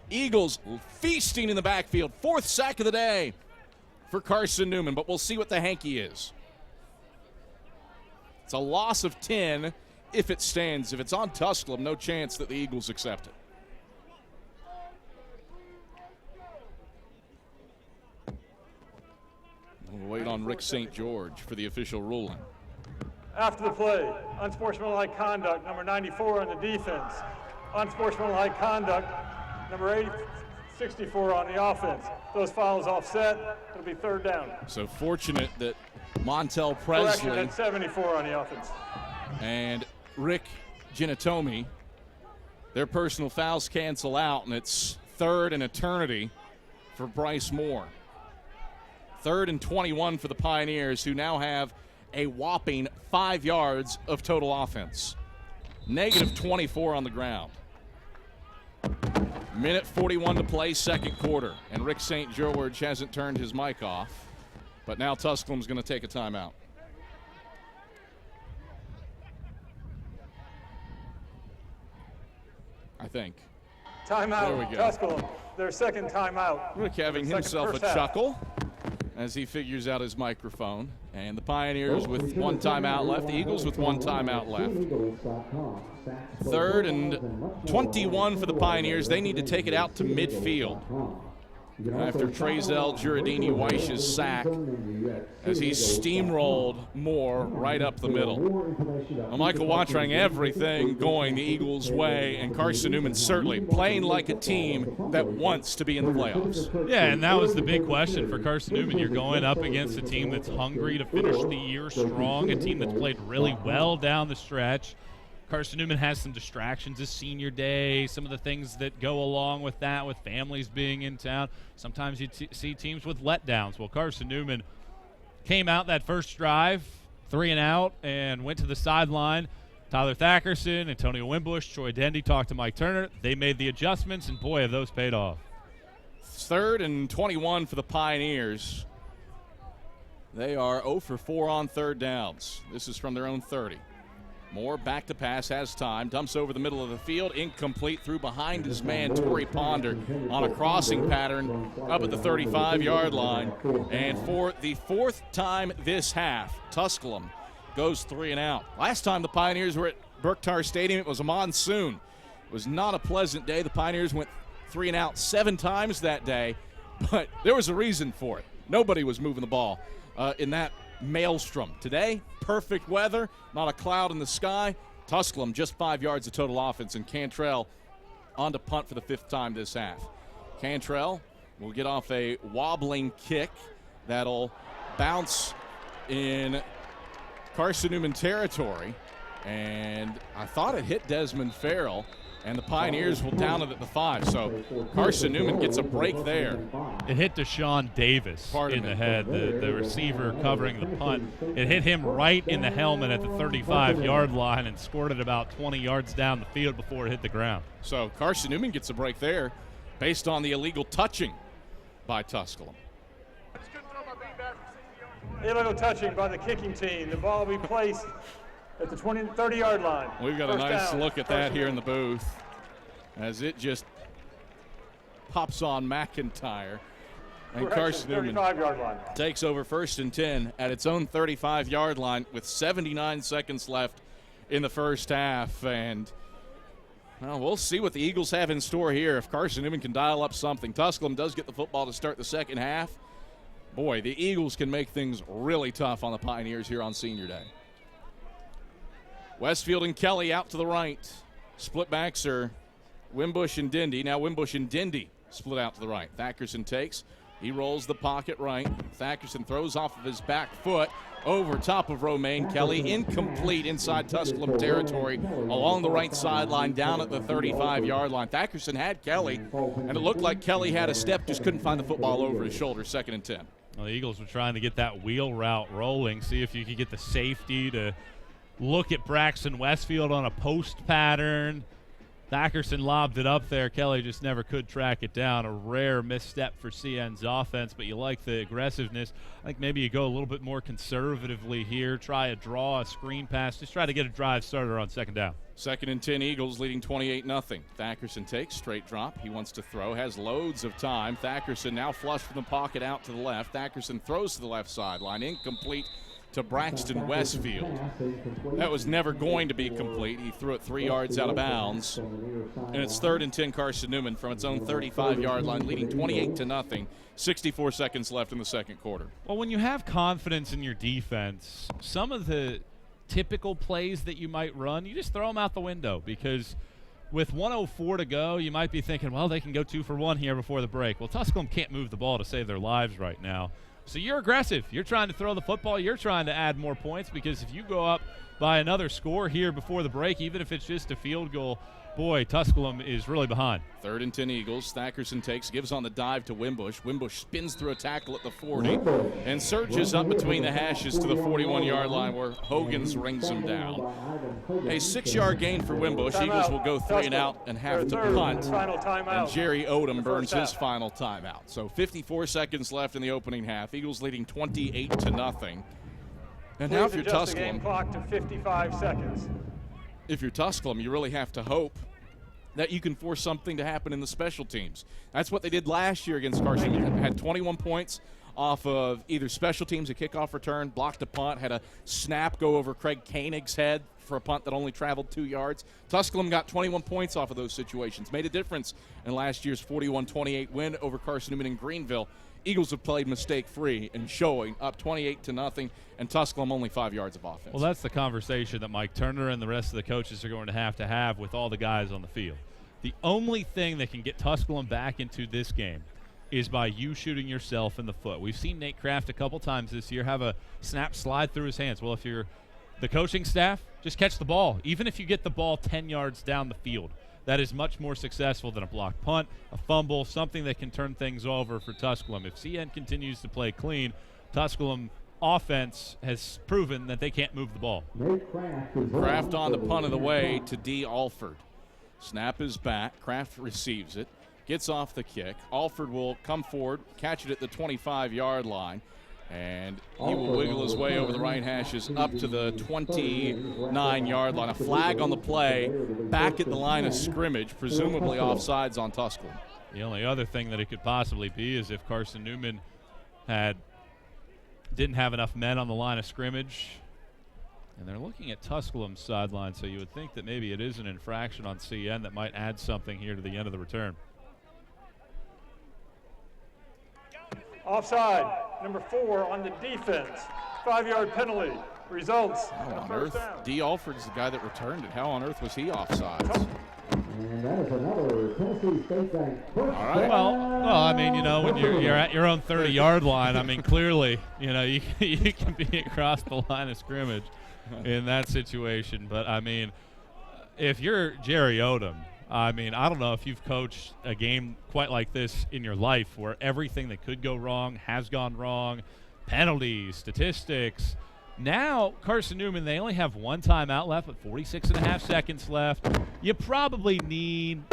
Eagles feasting in the backfield. 4th sack of the day for Carson-Newman, but we'll see what the hanky is. It's a loss of 10 if it stands. If it's on Tusculum, no chance that the Eagles accept it. We'll wait on Rick St. George for the official ruling. After the play, unsportsmanlike conduct, number 94 on the defense. Unsportsmanlike conduct, number 64 on the offense. Those fouls offset, it'll be 3rd down. So fortunate that Montel Correction, Presley that's 74 on the offense. and Rick Ginatomi, their personal fouls cancel out, and it's 3rd and eternity for Bryce Moore. 3rd and 21 for the Pioneers, who now have a whopping 5 yards of total offense. Negative 24 on the ground. Minute 41 to play, second quarter, and Rick St. George hasn't turned his mic off, but now Tusculum's going to take a timeout. I think. Timeout, There we go. Tusculum, their second timeout. Rick having himself a chuckle as he figures out his microphone. And the Pioneers with 1 timeout left. The Eagles with 1 timeout left. 3rd and 21 for the Pioneers. They need to take it out to midfield after Trezell Giardini-Weiss's sack as he steamrolled Moore right up the middle. Well, Michael Watring, everything going the Eagles' way, and Carson-Newman certainly playing like a team that wants to be in the playoffs. Yeah, and that was the big question for Carson-Newman. You're going up against a team that's hungry to finish the year strong, a team that's played really well down the stretch. Carson-Newman has some distractions this senior day, some of the things that go along with that, with families being in town. Sometimes you see teams with letdowns. Well, Carson-Newman came out that first drive, 3 and out, and went to the sideline. Tyler Thackerson, Antonio Wimbush, Troy Dendy talked to Mike Turner. They made the adjustments, and boy, have those paid off. 3rd and 21 for the Pioneers. They are 0 for 4 on 3rd downs. This is from their own 30. Moore back to pass, has time, dumps over the middle of the field, incomplete, through behind his man, Torrey Ponder, on a crossing pattern up at the 35-yard line. And for the 4th time this half, Tusculum goes 3 and out. Last time the Pioneers were at Berktar Stadium, it was a monsoon. It was not a pleasant day. The Pioneers went 3 and out 7 times that day, but there was a reason for it. Nobody was moving the ball in that maelstrom. Today, perfect weather, not a cloud in the sky. Tusculum just 5 yards of total offense, and Cantrell on to punt for the 5th time this half. Cantrell will get off a wobbling kick that'll bounce in Carson-Newman territory, and I thought it hit Desmond Farrell, and the Pioneers will down it at the 5. So Carson-Newman gets a break there. It hit Deshaun Davis in the head, the receiver covering the punt. It hit him right in the helmet at the 35-yard line and scored it about 20 yards down the field before it hit the ground. So Carson-Newman gets a break there based on the illegal touching by Tusculum. Illegal touching by the kicking team. The ball will be placed at the 30-yard line. We've got a nice look at that here in the booth as it just pops on McIntyre. And Carson-Newman takes over 1st and 10 at its own 35-yard line with 79 seconds left in the first half. And well, we'll see what the Eagles have in store here if Carson-Newman can dial up something. Tusculum does get the football to start the second half. Boy, the Eagles can make things really tough on the Pioneers here on Senior Day. Westfield and Kelly out to the right. Split backs are Wimbush and Dindy. Now Wimbush and Dindy split out to the right. Thackerson takes, He rolls the pocket right. Thackerson throws off of his back foot over top of Romaine Kelly. Incomplete inside Tusculum territory along the right sideline down at the 35-yard line. Thackerson had Kelly, and it looked like Kelly had a step, just couldn't find the football over his shoulder. 2nd and 10. Well, the Eagles were trying to get that wheel route rolling, see if you could get the safety to look at Braxton Westfield on a post pattern. Thackerson lobbed it up there. Kelly just never could track it down. A rare misstep for CN's offense, but you like the aggressiveness. I think maybe you go a little bit more conservatively here, try a draw, a screen pass, just try to get a drive starter on 2nd down. 2nd and 10, Eagles leading 28-0. Thackerson takes straight drop. He wants to throw, has loads of time. Thackerson now flush from the pocket out to the left. Thackerson throws to the left sideline, incomplete to Braxton Westfield. That was never going to be complete. He threw it 3 yards out of bounds. And it's 3rd and 10, Carson-Newman from its own 35-yard line, leading 28-0. 64 seconds left in the 2nd quarter. Well, when you have confidence in your defense, some of the typical plays that you might run, you just throw them out the window, because with 1:04 to go, you might be thinking, well, they can go 2 for 1 here before the break. Well, Tusculum can't move the ball to save their lives right now. So you're aggressive. You're trying to throw the football. You're trying to add more points, because if you go up by another score here before the break, even if it's just a field goal, boy, Tusculum is really behind. 3rd and 10 Eagles. Thackerson takes, gives on the dive to Wimbush. Wimbush spins through a tackle at the 40 and surges up between the hashes to the 41-yard line where Hogan's rings him down. A 6-yard gain for Wimbush. Eagles will go 3 and out and have to punt. And Jerry Odom burns his final timeout. So 54 seconds left in the opening half. Eagles leading 28-0. And now if you're Tusculum, game clock to 55 seconds. If you're Tusculum, you really have to hope that you can force something to happen in the special teams. That's what they did last year against Carson. Had 21 points off of either special teams, a kickoff return, blocked a punt, had a snap go over Craig Koenig's head for a punt that only traveled 2 yards. Tusculum got 21 points off of those situations. Made a difference in last year's 41-28 win over Carson-Newman in Greenville. Eagles have played mistake-free and showing up 28-0, and Tusculum only 5 yards of offense. Well, that's the conversation that Mike Turner and the rest of the coaches are going to have with all the guys on the field. The only thing that can get Tusculum back into this game is by you shooting yourself in the foot. We've seen Nate Kraft a couple times this year have a snap slide through his hands. Well, if you're the coaching staff, just catch the ball. Even if you get the ball 10 yards down the field, that is much more successful than a blocked punt, a fumble, something that can turn things over for Tusculum. If CN continues to play clean, Tusculum offense has proven that they can't move the ball. Kraft on the punt of the way to D. Alford. Snap is back. Kraft receives it, gets off the kick. Alford will come forward, catch it at the 25-yard line, and he will wiggle his way over the right hashes up to the 29-yard line. A flag on the play, back at the line of scrimmage, presumably offsides on Tusculum. The only other thing that it could possibly be is if Carson-Newman didn't have enough men on the line of scrimmage. And they're looking at Tusculum's sideline, so you would think that maybe it is an infraction on CN that might add something here to the end of the return. Offside, number 4 on the defense. 5-yard penalty. Results. How on earth? D. Alford's the guy that returned it. How on earth was he offside? And that is another Tennessee State Bank. All right. Well, I mean, you know, when you're at your own 30-yard line, I mean, clearly, you know, you can be across the line of scrimmage in that situation. But, I mean, if you're Jerry Odom, I mean, I don't know if you've coached a game quite like this in your life where everything that could go wrong has gone wrong, penalties, statistics. Now, Carson-Newman, they only have one timeout left with 46.5 seconds left. You probably need,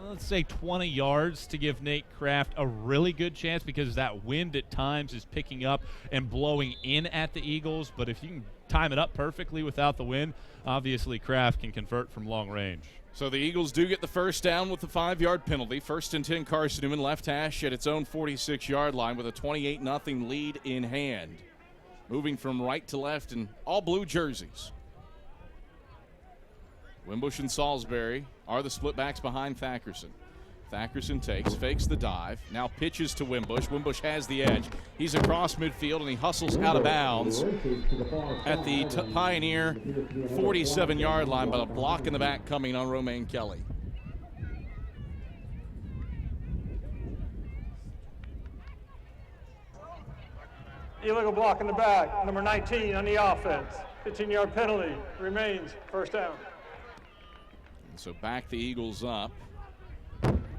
let's say, 20 yards to give Nate Kraft a really good chance because that wind at times is picking up and blowing in at the Eagles. But if you can time it up perfectly without the wind, obviously Kraft can convert from long range. So the Eagles do get the first down with the 5-yard penalty. 1st and 10, Carson-Newman left hash at its own 46-yard line with a 28-0 lead in hand. Moving from right to left in all blue jerseys. Wimbush and Salisbury are the split backs behind Thackerson. Thackerson takes, fakes the dive, now pitches to Wimbush. Wimbush has the edge. He's across midfield, and he hustles out of bounds at the Pioneer 47-yard line, but a block in the back coming on Romaine Kelly. Illegal block in the back, number 19 on the offense. 15-yard penalty remains first down. And so back the Eagles up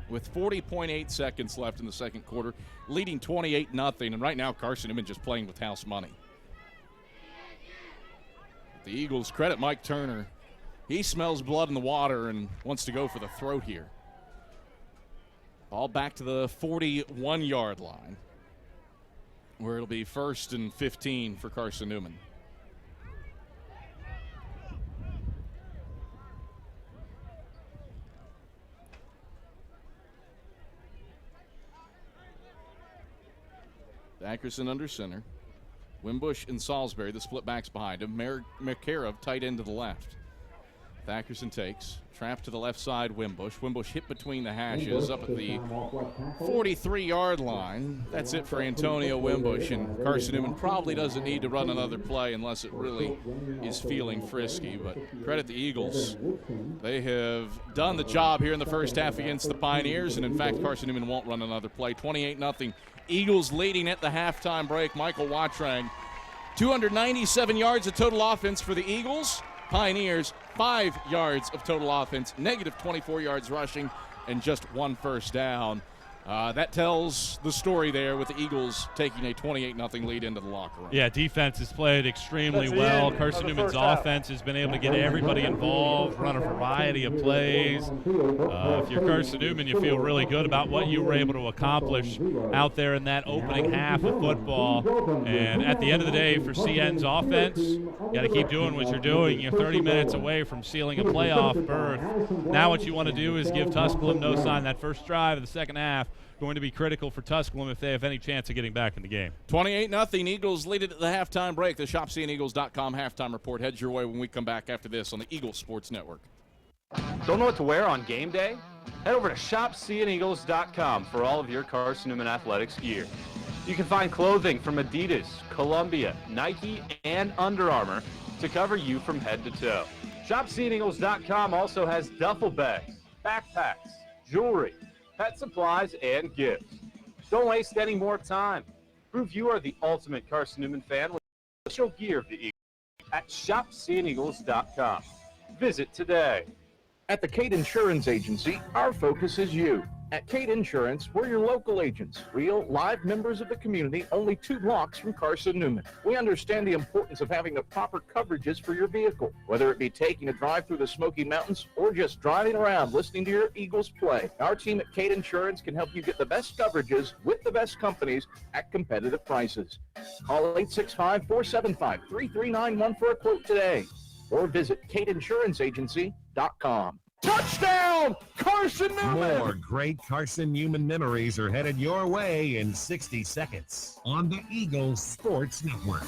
with 40.8 seconds left in the second quarter, leading 28-0. And right now, Carson-Newman just playing with house money. The Eagles credit Mike Turner. He smells blood in the water and wants to go for the throat here. Ball back to the 41-yard line, where it'll be 1st and 15 for Carson-Newman. Dackerson under center. Wimbush and Salisbury, the split backs behind him. Makarov tight end to the left. Thackerson takes. Trap to the left side, Wimbush. Wimbush hit between the hashes up at the 43-yard line. That's it for Antonio Wimbush, and Carson-Newman probably doesn't need to run another play unless it really is feeling frisky. But credit the Eagles. They have done the job here in the first half against the Pioneers, and in fact, Carson-Newman won't run another play. 28-0. Eagles leading at the halftime break. Michael Watrang, 297 yards of total offense for the Eagles. Pioneers, 5 yards of total offense, negative 24 yards rushing, and just 1 first down. That tells the story there with the Eagles taking a 28-0 lead into the locker room. Yeah, defense has played extremely well. Carson-Newman's offense has been able to get everybody involved, run a variety of plays. If you're Carson-Newman, you feel really good about what you were able to accomplish out there in that opening half of football. And at the end of the day, for CN's offense, you got to keep doing what you're doing. You're 30 minutes away from sealing a playoff berth. Now what you want to do is give Tusculum no sign. That first drive of the second half going to be critical for Tusculum if they have any chance of getting back in the game. 28-0. Eagles lead it at the halftime break. The ShopCNEagles.com halftime report heads your way when we come back after this on the Eagles Sports Network. Don't know what to wear on game day? Head over to ShopCNEagles.com for all of your Carson-Newman athletics gear. You can find clothing from Adidas, Columbia, Nike, and Under Armour to cover you from head to toe. ShopCNEagles.com also has duffel bags, backpacks, jewelry, pet supplies, and gifts. Don't waste any more time. Prove you are the ultimate Carson-Newman fan with official gear of the Eagles at ShopCNEagles.com. Visit today. At the Kate Insurance Agency, our focus is you. At Kate Insurance, we're your local agents, real, live members of the community, only 2 blocks from Carson-Newman. We understand the importance of having the proper coverages for your vehicle, whether it be taking a drive through the Smoky Mountains or just driving around listening to your Eagles play. Our team at Kate Insurance can help you get the best coverages with the best companies at competitive prices. Call 865-475-3391 for a quote today, or visit KateInsuranceAgency.com. Touchdown, Carson-Newman! More great Carson-Newman memories are headed your way in 60 seconds on the Eagles Sports Network.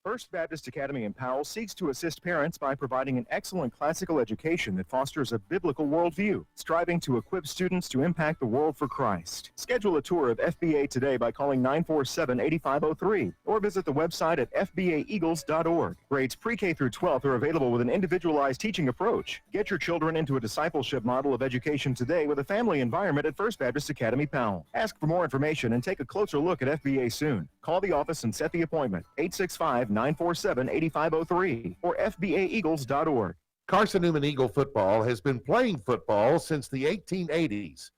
First Baptist Academy in Powell seeks to assist parents by providing an excellent classical education that fosters a biblical worldview, striving to equip students to impact the world for Christ. Schedule a tour of FBA today by calling 947-8503 or visit the website at fbaeagles.org. Grades pre-K through 12th are available with an individualized teaching approach. Get your children into a discipleship model of education today with a family environment at First Baptist Academy Powell. Ask for more information and take a closer look at FBA soon. Call the office and set the appointment, 865-947-8503 or fbaeagles.org. Carson-Newman Eagle football has been playing football since the 1880s.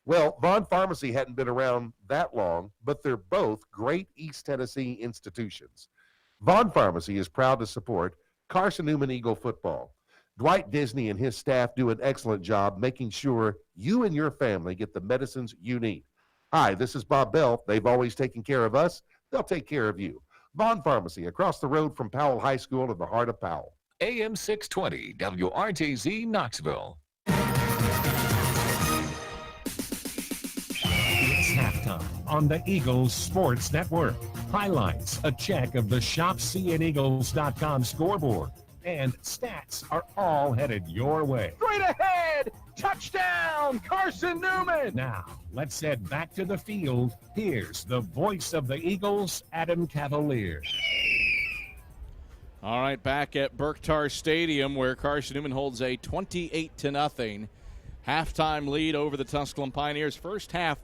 Well, Vaughn Pharmacy hadn't been around that long, but they're both great East Tennessee institutions. Vaughn Pharmacy is proud to support Carson-Newman Eagle football. Dwight Disney and his staff do an excellent job making sure you and your family get the medicines you need. Hi, this is Bob Bell. They've always taken care of us. They'll take care of you. Vaughn Pharmacy, across the road from Powell High School in the heart of Powell. AM 620, WRJZ Knoxville. It's halftime on the Eagles Sports Network. Highlights, a check of the ShopCNEagles.com scoreboard, and stats are all headed your way. Straight ahead! Touchdown, Carson-Newman! Now, let's head back to the field. Here's the voice of the Eagles, Adam Cavalier. All right, back at Berktar Stadium, where Carson-Newman holds a 28-0 halftime lead over the Tusculum Pioneers. First half,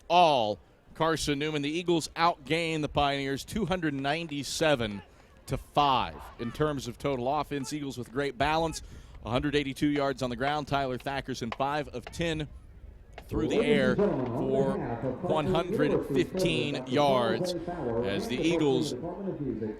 all Carson-Newman. The Eagles outgained the Pioneers 297-5 in terms of total offense. Eagles with great balance, 182 yards on the ground. Tyler Thackerson, 5 of 10 through the air for 115 yards as the Eagles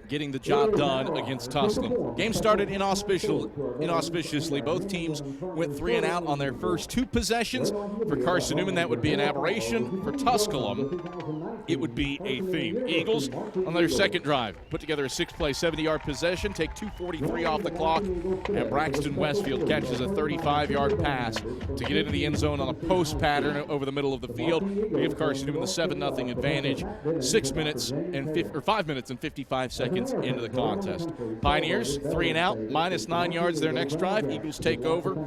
getting the job done against Tusculum. Game started inauspiciously. Both teams went 3 and out on their first 2 possessions. For Carson-Newman, that would be an aberration. For Tusculum, it would be a theme. Eagles, on their second drive, put together a 6-play, 70-yard possession, take 2:43 off the clock, and Braxton Westfield catches a 35-yard pass to get into the end zone on a post pattern over the middle of the field. We give Carson-Newman the 7-0 advantage 5 minutes and 55 seconds into the contest. Pioneers 3 and out, minus 9 yards their next drive. Eagles take over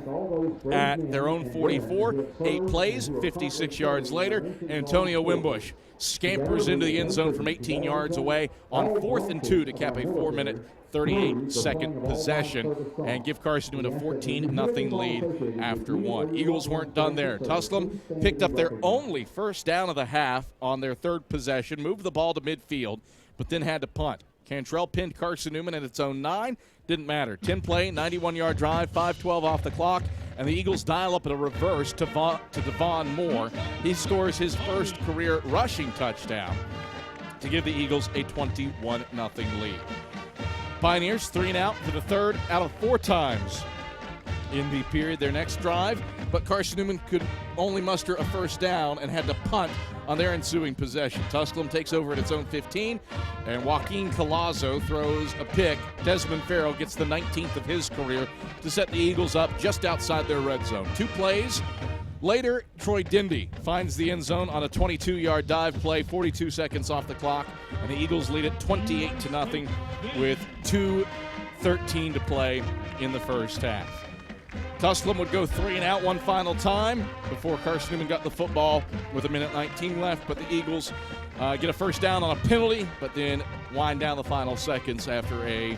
at their own 44. 8 plays, 56 yards later. Antonio Wimbush scampers into the end zone from 18 yards away on 4th and 2 to cap a 4-minute 38-second possession and give Carson-Newman a 14-0 lead after 1. Eagles weren't done there. Tusculum picked up their only first down of the half on their 3rd possession, moved the ball to midfield, but then had to punt. Cantrell pinned Carson-Newman at its own 9. Didn't matter. 10-play, 91-yard drive, 5:12 off the clock, and the Eagles dial up at a reverse to Devon Moore. He scores his first career rushing touchdown to give the Eagles a 21-0 lead. Pioneers 3 and out for the 3rd out of 4 times in the period. Their next drive, but Carson-Newman could only muster a first down and had to punt on their ensuing possession. Tusculum takes over at its own 15, and Joaquin Collazo throws a pick. Desmond Farrell gets the 19th of his career to set the Eagles up just outside their red zone. 2 plays later, Troy Dindy finds the end zone on a 22-yard dive play, 42 seconds off the clock, and the Eagles lead it 28-0 with 2:13 to play in the first half. Tusculum would go 3 and out one final time before Carson-Newman got the football with 1:19 left, but the Eagles get a first down on a penalty, but then wind down the final seconds after a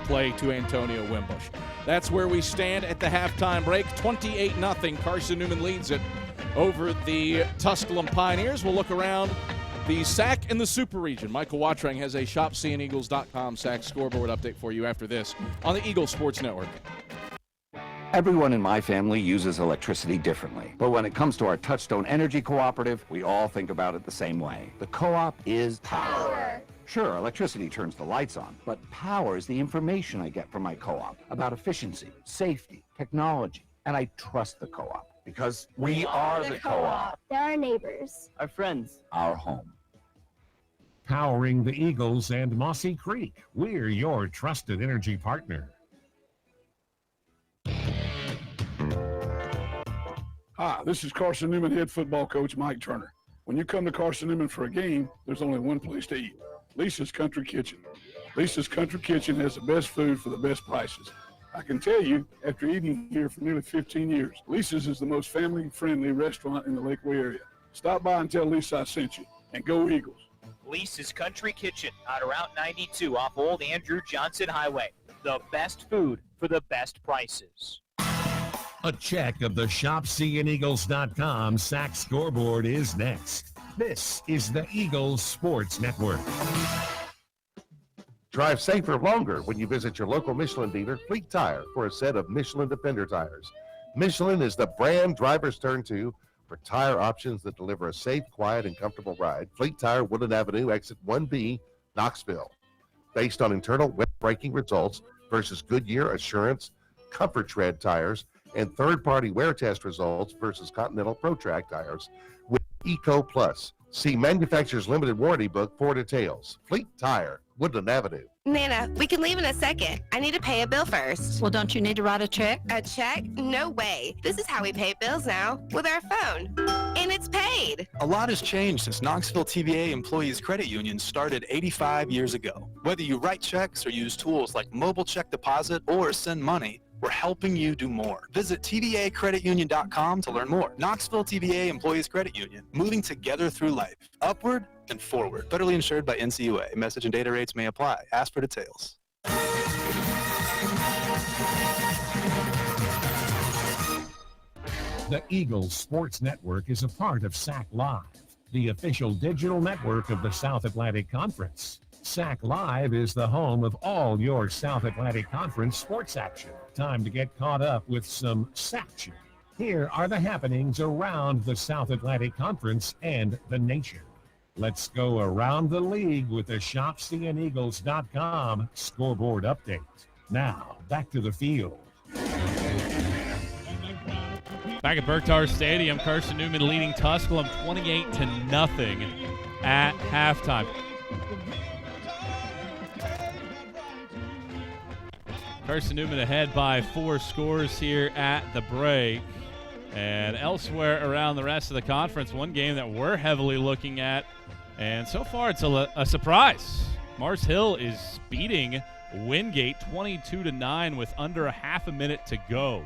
play to Antonio Wimbush. That's where we stand at the halftime break. 28-0. Carson-Newman leads it over the Tusculum Pioneers. We'll look around the SAC and the Super Region. Michael Watrang has a shopseeandeagles.com SAC scoreboard update for you after this on the Eagle Sports Network. Everyone in my family uses electricity differently. But when it comes to our Touchstone Energy Cooperative, we all think about it the same way. The co-op is power. Sure, electricity turns the lights on, but power is the information I get from my co-op about efficiency, safety, technology, and I trust the co-op because we are the co-op. They're our neighbors. Our friends. Our home. Powering the Eagles and Mossy Creek, we're your trusted energy partner. Hi, this is Carson-Newman head football coach Mike Turner. When you come to Carson-Newman for a game, there's only one place to eat, Lisa's Country Kitchen. Lisa's Country Kitchen has the best food for the best prices. I can tell you, after eating here for nearly 15 years, Lisa's is the most family-friendly restaurant in the Lakeway area. Stop by and tell Lisa I sent you, and go Eagles. Lisa's Country Kitchen on Route 92 off Old Andrew Johnson Highway. The best food for the best prices. A check of the shopseeandeagles.com SAC scoreboard is next. This is the Eagles Sports Network. Drive safer longer when you visit your local Michelin dealer, Fleet Tire, for a set of Michelin Defender tires. Michelin is the brand drivers turn to for tire options that deliver a safe, quiet, and comfortable ride. Fleet Tire, Woodland Avenue, exit 1B, Knoxville. Based on internal wet braking results versus Goodyear, Assurance, Comfort Tread tires, and third-party wear test results versus Continental ProTrack tires with Eco Plus. See manufacturer's limited warranty book for details. Fleet Tire, Woodland Avenue. Nana, we can leave in a second. I need to pay a bill first. Well, don't you need to write a check? A check? No way. This is how we pay bills now, with our phone. And it's paid. A lot has changed since Knoxville TVA Employees Credit Union started 85 years ago. Whether you write checks or use tools like mobile check deposit or send money, we're helping you do more. Visit tvacreditunion.com to learn more. Knoxville TVA Employees Credit Union, moving together through life, upward and forward. Federally insured by NCUA. Message and data rates may apply. Ask for details. The Eagles Sports Network is a part of SAC Live. the official digital network of the South Atlantic Conference. SAC Live is the home of all your South Atlantic Conference sports action. Time to get caught up with some SACtion. Here are the happenings around the South Atlantic Conference and the nation. Let's go around the league with the ShopSeeingEagles.com scoreboard update. Now, back to the field. Back at Berktar Stadium, Carson-Newman leading Tusculum 28-0 at halftime. Carson-Newman ahead by 4 scores here at the break. And elsewhere around the rest of the conference, one game that we're heavily looking at, and so far it's a surprise. Mars Hill is beating Wingate 22-9 with under a half a minute to go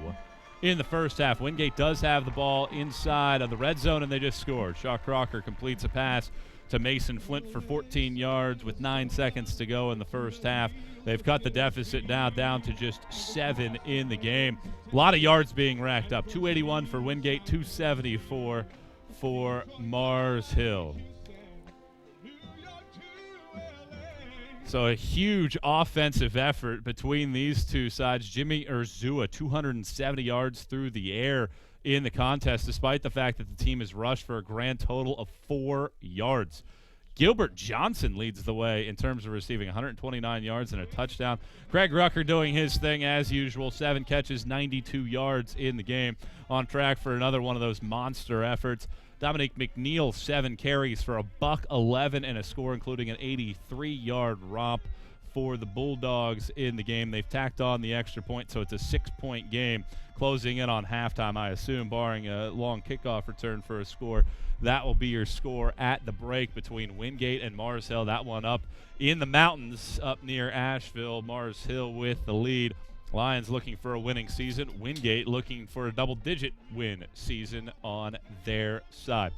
in the first half. Wingate does have the ball inside of the red zone, and they just scored. Shaw Crocker completes a pass to Mason Flint for 14 yards with 9 seconds to go in the first half. They've cut the deficit now down to just 7 in the game. A lot of yards being racked up. 281 for Wingate, 274 for Mars Hill. So a huge offensive effort between these two sides. Jimmy Urzua, 270 yards through the air in the contest, despite the fact that the team has rushed for a grand total of 4 yards. Gilbert Johnson leads the way in terms of receiving 129 yards and a touchdown. Craig Rucker doing his thing as usual. 7 catches, 92 yards in the game. On track for another one of those monster efforts. Dominique McNeil, 7 carries for $111 and a score, including an 83-yard romp for the Bulldogs in the game. They've tacked on the extra point, so it's a 6-point game. Closing in on halftime, I assume, barring a long kickoff return for a score. That will be your score at the break between Wingate and Mars Hill. That one up in the mountains up near Asheville. Mars Hill with the lead. Lions looking for a winning season. Wingate looking for a double-digit win season on their side.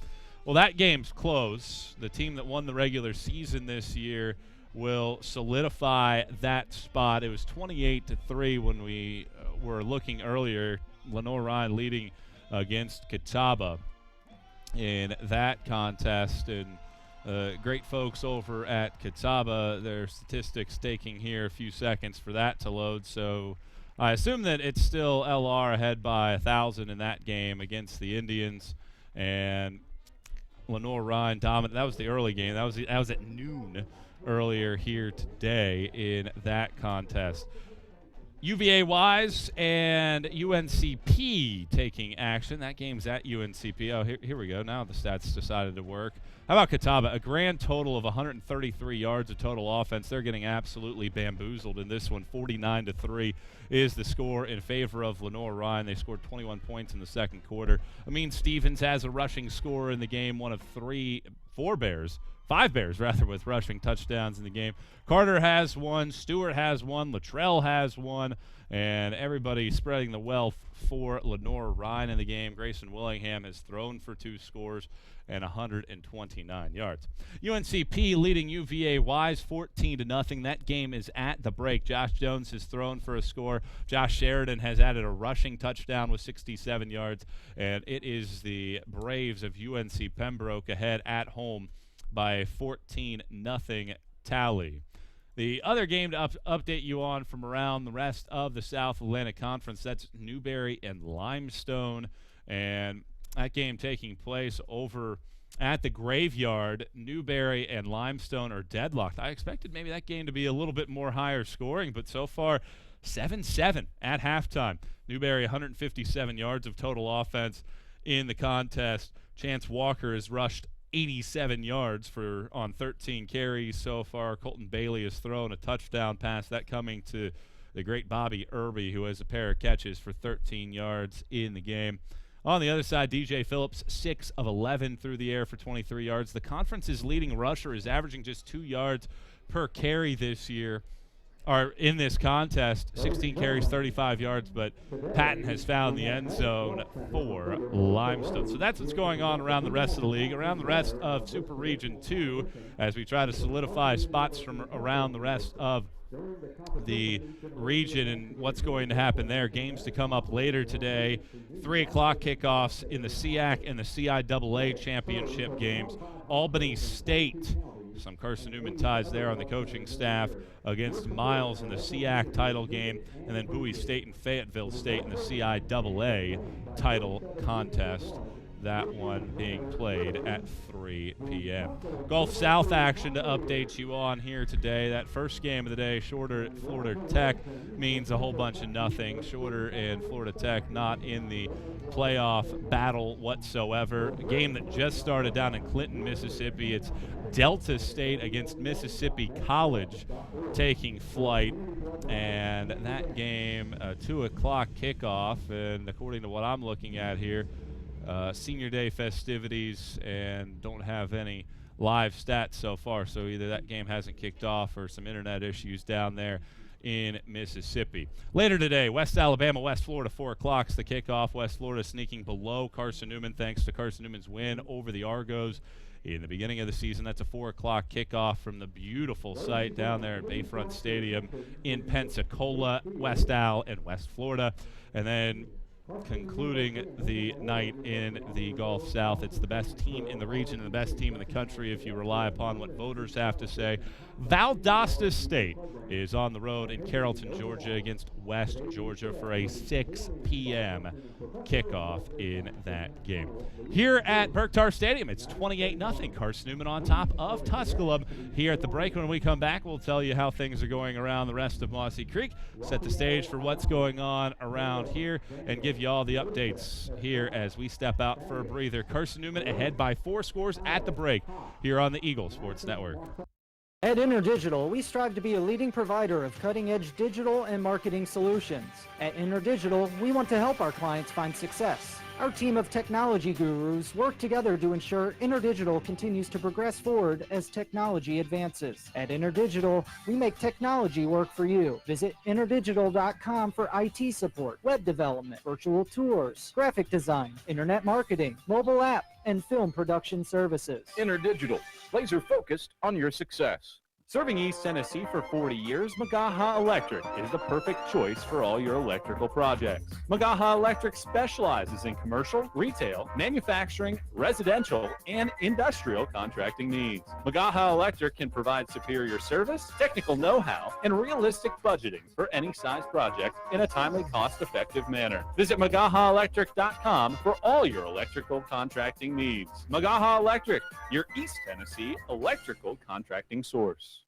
Well, that game's close. The team that won the regular season this year will solidify that spot. It was 28-3 when we were looking earlier. Lenore Ryan leading against Catawba in that contest. And great folks over at Catawba, their statistics taking here a few seconds for that to load. So I assume that it's still LR ahead by 1,000 in that game against the Indians. And Lenore Ryan dominant. That was the early game. That was at noon earlier here today in that contest. UVA Wise and UNCP taking action. That game's at UNCP. Oh, here we go. Now the stats decided to work. How about Catawba? A grand total of 133 yards of total offense. They're getting absolutely bamboozled in this one. 49-3 is the score in favor of Lenore Ryan. They scored 21 points in the second quarter. Amin Stevens has a rushing score in the game, one of 5 Bears, with rushing touchdowns in the game. Carter has one, Stewart has one, Luttrell has one, and everybody spreading the wealth for Lenore Ryan in the game. Grayson Willingham has thrown for 2 scores and 129 yards. UNCP leading UVA Wise 14-0. That game is at the break. Josh Jones has thrown for a score. Josh Sheridan has added a rushing touchdown with 67 yards, and it is the Braves of UNC Pembroke ahead at home by a 14-0 tally. The other game to update you on from around the rest of the South Atlantic Conference, that's Newberry and Limestone, and that game taking place over at the Graveyard. Newberry and Limestone are deadlocked. I expected maybe that game to be a little bit more higher scoring, but so far 7-7 at halftime. Newberry 157 yards of total offense in the contest. Chance Walker has rushed 87 yards on 13 carries so far. Colton Bailey has thrown a touchdown pass, that coming to the great Bobby Irby, who has a pair of catches for 13 yards in the game. On the other side, DJ Phillips, 6 of 11 through the air for 23 yards. The conference's leading rusher is averaging just 2 yards per carry this year, or in this contest. 16 carries, 35 yards, but Patton has found the end zone for Limestone. So that's what's going on around the rest of the league, around the rest of Super Region 2, as we try to solidify spots from around the rest of the region and what's going to happen there. Games to come up later today. 3 o'clock kickoffs in the SEAC and the CIAA championship games Albany State. Some Carson-Newman ties there on the coaching staff against Miles in the SEAC title game, and then Bowie State and Fayetteville State in the CIAA title contest. That one being played at 3 p.m. Gulf South action to update you on here today. That first game of the day, Shorter at Florida Tech, means a whole bunch of nothing. Shorter and Florida Tech not in the playoff battle whatsoever. A game that just started down in Clinton, Mississippi. It's Delta State against Mississippi College taking flight. And that game, 2 o'clock kickoff. And according to what I'm looking at here, Senior Day festivities and don't have any live stats so far, so either that game hasn't kicked off or some internet issues down there in Mississippi. Later today, West Alabama, West Florida, 4 o'clock's the kickoff. West Florida sneaking below Carson-Newman thanks to Carson-Newman's win over the Argos in the beginning of the season. That's a 4 o'clock kickoff from the beautiful site down there at Bayfront Stadium in Pensacola, West Al and West Florida. And then concluding the night in the Gulf South, it's the best team in the region and the best team in the country if you rely upon what voters have to say. Valdosta State is on the road in Carrollton, Georgia against West Georgia for a 6 p.m. kickoff in that game. Here at Berktar Stadium, it's 28-0. Carson-Newman on top of Tusculum. Here at the break, when we come back, we'll tell you how things are going around the rest of Mossy Creek, set the stage for what's going on around here, and give you all the updates here as we step out for a breather. Carson-Newman ahead by 4 scores at the break here on the Eagle Sports Network. At InterDigital, we strive to be a leading provider of cutting-edge digital and marketing solutions. At InterDigital, we want to help our clients find success. Our team of technology gurus work together to ensure InterDigital continues to progress forward as technology advances. At InterDigital, we make technology work for you. Visit interdigital.com for IT support, web development, virtual tours, graphic design, internet marketing, mobile app, and film production services. InterDigital, laser focused on your success. Serving East Tennessee for 40 years, Magaha Electric is the perfect choice for all your electrical projects. Magaha Electric specializes in commercial, retail, manufacturing, residential, and industrial contracting needs. Magaha Electric can provide superior service, technical know-how, and realistic budgeting for any size project in a timely, cost-effective manner. Visit MagahaElectric.com for all your electrical contracting needs. Magaha Electric, your East Tennessee electrical contracting source.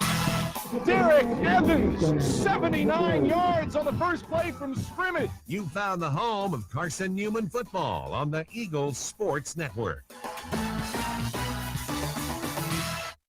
Derek Evans, 79 yards on the first play from scrimmage. You found the home of Carson-Newman football on the Eagles Sports Network.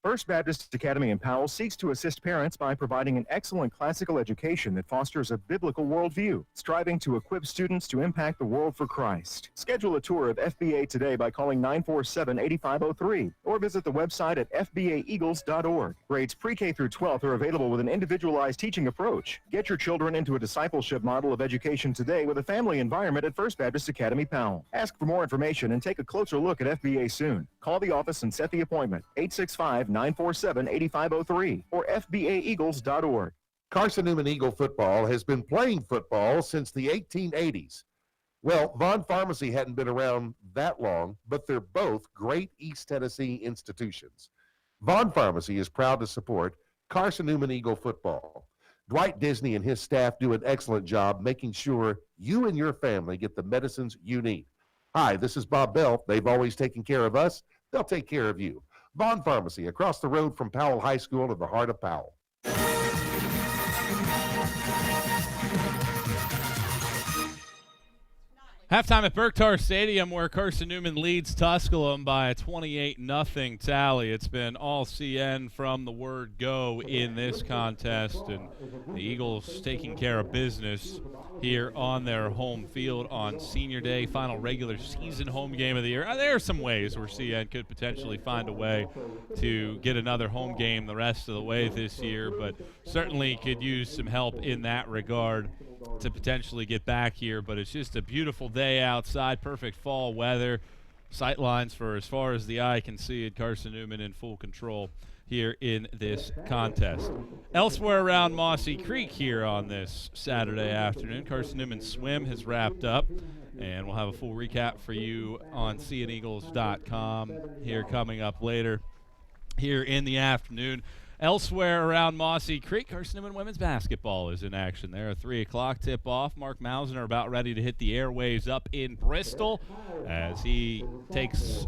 First Baptist Academy in Powell seeks to assist parents by providing an excellent classical education that fosters a biblical worldview, striving to equip students to impact the world for Christ. Schedule a tour of FBA today by calling 947-8503 or visit the website at fbaeagles.org. Grades pre-K through 12th are available with an individualized teaching approach. Get your children into a discipleship model of education today with a family environment at First Baptist Academy Powell. Ask for more information and take a closer look at FBA soon. Call the office and set the appointment, 865-947-8503 or fbaeagles.org. Carson-Newman Eagle football has been playing football since the 1880s. Well, Vaughn Pharmacy hadn't been around that long, but they're both great East Tennessee institutions. Vaughn Pharmacy is proud to support Carson-Newman Eagle football. Dwight Disney and his staff do an excellent job making sure you and your family get the medicines you need. Hi, this is Bob Bell. They've always taken care of us. They'll take care of you. Vaughn Pharmacy, across the road from Powell High School in the heart of Powell. Halftime at Berktar Stadium, where Carson-Newman leads Tusculum by a 28-0 tally. It's been all CN from the word go in this contest, and the Eagles taking care of business here on their home field on Senior Day, final regular season home game of the year. There are some ways where CN could potentially find a way to get another home game the rest of the way this year, but certainly could use some help in that regard to potentially get back here. But it's just a beautiful day outside, perfect fall weather, sight lines for as far as the eye can see, at Carson-Newman in full control here in this contest. Elsewhere around Mossy Creek here on this Saturday afternoon, Carson-Newman swim has wrapped up And we'll have a full recap for you on seeandeagles.com here coming up later here in the afternoon. Elsewhere around Mossy Creek, Carson-Newman women's basketball is in action there. A 3 o'clock tip-off. Mark Mausner about ready to hit the airwaves up in Bristol as he takes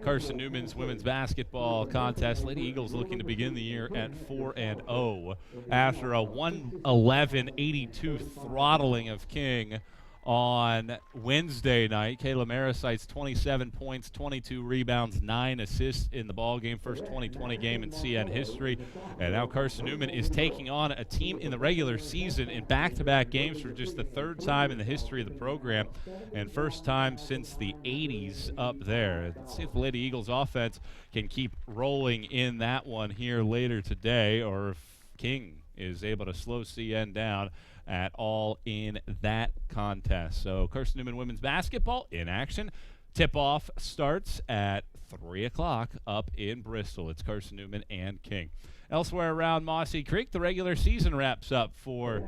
Carson-Newman's women's basketball contest. Lady Eagles looking to begin the year at 4-0 after a 111-82 throttling of King on Wednesday night. Kayla Marisites 27 points, 22 rebounds, 9 assists in the ball game, first 2020 game in CN history. And now Carson-Newman is taking on a team in the regular season in back-to-back games for just the third time in the history of the program and first time since the 80s up there. Let's see if the Lady Eagles offense can keep rolling in that one here later today, or if King is able to slow CN down at all in that contest. So Carson-Newman women's basketball in action. Tip-off starts at 3 o'clock up in Bristol. It's Carson-Newman and King. Elsewhere around Mossy Creek, the regular season wraps up for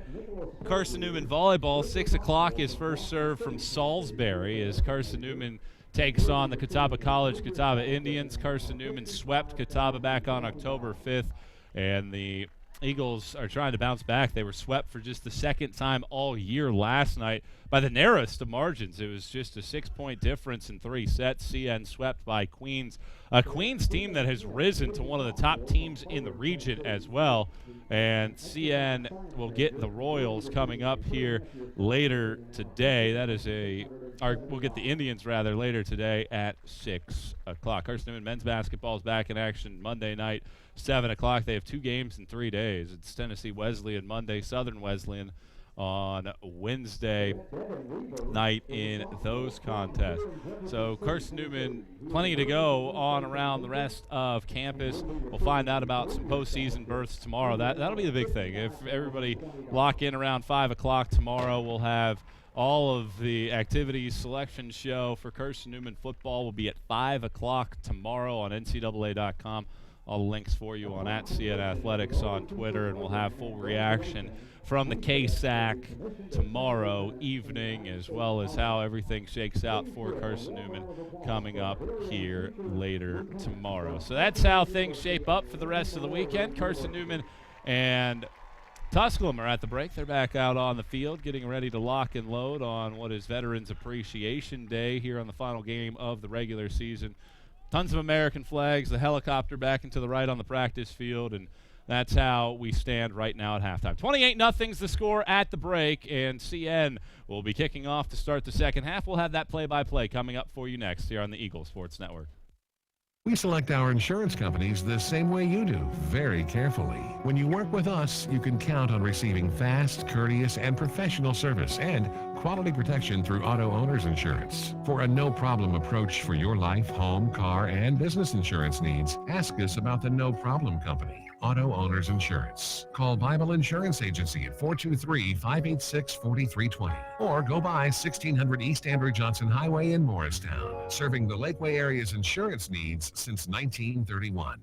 Carson-Newman volleyball. 6 o'clock is first serve from Salisbury as Carson-Newman takes on the Catawba College Catawba Indians. Carson-Newman swept Catawba back on October 5th, and the Eagles are trying to bounce back. They were swept for just the second time all year last night by the narrowest of margins. It was just a 6-point difference in 3 sets. CN swept by Queens, a Queens team that has risen to one of the top teams in the region as well. And CN will get the Royals coming up here later today. We'll get the Indians rather later today at 6 o'clock. Carson-Newman men's basketball is back in action Monday night, 7 o'clock. They have 2 games in 3 days. It's Tennessee Wesleyan Monday, Southern Wesleyan on Wednesday night in those contests. So Carson-Newman, plenty to go on around the rest of campus. We'll find out about some postseason berths tomorrow. That'll be the big thing. If everybody lock in around 5 o'clock tomorrow, we'll have all of the activities selection show for Carson-Newman football will be at 5 o'clock tomorrow on NCAA.com. All the links for you on @CN Athletics on Twitter, and we'll have full reaction from the KSAC tomorrow evening, as well as how everything shakes out for Carson-Newman coming up here later tomorrow. So that's how things shape up for the rest of the weekend. Carson-Newman and Tusculum are at the break. They're back out on the field getting ready to lock and load on what is Veterans Appreciation Day here on the final game of the regular season. Tons of American flags, the helicopter back into the right on the practice field, and that's how we stand right now at halftime. 28-0's the score at the break, and CN will be kicking off to start the second half. We'll have that play-by-play coming up for you next here on the Eagle Sports Network. We select our insurance companies the same way you do, very carefully. When you work with us, you can count on receiving fast, courteous, and professional service and quality protection through Auto Owners Insurance. For a no-problem approach for your life, home, car, and business insurance needs, ask us about the No Problem Company, Auto Owners Insurance. Call Bible Insurance Agency at 423-586-4320 or go by 1600 East Andrew Johnson Highway in Morristown, serving the Lakeway area's insurance needs since 1931.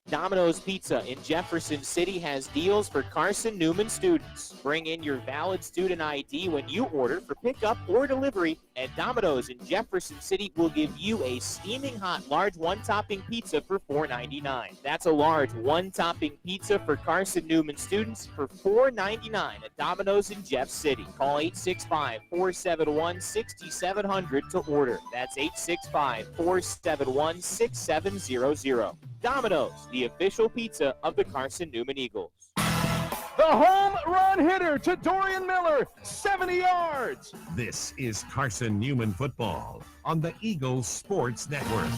Domino's Pizza in Jefferson City has deals for Carson-Newman students. Bring in your valid student ID when you order for pickup or delivery, and Domino's in Jefferson City will give you a steaming hot large one-topping pizza for $4.99. That's a large one-topping pizza for Carson-Newman students for $4.99 at Domino's in Jeff City. Call 865-471-6700 to order. That's 865-471-6700. Domino's, the official pizza of the Carson-Newman Eagles. The home run hitter to Dorian Miller, 70 yards. This is Carson-Newman football on the Eagles Sports Network.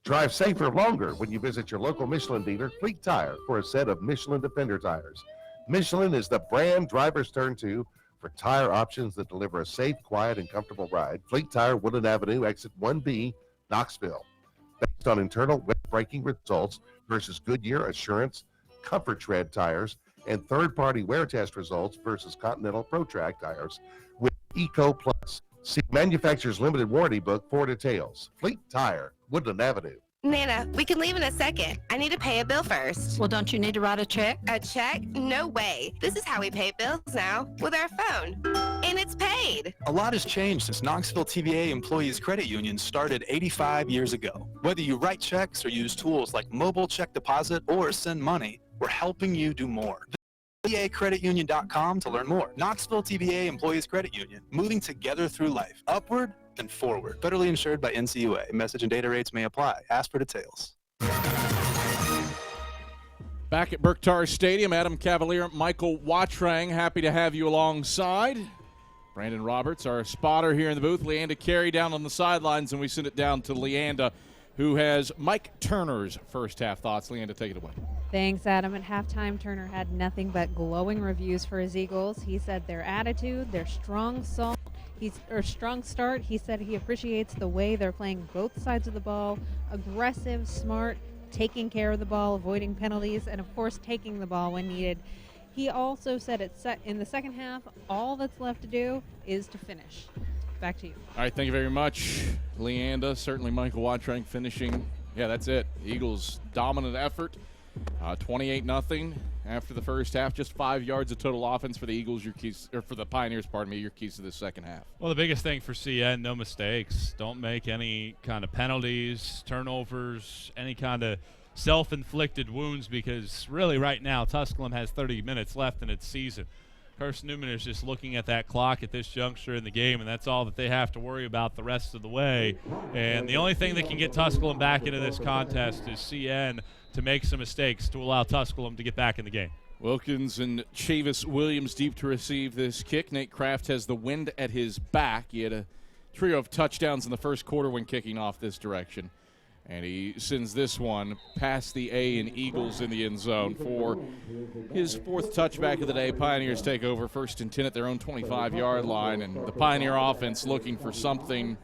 Drive safer longer when you visit your local Michelin dealer, Fleet Tire, for a set of Michelin Defender tires. Michelin is the brand drivers turn to for tire options that deliver a safe, quiet, and comfortable ride. Fleet Tire, Woodland Avenue, exit 1B, Knoxville. Based on internal wet braking results versus Goodyear, Assurance, Comfort Tread tires, and third-party wear test results versus Continental ProTrack tires with Eco Plus. See manufacturer's limited warranty book for details. Fleet Tire, Woodland Avenue. Nana, we can leave in a second. I need to pay a bill first. Well, don't you need to write a check? A check? No way. This is how we pay bills now, with our phone. And it's paid. A lot has changed since Knoxville TBA Employees Credit Union started 85 years ago. Whether you write checks or use tools like mobile check deposit or send money, we're helping you do more. Visit TBACreditUnion.com to learn more. Knoxville TBA Employees Credit Union, moving together through life, upward and forward. Federally insured by NCUA. Message and data rates may apply. Ask for details. Back at Berktar Stadium, Adam Cavalier, Michael Watrang, happy to have you alongside. Brandon Roberts, our spotter here in the booth. Leanda Carey down on the sidelines, and we send it down to Leanda, who has Mike Turner's first half thoughts. Leanda, take it away. Thanks, Adam. At halftime, Turner had nothing but glowing reviews for his Eagles. He said their attitude, their strong start. He said he appreciates the way they're playing both sides of the ball, aggressive, smart, taking care of the ball, avoiding penalties, and of course taking the ball when needed. He also said in the second half, all that's left to do is to finish. Back to you. All right, thank you very much, Leanda. Certainly Michael Watrang finishing. Yeah, that's it. Eagles' dominant effort, 28-0 after the first half. Just 5 yards of total offense for the Eagles. Your keys, or for the Pioneers, pardon me. Your keys to the second half. Well, the biggest thing for CN, no mistakes. Don't make any kind of penalties, turnovers, any kind of self-inflicted wounds, because really right now Tusculum has 30 minutes left in its season. Carson-Newman is just looking at that clock at this juncture in the game, and that's all that they have to worry about the rest of the way. And the only thing that can get Tusculum back into this contest is CN to make some mistakes to allow Tusculum to get back in the game. Wilkins and Chavis Williams deep to receive this kick. Nate Kraft has the wind at his back. He had a trio of touchdowns in the first quarter when kicking off this direction. And he sends this one past the A and Eagles in the end zone for his fourth touchback of the day. Pioneers take over 1st and 10 at their own 25-yard line, and the Pioneer offense looking for something,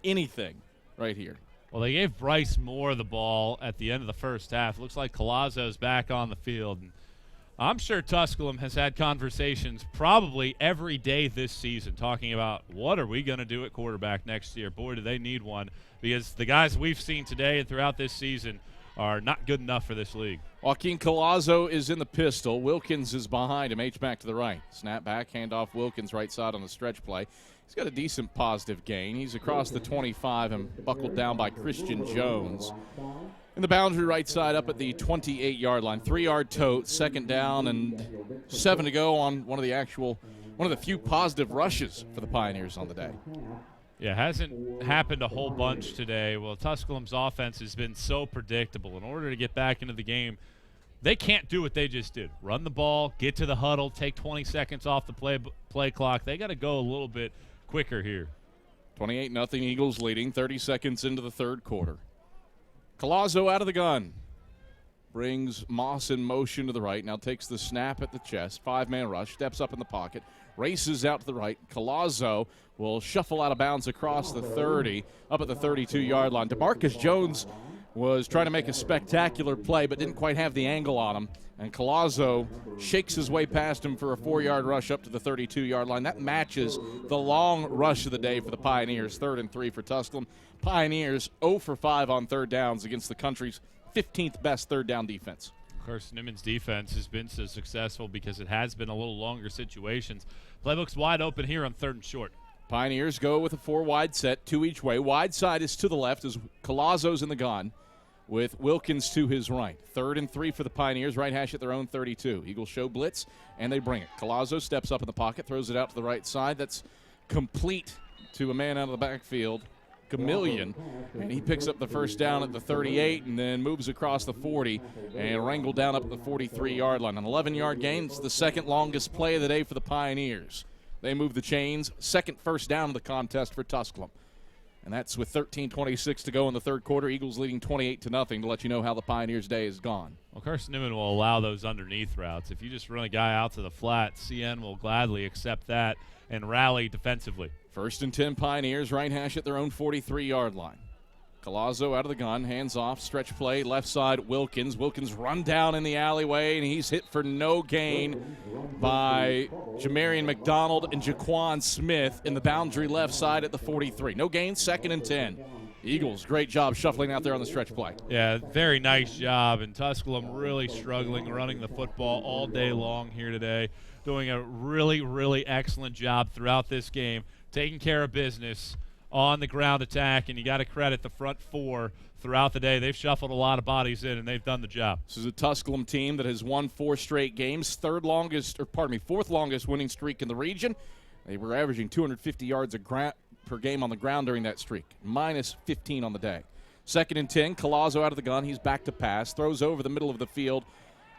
anything, right here. Well, they gave Bryce Moore the ball at the end of the first half. Looks like Colazzo's back on the field. And I'm sure Tusculum has had conversations probably every day this season talking about what are we going to do at quarterback next year. Boy, do they need one, because the guys we've seen today and throughout this season are not good enough for this league. Joaquin Colazzo is in the pistol. Wilkins is behind him. H-back to the right. Snap back, handoff Wilkins right side on the stretch play. He's got a decent positive gain. He's across the 25 and buckled down by Christian Jones. In the boundary right side up at the 28-yard line. 3-yard tote, 2nd down and 7 to go on one of the few positive rushes for the Pioneers on the day. Yeah, hasn't happened a whole bunch today. Well, Tusculum's offense has been so predictable. In order to get back into the game, they can't do what they just did. Run the ball, get to the huddle, take 20 seconds off the play clock. They got to go a little bit quicker here. 28-0 Eagles leading, 30 seconds into the third quarter. Colazzo out of the gun. Brings Moss in motion to the right. Now takes the snap at the chest. 5-man rush. Steps up in the pocket. Races out to the right. Colazzo will shuffle out of bounds across the 30, up at the 32-yard line. DeMarcus Jones was trying to make a spectacular play but didn't quite have the angle on him. And Colazzo shakes his way past him for a 4-yard rush up to the 32-yard line. That matches the long rush of the day for the Pioneers. 3rd and 3 for Tusculum. Pioneers 0 for 5 on third downs against the country's 15th best third down defense. Carson-Newman's defense has been so successful because it has been a little longer situations. Playbook's wide open here on 3rd and short. Pioneers go with a 4-wide set, 2 each way. Wide side is to the left as Colazzo's in the gun with Wilkins to his right. 3rd and 3 for the Pioneers, right hash at their own 32. Eagles show blitz, and they bring it. Colazzo steps up in the pocket, throws it out to the right side. That's complete to a man out of the backfield, Chameleon, and he picks up the first down at the 38 and then moves across the 40 and wrangled down up at the 43-yard line. An 11-yard gain. It's the second longest play of the day for the Pioneers. They move the chains. Second first down of the contest for Tusculum. And that's with 13:26 to go in the third quarter. Eagles leading 28-0 to let you know how the Pioneers' day is gone. Well, Carson-Newman will allow those underneath routes. If you just run a guy out to the flat, CN will gladly accept that and rally defensively. 1st and 10 Pioneers, right hash at their own 43-yard line. Colazzo out of the gun, hands off, stretch play, left side, Wilkins. Wilkins run down in the alleyway, and he's hit for no gain by Jamarian McDonald and Jaquan Smith in the boundary left side at the 43. No gain, 2nd and 10. Eagles, great job shuffling out there on the stretch play. Yeah, very nice job. And Tusculum really struggling running the football all day long here today, doing a really, really excellent job throughout this game, taking care of business on the ground attack, and you got to credit the front four throughout the day. They've shuffled a lot of bodies in, and they've done the job. This is a Tusculum team that has won 4 straight games, fourth longest winning streak in the region. They were averaging 250 yards per game on the ground during that streak, minus 15 on the day. 2nd and 10, Collazo out of the gun. He's back to pass, throws over the middle of the field.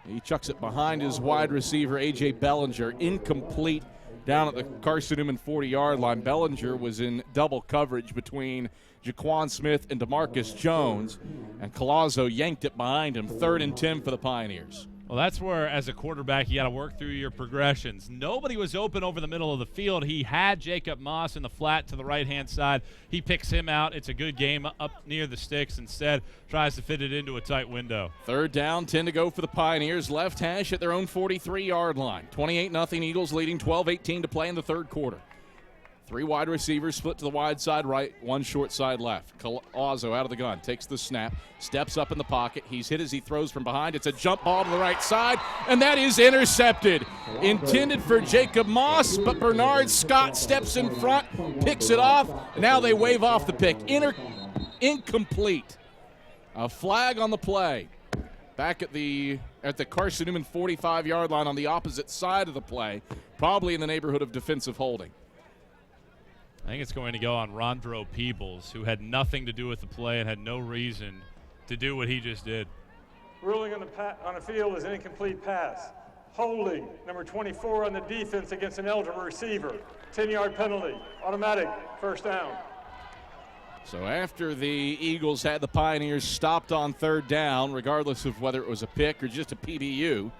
He chucks it behind his wide receiver, A.J. Bellinger, incomplete down at the Carson-Newman 40-yard line. Bellinger was in double coverage between Jaquan Smith and DeMarcus Jones, and Collazo yanked it behind him. 3rd and 10 for the Pioneers. Well, that's where, as a quarterback, you got to work through your progressions. Nobody was open over the middle of the field. He had Jacob Moss in the flat to the right-hand side. He picks him out. It's a good game up near the sticks. Instead, tries to fit it into a tight window. 3rd down, 10 to go for the Pioneers. Left hash at their own 43-yard line. 28-0 Eagles leading, 12-18 to play in the 3rd quarter. 3 wide receivers split to the wide side right, 1 short side left. Collazo out of the gun, takes the snap, steps up in the pocket. He's hit as he throws from behind. It's a jump ball to the right side, and that is intercepted. Intended for Jacob Moss, but Bernard Scott steps in front, picks it off. Now they wave off the pick. Incomplete. A flag on the play. Back at the Carson-Newman 45-yard line on the opposite side of the play, probably in the neighborhood of defensive holding. I think it's going to go on Rondro Peebles, who had nothing to do with the play and had no reason to do what he just did. Ruling on the field is an incomplete pass. Holding, number 24 on the defense against an eligible receiver. 10-yard penalty, automatic, 1st down. So after the Eagles had the Pioneers stopped on 3rd down, regardless of whether it was a pick or just a PBU,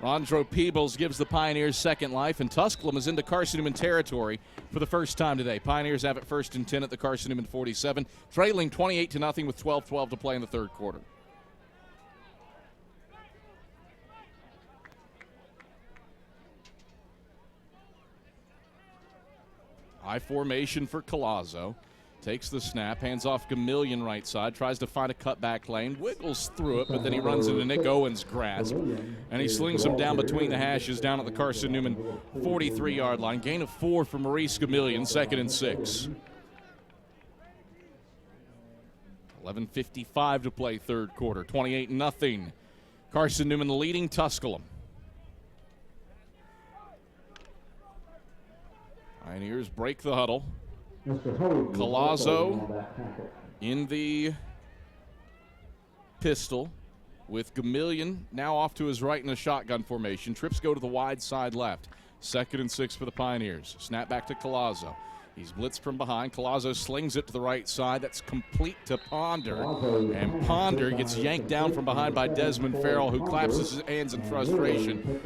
Rondro Peebles gives the Pioneers second life, and Tusculum is into Carson-Newman territory for the first time today. Pioneers have it 1st and 10 at the Carson-Newman 47, trailing 28-0 with 12-12 to play in the 3rd quarter. I formation for Collazo. Takes the snap, hands off Gamillion right side, tries to find a cutback lane, wiggles through it, but then he runs into Nick Owens' grasp, and he slings him down between the hashes down at the Carson-Newman 43-yard line. Gain of 4 for Maurice Gamillion, 2nd and 6. 11:55 to play 3rd quarter, 28-0. Carson-Newman leading Tusculum. Pioneers break the huddle. Collazo in the pistol with Gamillion now off to his right in a shotgun formation. Trips go to the wide side left. 2nd and 6 for the Pioneers. Snap back to Collazo. He's blitzed from behind. Collazo slings it to the right side. That's complete to Ponder. And Ponder gets yanked down from behind by Desmond Farrell, who claps his hands in frustration.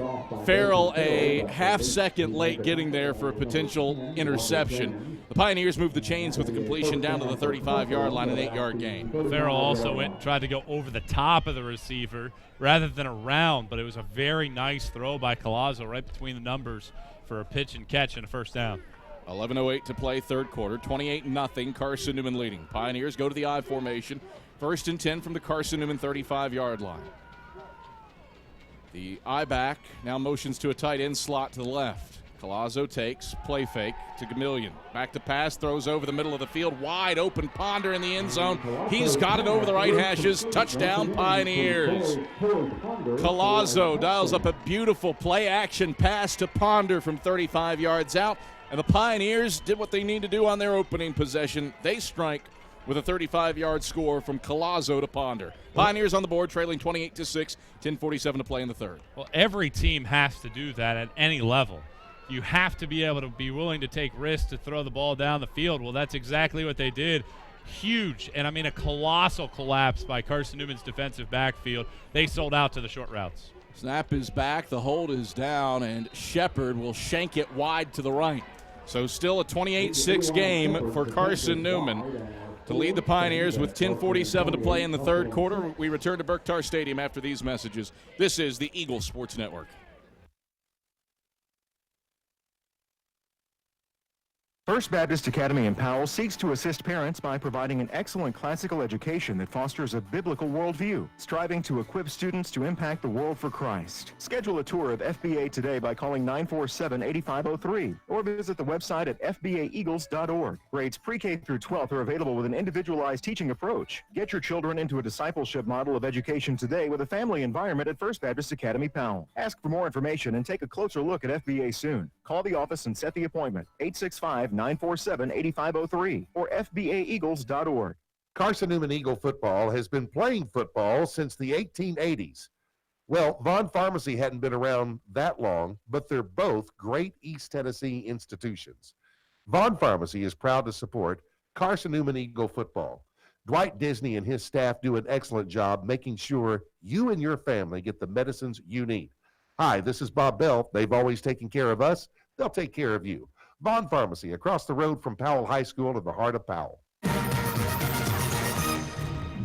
Farrell a half-second late getting there for a potential interception. The Pioneers move the chains with the completion down to the 35-yard line, an 8-yard gain. Farrell also went and tried to go over the top of the receiver rather than around, but it was a very nice throw by Collazo right between the numbers for a pitch and catch and a 1st down. 11:08 to play 3rd quarter, 28-0, Carson-Newman leading. Pioneers go to the I formation, 1st and 10 from the Carson-Newman 35-yard line. The I back now motions to a tight end slot to the left. Collazo takes, play fake to Gamillion. Back to pass, throws over the middle of the field, wide open, Ponder in the end zone. He's got it over the right hashes, touchdown Pioneers. Collazo dials up a beautiful play-action pass to Ponder from 35 yards out. And the Pioneers did what they need to do on their opening possession. They strike with a 35-yard score from Collazo to Ponder. Pioneers on the board, trailing 28-6, 10:47 to play in the 3rd. Well, every team has to do that at any level. You have to be able to be willing to take risks to throw the ball down the field. Well, that's exactly what they did. Huge, and I mean a colossal collapse by Carson-Newman's defensive backfield. They sold out to the short routes. Snap is back, the hold is down, and Shepard will shank it wide to the right. So still a 28-6 game for Carson-Newman to lead the Pioneers with 10:47 to play in the 3rd quarter. We return to Berktar Stadium after these messages. This is the Eagles Sports Network. First Baptist Academy in Powell seeks to assist parents by providing an excellent classical education that fosters a biblical worldview, striving to equip students to impact the world for Christ. Schedule a tour of FBA today by calling 947-8503 or visit the website at fbaeagles.org. Grades pre-K through 12th are available with an individualized teaching approach. Get your children into a discipleship model of education today with a family environment at First Baptist Academy Powell. Ask for more information and take a closer look at FBA soon. Call the office and set the appointment, 865-947-8503 or fbaeagles.org. Carson-Newman Eagle football has been playing football since the 1880s. Well, Vaughn Pharmacy hadn't been around that long, but they're both great East Tennessee institutions. Vaughn Pharmacy is proud to support Carson-Newman Eagle football. Dwight Disney and his staff do an excellent job making sure you and your family get the medicines you need. Hi, this is Bob Bell. They've always taken care of us. They'll take care of you. Vaughn Pharmacy, across the road from Powell High School in the heart of Powell.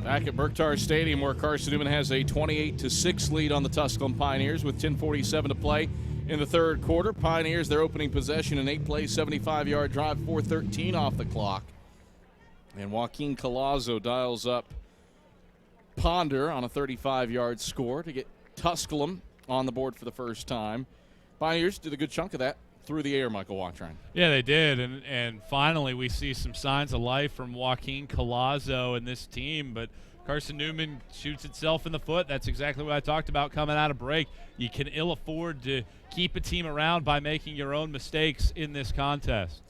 Back at Berktar Stadium, where Carson-Newman has a 28-6 lead on the Tusculum Pioneers with 10:47 to play in the third quarter. Pioneers, their opening possession, an 8-play, 75-yard drive, 4:13 off the clock. And Joaquin Collazo dials up Ponder on a 35-yard score to get Tusculum on the board for the first time. Pioneers did a good chunk of that through the air, Michael Watron. Yeah, they did, and finally we see some signs of life from Joaquin Collazo and this team, but Carson-Newman shoots itself in the foot. That's exactly what I talked about coming out of break. You can ill afford to keep a team around by making your own mistakes in this contest.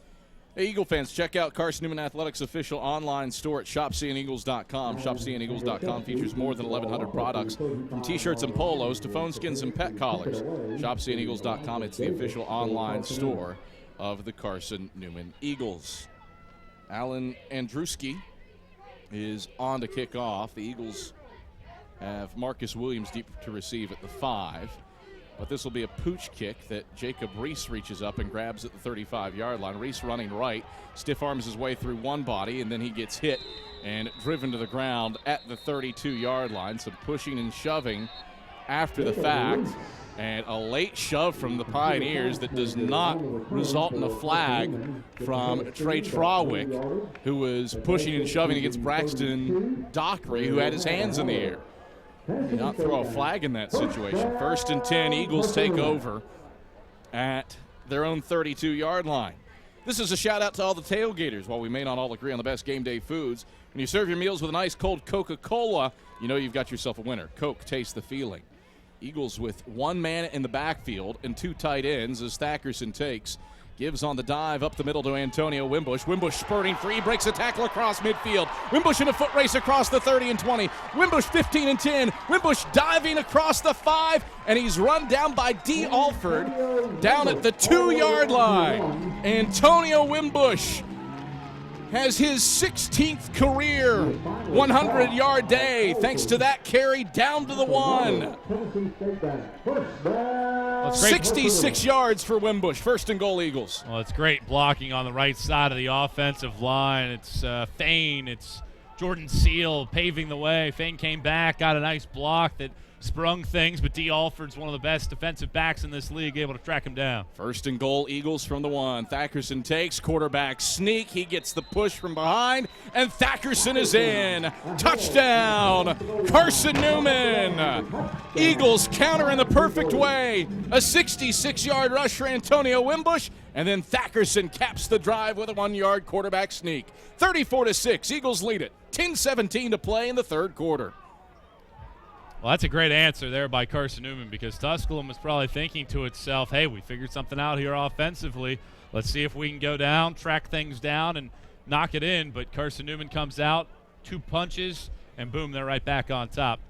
Hey, Eagle fans, check out Carson-Newman Athletics' official online store at shopseeandeagles.com. Shopseeandeagles.com features more than 1,100 products, from T-shirts and polos to phone skins and pet collars. Shopseeandeagles.com, it's the official online store of the Carson-Newman Eagles. Alan Andruski is on to kick off. The Eagles have Marcus Williams deep to receive at the 5. But this will be a pooch kick that Jacob Reese reaches up and grabs at the 35-yard line. Reese running right, stiff arms his way through one body, and then he gets hit and driven to the ground at the 32-yard line. Some pushing and shoving after the fact, and a late shove from the Pioneers that does not result in a flag from Trey Trawick, who was pushing and shoving against Braxton Dockery, who had his hands in the air. Did not throw a flag in that situation. 1st and 10, Eagles take over at their own 32-yard line. This is a shout-out to all the tailgaters. While we may not all agree on the best game day foods, when you serve your meals with an ice cold Coca-Cola, you know you've got yourself a winner. Coke, taste the feeling. Eagles with one man in the backfield and 2 tight ends as Thackerson takes. Gives on the dive up the middle to Antonio Wimbush. Wimbush spurting free, breaks a tackle across midfield. Wimbush in a foot race across the 30 and 20. Wimbush 15 and 10. Wimbush diving across the 5, and he's run down by D. Alford down at the 2-yard line. Antonio Wimbush has his 16th career 100-yard day thanks to that carry down to the 1. 66 yards for Wimbush. 1st and goal, Eagles. Well, it's great blocking on the right side of the offensive line. It's Fane. It's Jordan Seal paving the way. Fane came back, got a nice block that sprung things, but D. Alford's one of the best defensive backs in this league, able to track him down. 1st and goal, Eagles from the 1. Thackerson takes, quarterback sneak. He gets the push from behind, and Thackerson is in. Touchdown, Carson-Newman. Eagles counter in the perfect way. A 66-yard rush for Antonio Wimbush, and then Thackerson caps the drive with a 1-yard quarterback sneak. 34-6, Eagles lead it. 10:17 to play in the third quarter. Well, that's a great answer there by Carson-Newman, because Tusculum was probably thinking to itself, hey, we figured something out here offensively. Let's see if we can go down, track things down, and knock it in. But Carson-Newman comes out, 2 punches, and boom, they're right back on top.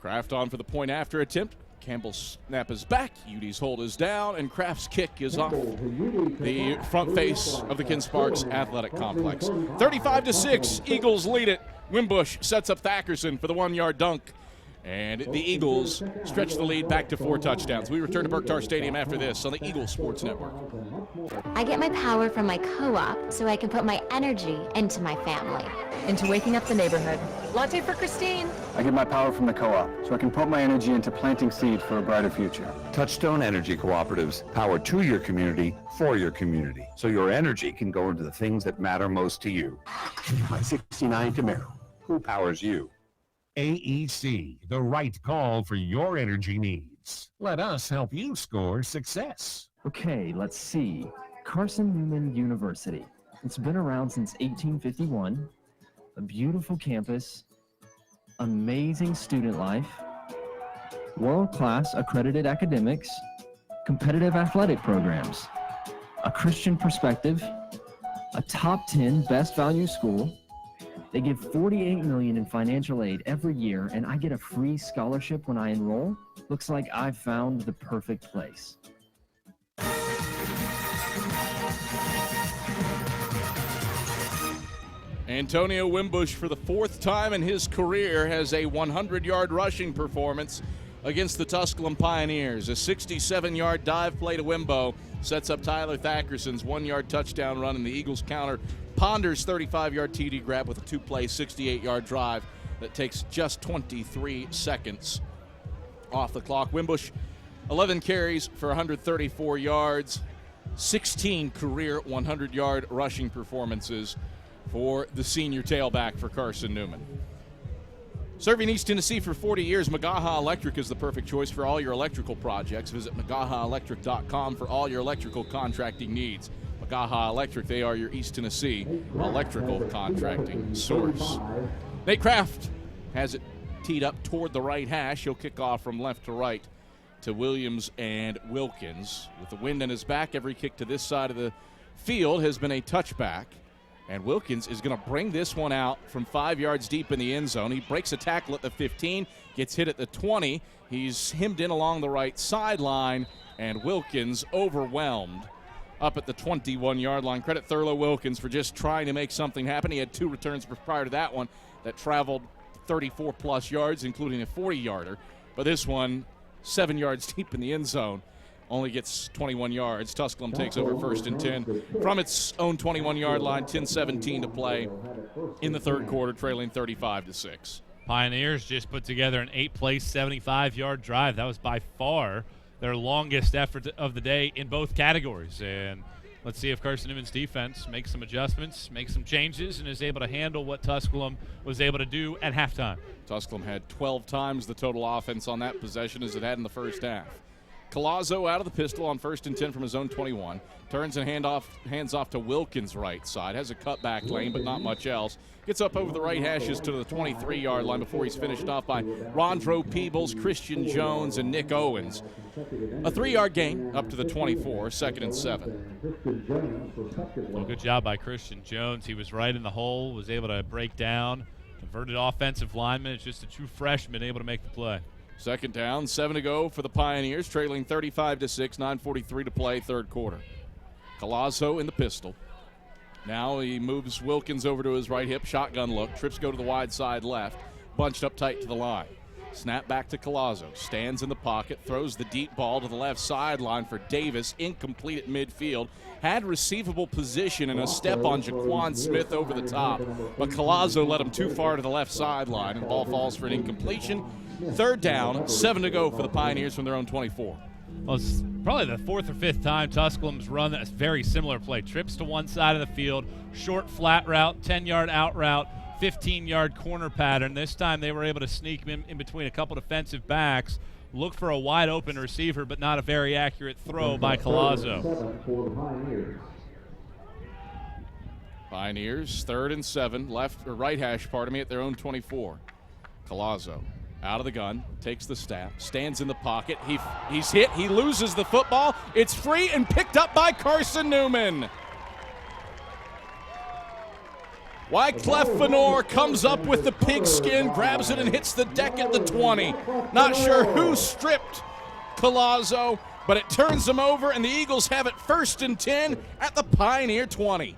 Kraft on for the point after attempt. Campbell's snap is back. Udy's hold is down, and Kraft's kick is off the front face of the Ken Sparks Athletic Complex. 35-6, Eagles lead it. Wimbush sets up Thackerson for the 1-yard dunk. And the Eagles stretch the lead back to 4 touchdowns. We return to Berktar Stadium after this on the Eagles Sports Network. I get my power from my co-op so I can put my energy into my family. Into waking up the neighborhood. Latte for Christine. I get my power from the co-op, so I can put my energy into planting seed for a brighter future. Touchstone Energy Cooperatives, power to your community, for your community, so your energy can go into the things that matter most to you. My 69 Camaro. Who powers you? AEC, the right call for your energy needs. Let us help you score success. Okay, let's see. Carson-Newman University. It's been around since 1851. A beautiful campus, amazing student life, world-class accredited academics, competitive athletic programs, a Christian perspective, a top 10 best value school. They give $48 million in financial aid every year, and I get a free scholarship when I enroll. Looks like I've found the perfect place. Antonio Wimbush, for the fourth time in his career, has a 100-yard rushing performance against the Tusculum Pioneers. A 67-yard dive play to Wimbo sets up Tyler Thackerson's 1-yard touchdown run, and the Eagles counter Ponder's 35-yard TD grab with a 2-play, 68-yard drive that takes just 23 seconds off the clock. Wimbush, 11 carries for 134 yards, 16 career 100-yard rushing performances for the senior tailback for Carson-Newman. Serving East Tennessee for 40 years, Magaha Electric is the perfect choice for all your electrical projects. Visit MagahaElectric.com for all your electrical contracting needs. Magaha Electric, they are your East Tennessee electrical contracting source. Nate Kraft has it teed up toward the right hash. He'll kick off from left to right to Williams and Wilkins. With the wind in his back, every kick to this side of the field has been a touchback. And Wilkins is going to bring this one out from 5 yards deep in the end zone. He breaks a tackle at the 15, gets hit at the 20. He's hemmed in along the right sideline, and Wilkins overwhelmed up at the 21-yard line. Credit Thurlow Wilkins for just trying to make something happen. He had 2 returns prior to that one that traveled 34-plus yards, including a 40-yarder. But this one, 7 yards deep in the end zone, only gets 21 yards. Tusculum takes over 1st and 10 from its own 21-yard line, 10-17 to play in the third quarter, trailing 35-6. Pioneers just put together an 8-play, 75-yard drive. That was by far their longest effort of the day in both categories. And let's see if Carson-Newman's defense makes some adjustments, makes some changes, and is able to handle what Tusculum was able to do at halftime. Tusculum had 12 times the total offense on that possession as it had in the first half. Collazo out of the pistol on 1st and 10 from his own 21. Turns and hands off to Wilkins' right side. Has a cutback lane, but not much else. Gets up over the right hashes to the 23-yard line before he's finished off by Rondro Peebles, Christian Jones, and Nick Owens. A 3-yard gain up to the 24, 2nd and 7. Well, good job by Christian Jones. He was right in the hole, was able to break down. Converted offensive lineman. It's just a true freshman able to make the play. 2nd down, 7 to go for the Pioneers, trailing 35-6, 9:43 to play, third quarter. Collazo in the pistol. Now he moves Wilkins over to his right hip, shotgun look. Trips go to the wide side left, bunched up tight to the line. Snap back to Collazo, stands in the pocket, throws the deep ball to the left sideline for Davis, incomplete at midfield. Had receivable position and a step on Jaquan Smith over the top, but Collazo led him too far to the left sideline, and the ball falls for an incompletion. 3rd down, 7 to go for the Pioneers from their own 24. Well, it's probably the 4th or 5th time Tusculum's run a very similar play. Trips to one side of the field, short flat route, 10-yard out route, 15-yard corner pattern. This time they were able to sneak in between a couple defensive backs, look for a wide open receiver, but not a very accurate throw by Collazo. Pioneers, 3rd and 7, left or right hash, at their own 24. Collazo out of the gun, takes the snap, stands in the pocket. He's hit. He loses the football. It's free and picked up by Carson-Newman. Wyclef Fenor comes up with the pigskin, grabs it and hits the deck at the 20. Not sure who stripped Collazo, but it turns him over, and the Eagles have it 1st and 10 at the Pioneer 20.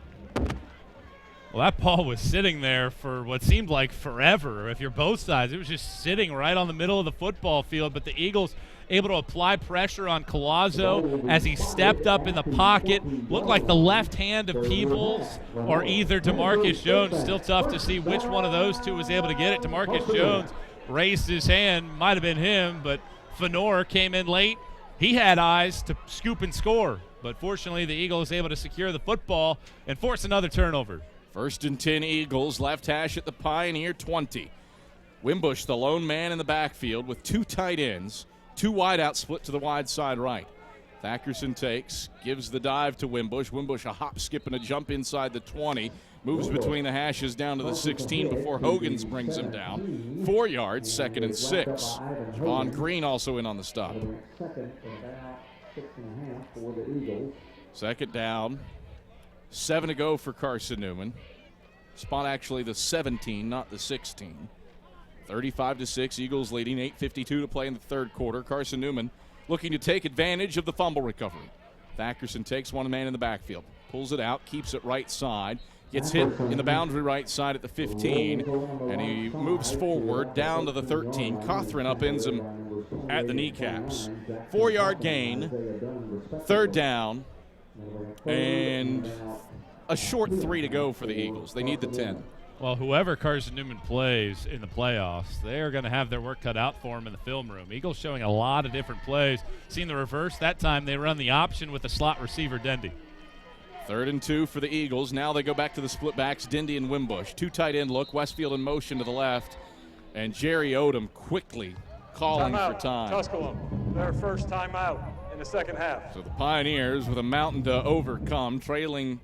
Well, that ball was sitting there for what seemed like forever. If you're both sides, it was just sitting right on the middle of the football field. But the Eagles able to apply pressure on Collazo as he stepped up in the pocket. Looked like the left hand of Peebles or either DeMarcus Jones. Still tough to see which one of those two was able to get it. DeMarcus Jones raised his hand. Might have been him, but Fenor came in late. He had eyes to scoop and score, but fortunately the Eagles able to secure the football and force another turnover. 1st and 10 Eagles, left hash at the Pioneer 20. Wimbush, the lone man in the backfield with 2 tight ends, 2 wideouts split to the wide side right. Thackerson takes, gives the dive to Wimbush. Wimbush a hop, skip, and a jump inside the 20. Moves between the hashes down to the 16 before Hogan's brings him down. 4 yards, 2nd and 6. Javon Green also in on the stop. 2nd down, 7 to go for Carson-Newman. Spot actually the 17, not the 16. 35-6, Eagles leading, 8:52 to play in the 3rd quarter. Carson-Newman looking to take advantage of the fumble recovery. Thackerson takes one man in the backfield, pulls it out, keeps it right side, gets hit in the boundary right side at the 15, and he moves forward down to the 13. Cothran upends him at the kneecaps. 4-yard gain, 3rd down, and a short 3 to go for the Eagles. They need the 10. Well, whoever Carson-Newman plays in the playoffs, they are going to have their work cut out for them in the film room. Eagles showing a lot of different plays. Seen the reverse. That time they run the option with the slot receiver, Dendy. 3rd and 2 for the Eagles. Now they go back to the split backs, Dindy and Wimbush. 2 tight end look, Westfield in motion to the left, and Jerry Odom quickly calling for time. Tusculum, their first timeout in the 2nd half. So the Pioneers with a mountain to overcome, trailing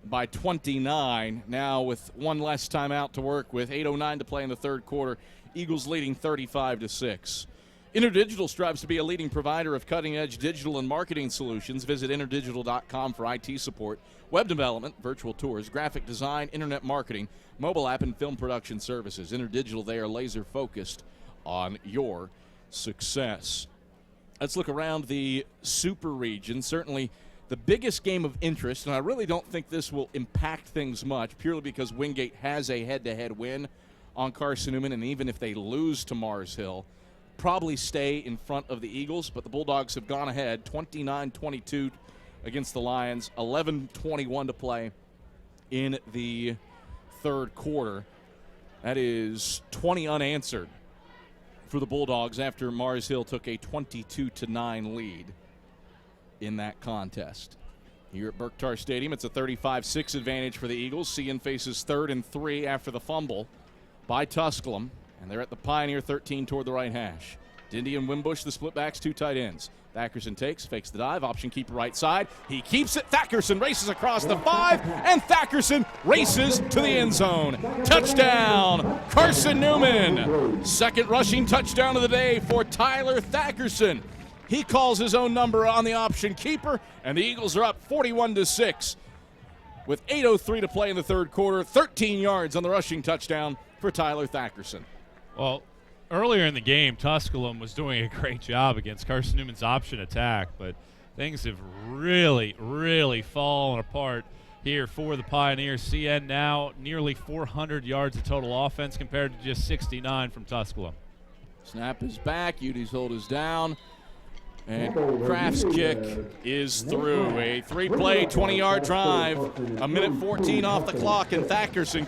by 29, now with 1 less timeout to work with. 8:09 to play in the 3rd quarter. Eagles leading 35-6. InterDigital strives to be a leading provider of cutting-edge digital and marketing solutions. Visit interdigital.com for IT support, web development, virtual tours, graphic design, internet marketing, mobile app, and film production services. InterDigital, they are laser-focused on your success. Let's look around the Super Region. Certainly the biggest game of interest, and I really don't think this will impact things much, purely because Wingate has a head-to-head win on Carson-Newman, and even if they lose to Mars Hill, probably stay in front of the Eagles, but the Bulldogs have gone ahead 29-22 against the Lions, 11:21 to play in the 3rd quarter. That is 20 unanswered for the Bulldogs after Mars Hill took a 22-9 lead in that contest. Here at Berktar Stadium, it's a 35-6 advantage for the Eagles. CN faces 3rd and 3 after the fumble by Tusculum, and they're at the Pioneer 13 toward the right hash. Dindy and Wimbush, the split backs, 2 tight ends. Thackerson takes, fakes the dive, option keeper right side. He keeps it. Thackerson races across the 5, and Thackerson races to the end zone. Touchdown, Carson-Newman. 2nd rushing touchdown of the day for Tyler Thackerson. He calls his own number on the option keeper, and the Eagles are up 41-6 with 8:03 to play in the 3rd quarter. 13 yards on the rushing touchdown for Tyler Thackerson. Well, earlier in the game, Tusculum was doing a great job against Carson-Newman's option attack, but things have really, really fallen apart here for the Pioneers. CN now nearly 400 yards of total offense compared to just 69 from Tusculum. Snap is back. Udy's hold is down. And Kraft's kick is through. A 3-play, 20-yard drive. 1:14 off the clock, and Thackerson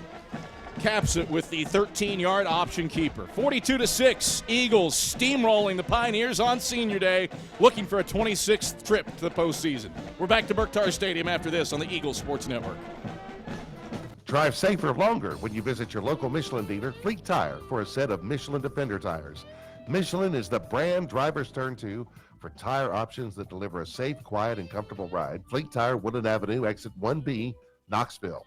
caps it with the 13-yard option keeper. 42-6, Eagles steamrolling the Pioneers on Senior Day, looking for a 26th trip to the postseason. We're back to Berktar Stadium after this on the Eagles Sports Network. Drive safer longer when you visit your local Michelin dealer, Fleet Tire, for a set of Michelin Defender tires. Michelin is the brand drivers turn to for tire options that deliver a safe, quiet, and comfortable ride. Fleet Tire, Woodland Avenue, exit 1B, Knoxville.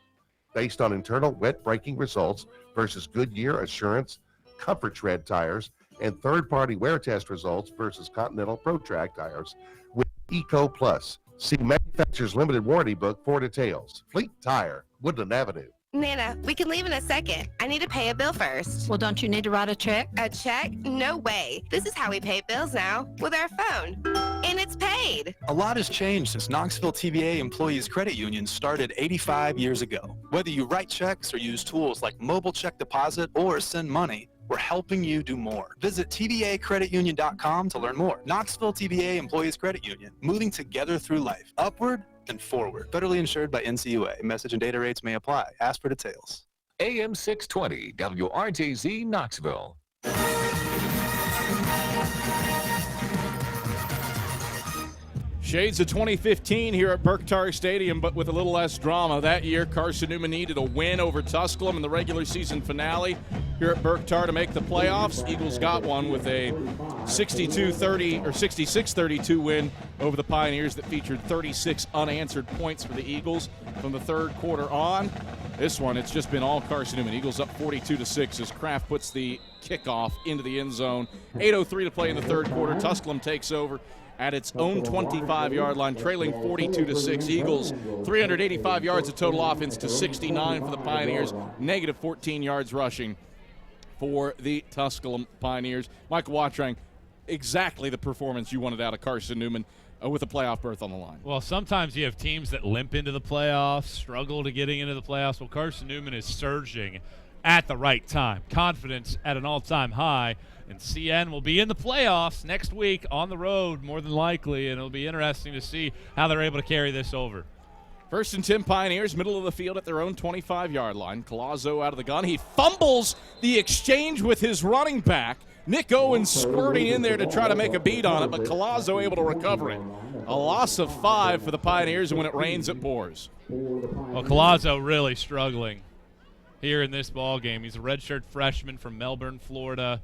Based on internal wet braking results versus Goodyear, Assurance, Comfort Shred tires, and third-party wear test results versus Continental ProTrack tires with Eco Plus. See manufacturer's limited warranty book for details. Fleet Tire, Woodland Avenue. Nana, we can leave in a second. I need to pay a bill first. Well, don't you need to write a check? A check? No way. This is how we pay bills now, with our phone. And it's paid. A lot has changed since Knoxville TBA Employees Credit Union started 85 years ago. Whether you write checks or use tools like mobile check deposit or send money, we're helping you do more. Visit tbacreditunion.com to learn more. Knoxville TBA Employees Credit Union, moving together through life, upward and forward. Federally insured by NCUA. Message and data rates may apply. Ask for details. AM 620 WRJZ Knoxville. Shades of 2015 here at Berkshire Stadium, but with a little less drama. That year, Carson-Newman needed a win over Tusculum in the regular season finale here at Berkshire to make the playoffs. Eagles got one with a 62-30 or 66-32 win over the Pioneers that featured 36 unanswered points for the Eagles from the third quarter on. This one, it's just been all Carson-Newman. Eagles up 42-6 as Kraft puts the kickoff into the end zone. 8:03 to play in the third quarter. Tusculum takes over at its own 25-yard line, trailing 42-6. Eagles, 385 yards of total offense to 69 for the Pioneers, negative 14 yards rushing for the Tusculum Pioneers. Michael Watrang, exactly the performance you wanted out of Carson-Newman with a playoff berth on the line. Well, sometimes you have teams that limp into the playoffs, struggle to getting into the playoffs. Well, Carson-Newman is surging at the right time. Confidence at an all-time high. And CN will be in the playoffs next week on the road, more than likely, and it'll be interesting to see how they're able to carry this over. First and 10 Pioneers, middle of the field at their own 25-yard line. Colazzo out of the gun. He fumbles the exchange with his running back. Nick Owens squirting in there to try to make a beat on it, but Colazzo able to recover it. A loss of 5 for the Pioneers, and when it rains, it pours. Well, Colazzo really struggling here in this ball game. He's a redshirt freshman from Melbourne, Florida.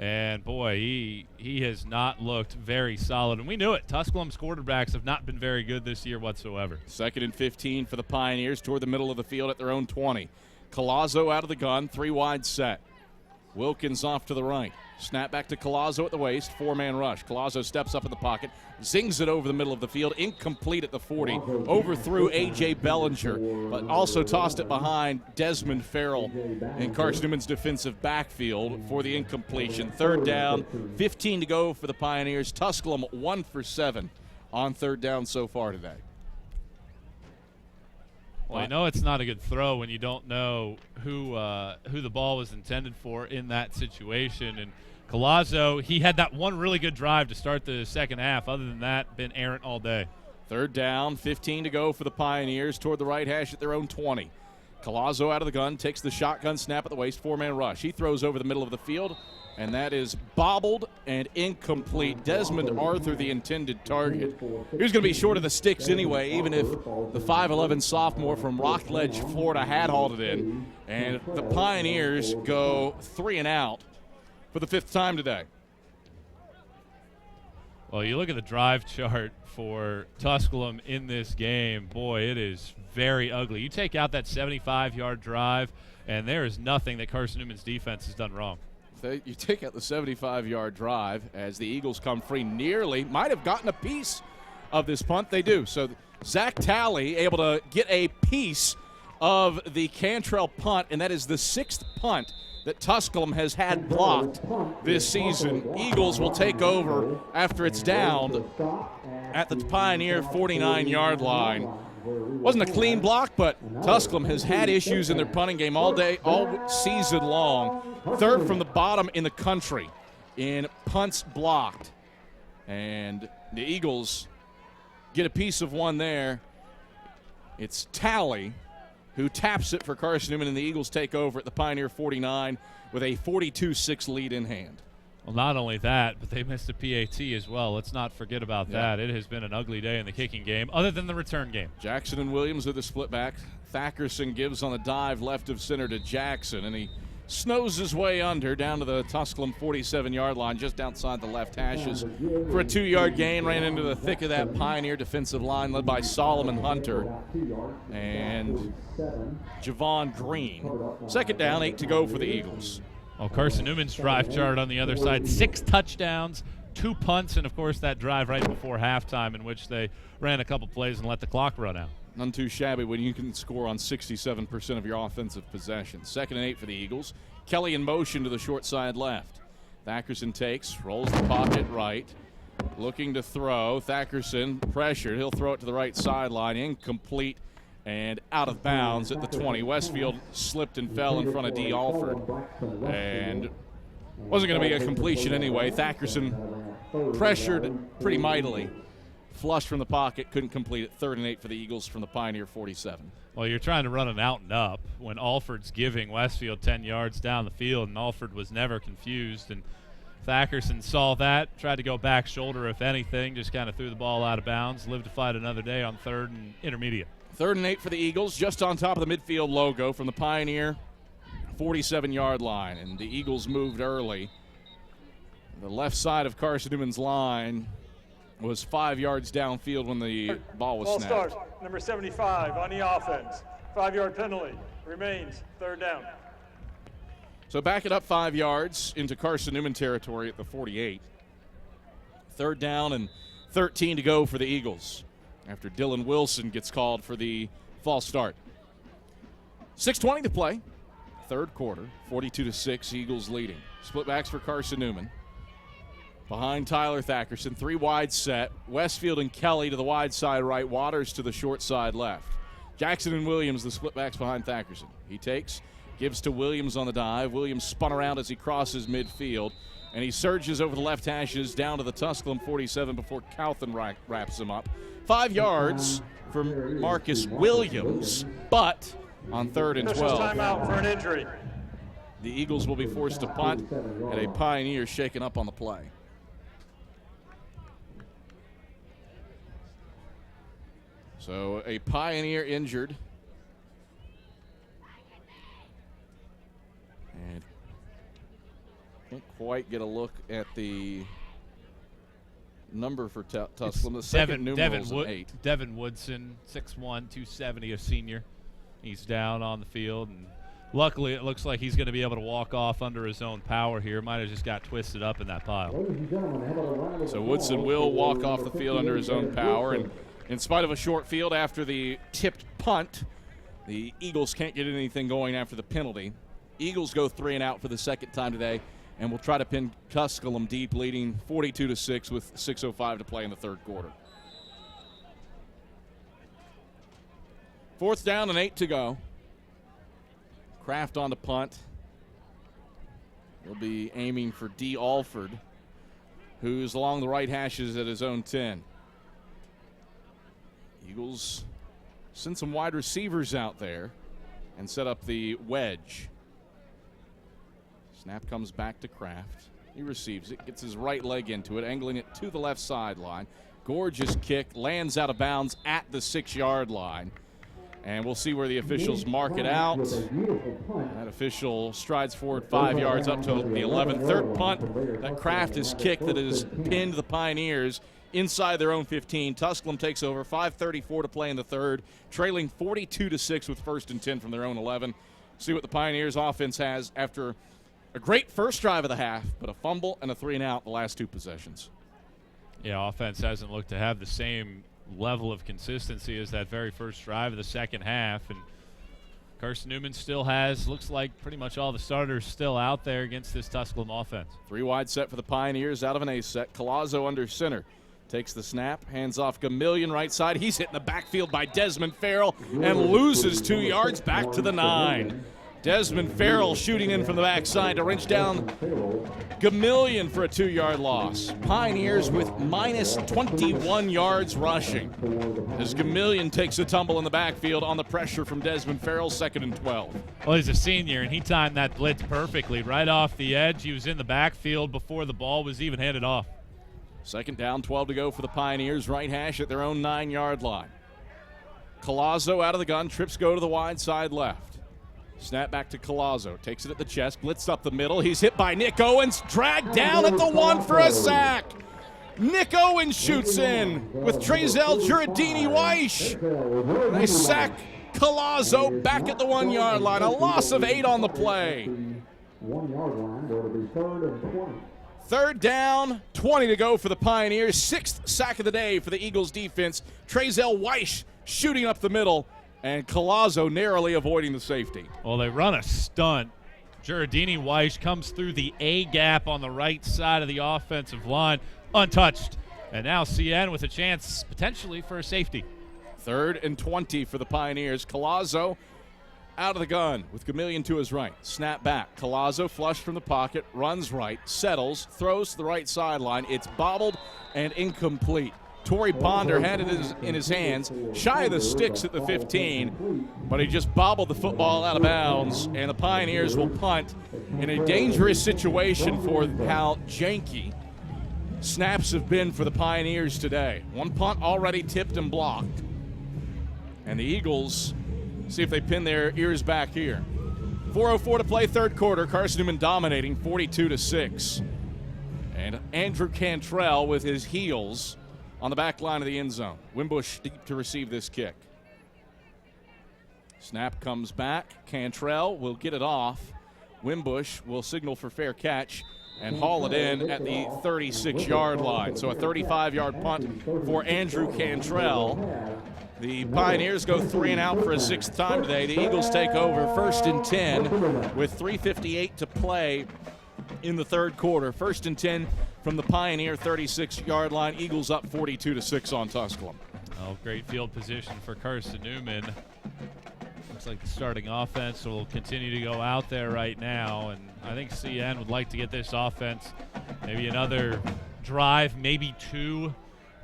And, boy, he has not looked very solid. And we knew it. Tusculum's quarterbacks have not been very good this year whatsoever. Second and 15 for the Pioneers toward the middle of the field at their own 20. Colazzo out of the gun, 3 wide set. Wilkins off to the right. Snap back to Colazzo at the waist, 4-man rush. Colazzo steps up in the pocket, zings it over the middle of the field, incomplete at the 40, overthrew A.J. Bellinger, but also tossed it behind Desmond Farrell in Carson-Newman's defensive backfield for the incompletion. Third down, 15 to go for the Pioneers. Tusculum 1 for 7 on third down so far today. Well, I know it's not a good throw when you don't know who the ball was intended for in that situation. And Colazzo, he had that one really good drive to start the second half. Other than that, been errant all day. Third down, 15 to go for the Pioneers toward the right hash at their own 20. Colazzo out of the gun, takes the shotgun snap at the waist, 4-man rush. He throws over the middle of the field, and that is bobbled and incomplete. Desmond Arthur, the intended target. He was going to be short of the sticks anyway, even if the 5'11 sophomore from Rockledge, Florida had hauled it in. And the Pioneers go 3 and out for the 5th time today. Well, you look at the drive chart for Tusculum in this game. Boy, it is very ugly. You take out that 75-yard drive, and there is nothing that Carson-Newman's defense has done wrong. You take out the 75-yard drive as the Eagles come free, nearly might have gotten a piece of this punt. They do. So Zach Talley able to get a piece of the Cantrell punt, and that is the 6th punt that Tusculum has had blocked this season. Eagles will take over after it's down at the Pioneer 49-yard line. Wasn't a clean block, but Tusculum has had issues in their punting game all day, all season long. 3rd from the bottom in the country in punts blocked. And the Eagles get a piece of one there. It's Talley who taps it for Carson-Newman, and the Eagles take over at the Pioneer 49 with a 42-6 lead in hand. Well, not only that, but they missed a PAT as well. Let's not forget about that. It has been an ugly day in the kicking game, other than the return game. Jackson and Williams with the split back. Thackerson gives on the dive left of center to Jackson, and he snows his way under down to the Tusculum 47-yard line, just outside the left hashes for a 2-yard gain. Ran into the thick of that Pioneer defensive line led by Solomon Hunter and Javon Green. 2nd down, 8 to go for the Eagles. Well, Carson-Newman's drive chart on the other side, 6 touchdowns, 2 punts, and, of course, that drive right before halftime in which they ran a couple plays and let the clock run out. None too shabby when you can score on 67% of your offensive possessions. 2nd and 8 for the Eagles. Kelly in motion to the short side left. Thackerson takes, rolls the pocket right, looking to throw. Thackerson pressured. He'll throw it to the right sideline. Incomplete and out of bounds at the 20. Westfield slipped and fell in front of D. Alford. And wasn't going to be a completion anyway. Thackerson pressured pretty mightily. Flush from the pocket, couldn't complete it. 3rd and 8 for the Eagles from the Pioneer 47. Well, you're trying to run an out and up when Alford's giving Westfield 10 yards down the field, and Alford was never confused. And Thackerson saw that, tried to go back shoulder if anything, just kind of threw the ball out of bounds, lived to fight another day on 3rd and intermediate. 3rd and 8 for the Eagles, just on top of the midfield logo from the Pioneer 47-yard line, and the Eagles moved early. The left side of Carson-Newman's line was 5 yards downfield when the ball was snapped. Ball starts, number 75 on the offense. 5-yard penalty, remains 3rd down. So back it up 5 yards into Carson-Newman territory at the 48. 3rd down and 13 to go for the Eagles after Dylan Wilson gets called for the false start. 6:20 to play, 3rd quarter, 42-6, Eagles leading. Split backs for Carson-Newman. Behind Tyler Thackerson, 3 wide set. Westfield and Kelly to the wide side right, Waters to the short side left. Jackson and Williams, the split backs behind Thackerson. He takes, gives to Williams on the dive. Williams spun around as he crosses midfield, and he surges over the left hashes down to the Tusculum 47 before Couthan wraps him up. 5 yards for Marcus Williams, but on 3rd and 12. Timeout for an injury. The Eagles will be forced to punt, and a Pioneer shaken up on the play. So a Pioneer injured. And can't quite get a look at the number for Tusculum. The second numeral is an 8. Devin Woodson, 6'1", 270, a senior. He's down on the field, and luckily it looks like he's going to be able to walk off under his own power here. Might have just got twisted up in that pile. So Woodson will walk off the field under his own power, and in spite of a short field after the tipped punt, the Eagles can't get anything going after the penalty. Eagles go 3 and out for the second time today, and will try to pin Tusculum deep, leading 42-6 with 6:05 to play in the 3rd quarter. 4th down and 8 to go. Kraft on the punt. He'll be aiming for D. Alford, who's along the right hashes at his own 10. Eagles send some wide receivers out there and set up the wedge. Snap comes back to Kraft. He receives it, gets his right leg into it, angling it to the left sideline. Gorgeous kick, lands out of bounds at the 6-yard line. And we'll see where the officials mark it out. That official strides forward 5 yards up to the 11. 3rd punt that Kraft has kicked that has pinned the Pioneers inside their own 15. Tusculum takes over, 5:34 to play in the 3rd, trailing 42-6 with 1st and 10 from their own 11. See what the Pioneers offense has after a great first drive of the half, but a fumble and a 3 and out the last 2 possessions. Yeah, offense hasn't looked to have the same level of consistency as that very first drive of the second half, and Carson-Newman still has, looks like pretty much all the starters still out there against this Tusculum offense. 3 wide set for the Pioneers out of an A set. Collazo under center. Takes the snap, hands off Gamillion right side. He's hit in the backfield by Desmond Farrell and loses 2 yards back to the 9. Desmond Farrell shooting in from the backside to wrench down Gamillion for a 2-yard loss. Pioneers with minus 21 yards rushing as Gamillion takes a tumble in the backfield on the pressure from Desmond Farrell, 2nd and 12. Well, he's a senior, and he timed that blitz perfectly. Right off the edge, he was in the backfield before the ball was even handed off. 2nd down, 12 to go for the Pioneers. Right hash at their own 9-yard line. Collazo out of the gun. Trips go to the wide side left. Snap back to Collazo. Takes it at the chest. Blitzed up the middle. He's hit by Nick Owens. Dragged down at the 1 for a sack. Nick Owens shoots in with Trezell Giardini-Weish. They sack Collazo back at the 1-yard line. A loss of 8 on the play. 3rd down, 20 to go for the Pioneers. 6th sack of the day for the Eagles defense. Trezell Weish shooting up the middle, and Collazo narrowly avoiding the safety. Well, they run a stunt. Giardini-Weish comes through the A gap on the right side of the offensive line, untouched. And now CN with a chance potentially for a safety. 3rd and 20 for the Pioneers. Collazo out of the gun with Gamillion to his right. Snap back. Collazo flushed from the pocket, runs right, settles, throws to the right sideline. It's bobbled and incomplete. Torrey Ponder had it in his hands, shy of the sticks at the 15, but he just bobbled the football out of bounds, and the Pioneers will punt in a dangerous situation for how janky snaps have been for the Pioneers today. One punt already tipped and blocked. And the Eagles see if they pin their ears back here. 4:04 to play, third quarter. Carson-Newman dominating 42-6. And Andrew Cantrell with his heels on the back line of the end zone. Wimbush deep to receive this kick. Snap comes back. Cantrell will get it off. Wimbush will signal for fair catch and haul it in at the 36-yard line. So a 35-yard punt for Andrew Cantrell. The Pioneers go 3 and out for a 6th time today. The Eagles take over 1st and 10 with 3:58 to play in the third quarter. 1st and 10 from the Pioneer 36-yard line. Eagles up 42-6 on Tusculum. Oh, great field position for Carson-Newman. Looks like the starting offense will continue to go out there right now, and I think CN would like to get this offense maybe another drive, maybe 2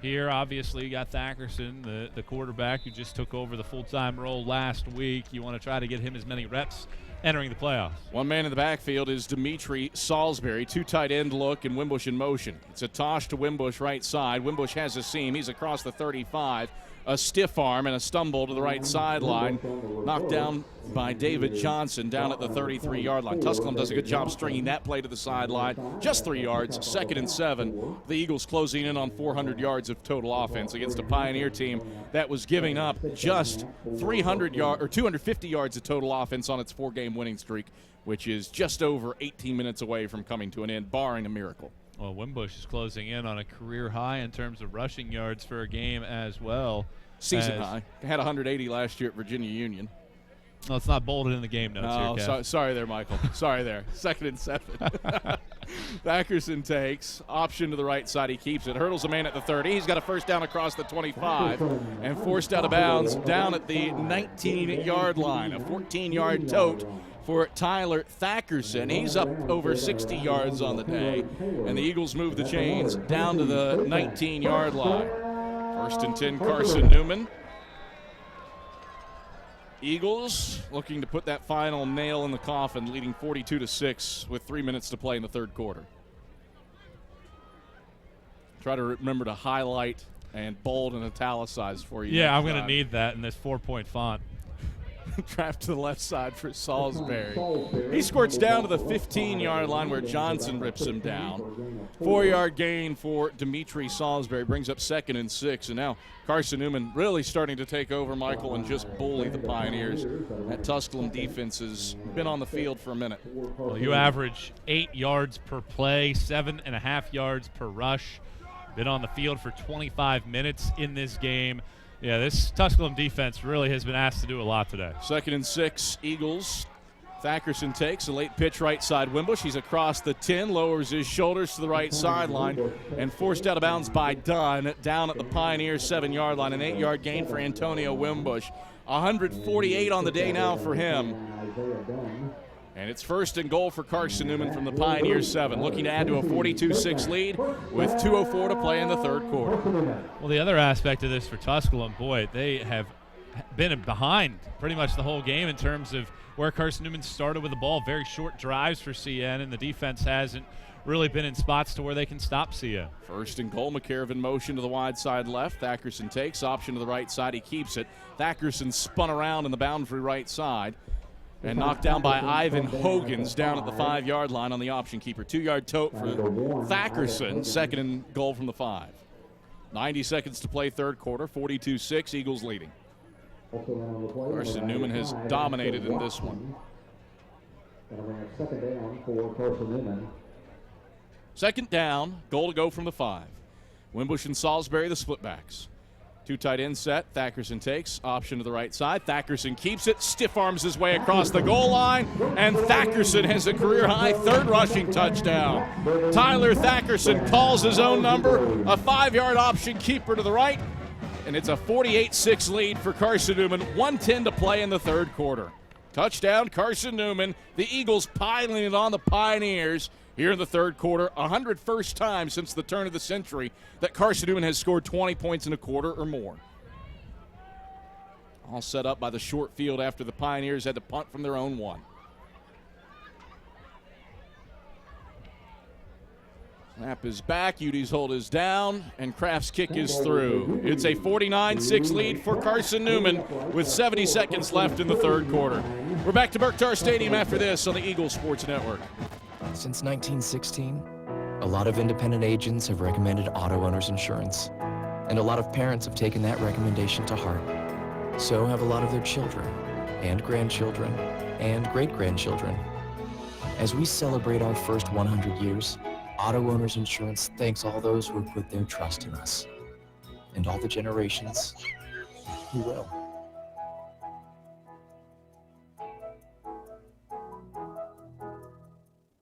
here. Obviously, you got Thackerson, the quarterback who just took over the full-time role last week. You want to try to get him as many reps entering the playoffs. One man in the backfield is Dimitri Salisbury. 2 tight end look and Wimbush in motion. It's a toss to Wimbush right side. Wimbush has a seam. He's across the 35. A stiff arm and a stumble to the right sideline. Knocked down by David Johnson down at the 33-yard line. Tusculum does a good job stringing that play to the sideline. Just 3 yards, 2nd and 7. The Eagles closing in on 400 yards of total offense against a Pioneer team that was giving up just 250 yards of total offense on its 4-game winning streak, which is just over 18 minutes away from coming to an end, barring a miracle. Well, Wimbush is closing in on a career high in terms of rushing yards for a game as well. Season high. Had 180 last year at Virginia Union. Well, it's not bolded in the game notes here, Kev. Sorry there, Michael. Sorry there. 2nd and 7. Thackerson takes. Option to the right side. He keeps it. Hurdles a man at the 30. He's got a first down across the 25 and forced out of bounds down at the 19-yard line. A 14-yard tote for Tyler Thackerson. He's up over 60 yards on the day, and the Eagles move the chains down to the 19-yard line. 1st and 10, Carson-Newman. Eagles looking to put that final nail in the coffin, leading 42-6 with 3 minutes to play in the third quarter. Try to remember to highlight and bold and italicize for you. Yeah, I'm going to need that in this 4-point font. Draft to the left side for Salisbury. He squirts down to the 15-yard line where Johnson rips him down. 4-yard gain for Dimitri Salisbury, brings up 2nd and 6. And now Carson-Newman really starting to take over, Michael, and just bully the Pioneers. That Tusculum defense has been on the field for a minute. Well, you average 8 yards per play, 7.5 yards per rush. Been on the field for 25 minutes in this game. Yeah, this Tusculum defense really has been asked to do a lot today. 2nd and 6, Eagles. Thackerson takes a late pitch right side. Wimbush, he's across the 10, lowers his shoulders to the right sideline, and forced out of bounds by Dunn down at the Pioneers 7-yard line. An 8-yard gain for Antonio Wimbush. 148 on the day now for him. And it's 1st and goal for Carson-Newman from the Pioneers 7, looking to add to a 42-6 lead with 2:04 to play in the third quarter. Well, the other aspect of this for Tusculum, boy, they have been behind pretty much the whole game in terms of where Carson-Newman started with the ball. Very short drives for CN, and the defense hasn't really been in spots to where they can stop CN. 1st and goal, McCarriv in motion to the wide side left. Thackerson takes, option to the right side. He keeps it. Thackerson spun around in the boundary right side and knocked down by Ivan Hogans down at the 5-yard line on the option keeper. 2-yard tote for Thackerson, 2nd and goal from the 5. 90 seconds to play third quarter, 42-6, Eagles leading. Carson-Newman has dominated in this one. 2nd down, goal to go from the 5. Wimbush and Salisbury, the splitbacks. 2 tight end set. Thackerson takes. Option to the right side. Thackerson keeps it. Stiff arms his way across the goal line. And Thackerson has a career-high 3rd rushing touchdown. Tyler Thackerson calls his own number. A 5-yard option keeper to the right. And it's a 48-6 lead for Carson-Newman. 1:10 to play in the third quarter. Touchdown, Carson-Newman. The Eagles piling it on the Pioneers. here in the third quarter. 101st time since the turn of the century that Carson-Newman has scored 20 points in a quarter or more. All set up by the short field after the Pioneers had to punt from their own one. Snap is back, UD's hold is down, and Kraft's kick is through. It's a 49-6 lead for Carson-Newman with 70 seconds left in the third quarter. We're back to Berktar Stadium after this on the Eagles Sports Network. Since 1916, a lot of independent agents have recommended auto owners insurance, and a lot of parents have taken that recommendation to heart. So have a lot of their children, and grandchildren, and great-grandchildren. As we celebrate our first 100 years, Auto Owners Insurance thanks all those who have put their trust in us, and all the generations who will.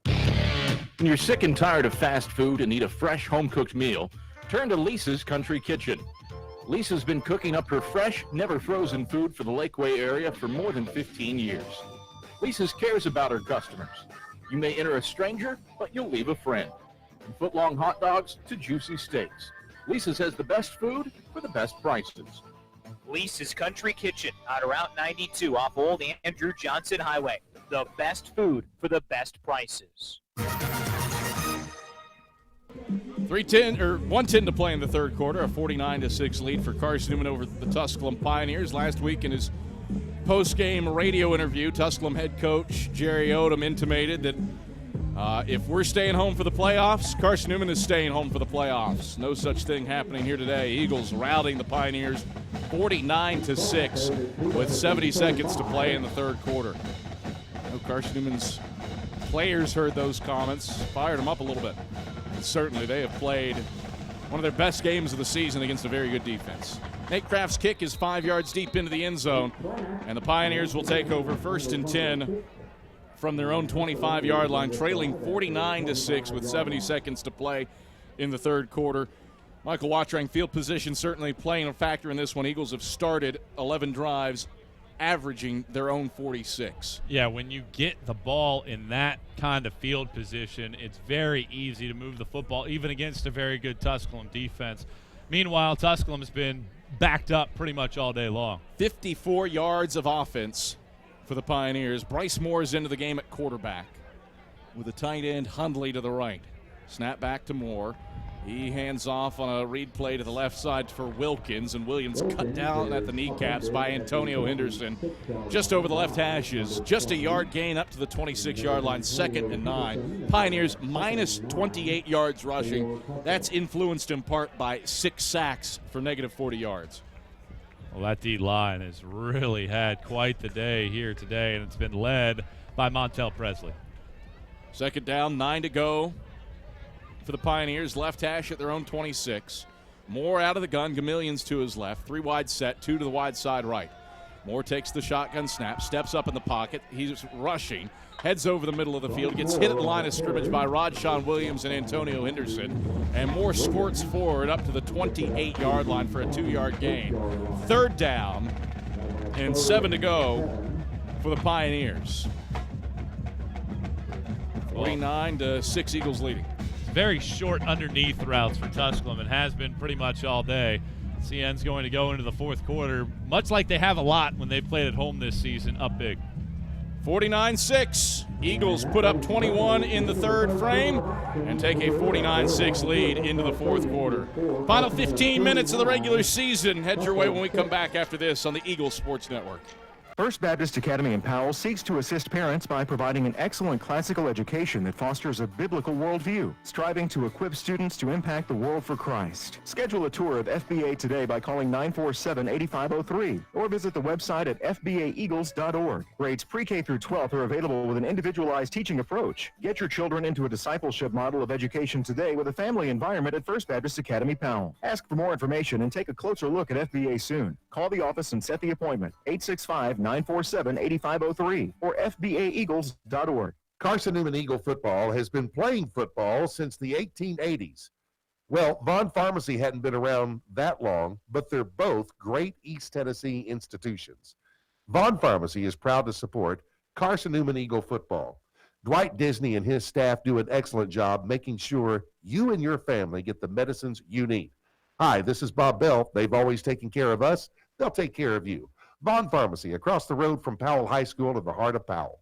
When you're sick and tired of fast food and need a fresh home-cooked meal, turn to Lisa's Country Kitchen. Lisa's been cooking up her fresh, never-frozen food for the Lakeway area for more than 15 years. Lisa's cares about her customers. You may enter a stranger, but you'll leave a friend. From foot-long hot dogs to juicy steaks, Lisa's has the best food for the best prices. Lisa's Country Kitchen on Route 92 off Old Andrew Johnson Highway. The best food for the best prices. 1:10 to play in the third quarter, a 49-6 lead for Carson-Newman over the Tusculum Pioneers. Last week in his post-game radio interview, Tusculum head coach Jerry Odom intimated that if we're staying home for the playoffs, Carson-Newman is staying home for the playoffs. No such thing happening here today. Eagles routing the Pioneers 49-6 with 70 seconds to play in the third quarter. I know Carson-Newman's players heard those comments, fired them up a little bit. And certainly they have played one of their best games of the season against a very good defense. Nate Kraft's kick is 5 yards deep into the end zone, and the Pioneers will take over 1st and 10 from their own 25-yard line, trailing 49-6 with 70 seconds to play in the third quarter. Michael Wattrang, field position certainly playing a factor in this one. Eagles have started 11 drives, averaging their own 46. Yeah, when you get the ball in that kind of field position, it's very easy to move the football, even against a very good Tusculum defense. Meanwhile, Tusculum has been backed up pretty much all day long. 54 yards of offense for the Pioneers. Bryce Moore is into the game at quarterback with a tight end Hundley to the right. Snap back to Moore. He hands off on a read play to the left side for Wilkins, and Williams cut down at the kneecaps by Antonio Henderson just over the left hashes. Just a yard gain up to the 26-yard line, 2nd and 9. Pioneers minus 28 yards rushing. That's influenced in part by 6 sacks for negative 40 yards. Well, that D-line has really had quite the day here today, and it's been led by Montel Presley. 2nd down, 9 to go for the Pioneers. Left hash at their own 26. Moore out of the gun, Gamillions to his left. 3 wide set, 2 to the wide side right. Moore takes the shotgun snap, steps up in the pocket. He's rushing, heads over the middle of the field, gets hit at the line of scrimmage by Rodshawn Williams and Antonio Henderson, and Moore squirts forward up to the 28-yard line for a 2-yard gain. 3rd down and 7 to go for the Pioneers. 49-6 Eagles leading. Very short underneath routes for Tusculum. It has been pretty much all day. CN's going to go into the fourth quarter, much like they have a lot when they played at home this season, up big. 49-6. Eagles put up 21 in the third frame and take a 49-6 lead into the fourth quarter. Final 15 minutes of the regular season. Head your way when we come back after this on the Eagles Sports Network. First Baptist Academy in Powell seeks to assist parents by providing an excellent classical education that fosters a biblical worldview, striving to equip students to impact the world for Christ. Schedule a tour of FBA today by calling 947-8503 or visit the website at fbaeagles.org. Grades pre-K through 12th are available with an individualized teaching approach. Get your children into a discipleship model of education today with a family environment at First Baptist Academy Powell. Ask for more information and take a closer look at FBA soon. Call the office and set the appointment, 865-947-8503 or fbaeagles.org. Carson-Newman Eagle football has been playing football since the 1880s. Well, Vaughn Pharmacy hadn't been around that long, but they're both great East Tennessee institutions. Vaughn Pharmacy is proud to support Carson-Newman Eagle football. Dwight Disney and his staff do an excellent job making sure you and your family get the medicines you need. Hi, this is Bob Bell. They've always taken care of us. They'll take care of you. Vaughn Pharmacy, across the road from Powell High School in the heart of Powell.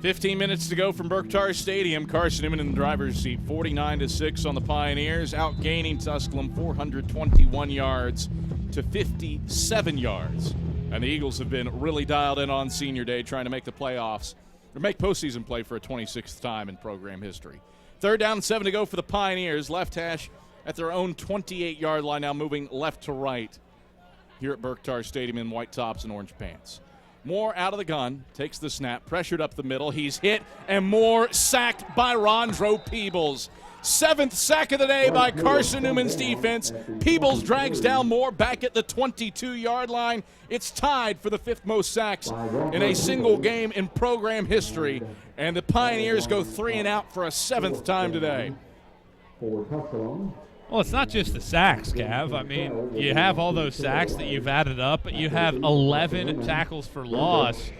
15 minutes to go from Berkshire Stadium. Carson-Newman in the driver's seat, 49-6 on the Pioneers, outgaining Tusculum 421 yards to 57 yards. And the Eagles have been really dialed in on Senior Day, trying to make the playoffs, or make postseason play for a 26th time in program history. 3rd down and 7 to go for the Pioneers. Left hash at their own 28-yard line, now moving left to right here at Berkshire Stadium in white tops and orange pants. Moore out of the gun, takes the snap, pressured up the middle. He's hit, and Moore sacked by Rondro Peebles. 7th sack of the day by Carson-Newman's defense. Peebles drags down Moore back at the 22-yard line. It's tied for the 5th most sacks in a single game in program history, and the Pioneers go 3 and out for a 7th time today. Well, it's not just the sacks, Cav. I mean, you have all those sacks that you've added up, but you have 11 tackles for loss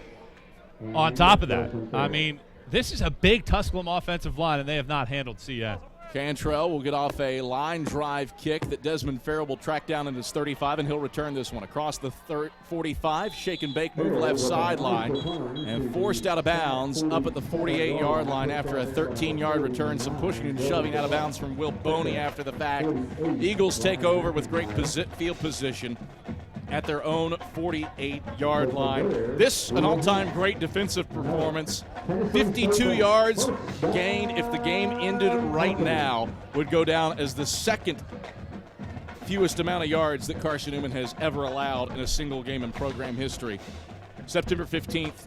on top of that. I mean, this is a big Tusculum offensive line, and they have not handled CN. Cantrell will get off a line drive kick that Desmond Farrell will track down in his 35, and he'll return this one across the 45. Shake and bake move left sideline, and forced out of bounds up at the 48-yard line after a 13-yard return. Some pushing and shoving out of bounds from Will Boney after the fact. Eagles take over with great field position at their own 48-yard line. This, an all-time great defensive performance. 52 yards gained. If the game ended right now, would go down as the 2nd fewest amount of yards that Carson-Newman has ever allowed in a single game in program history. September 15th,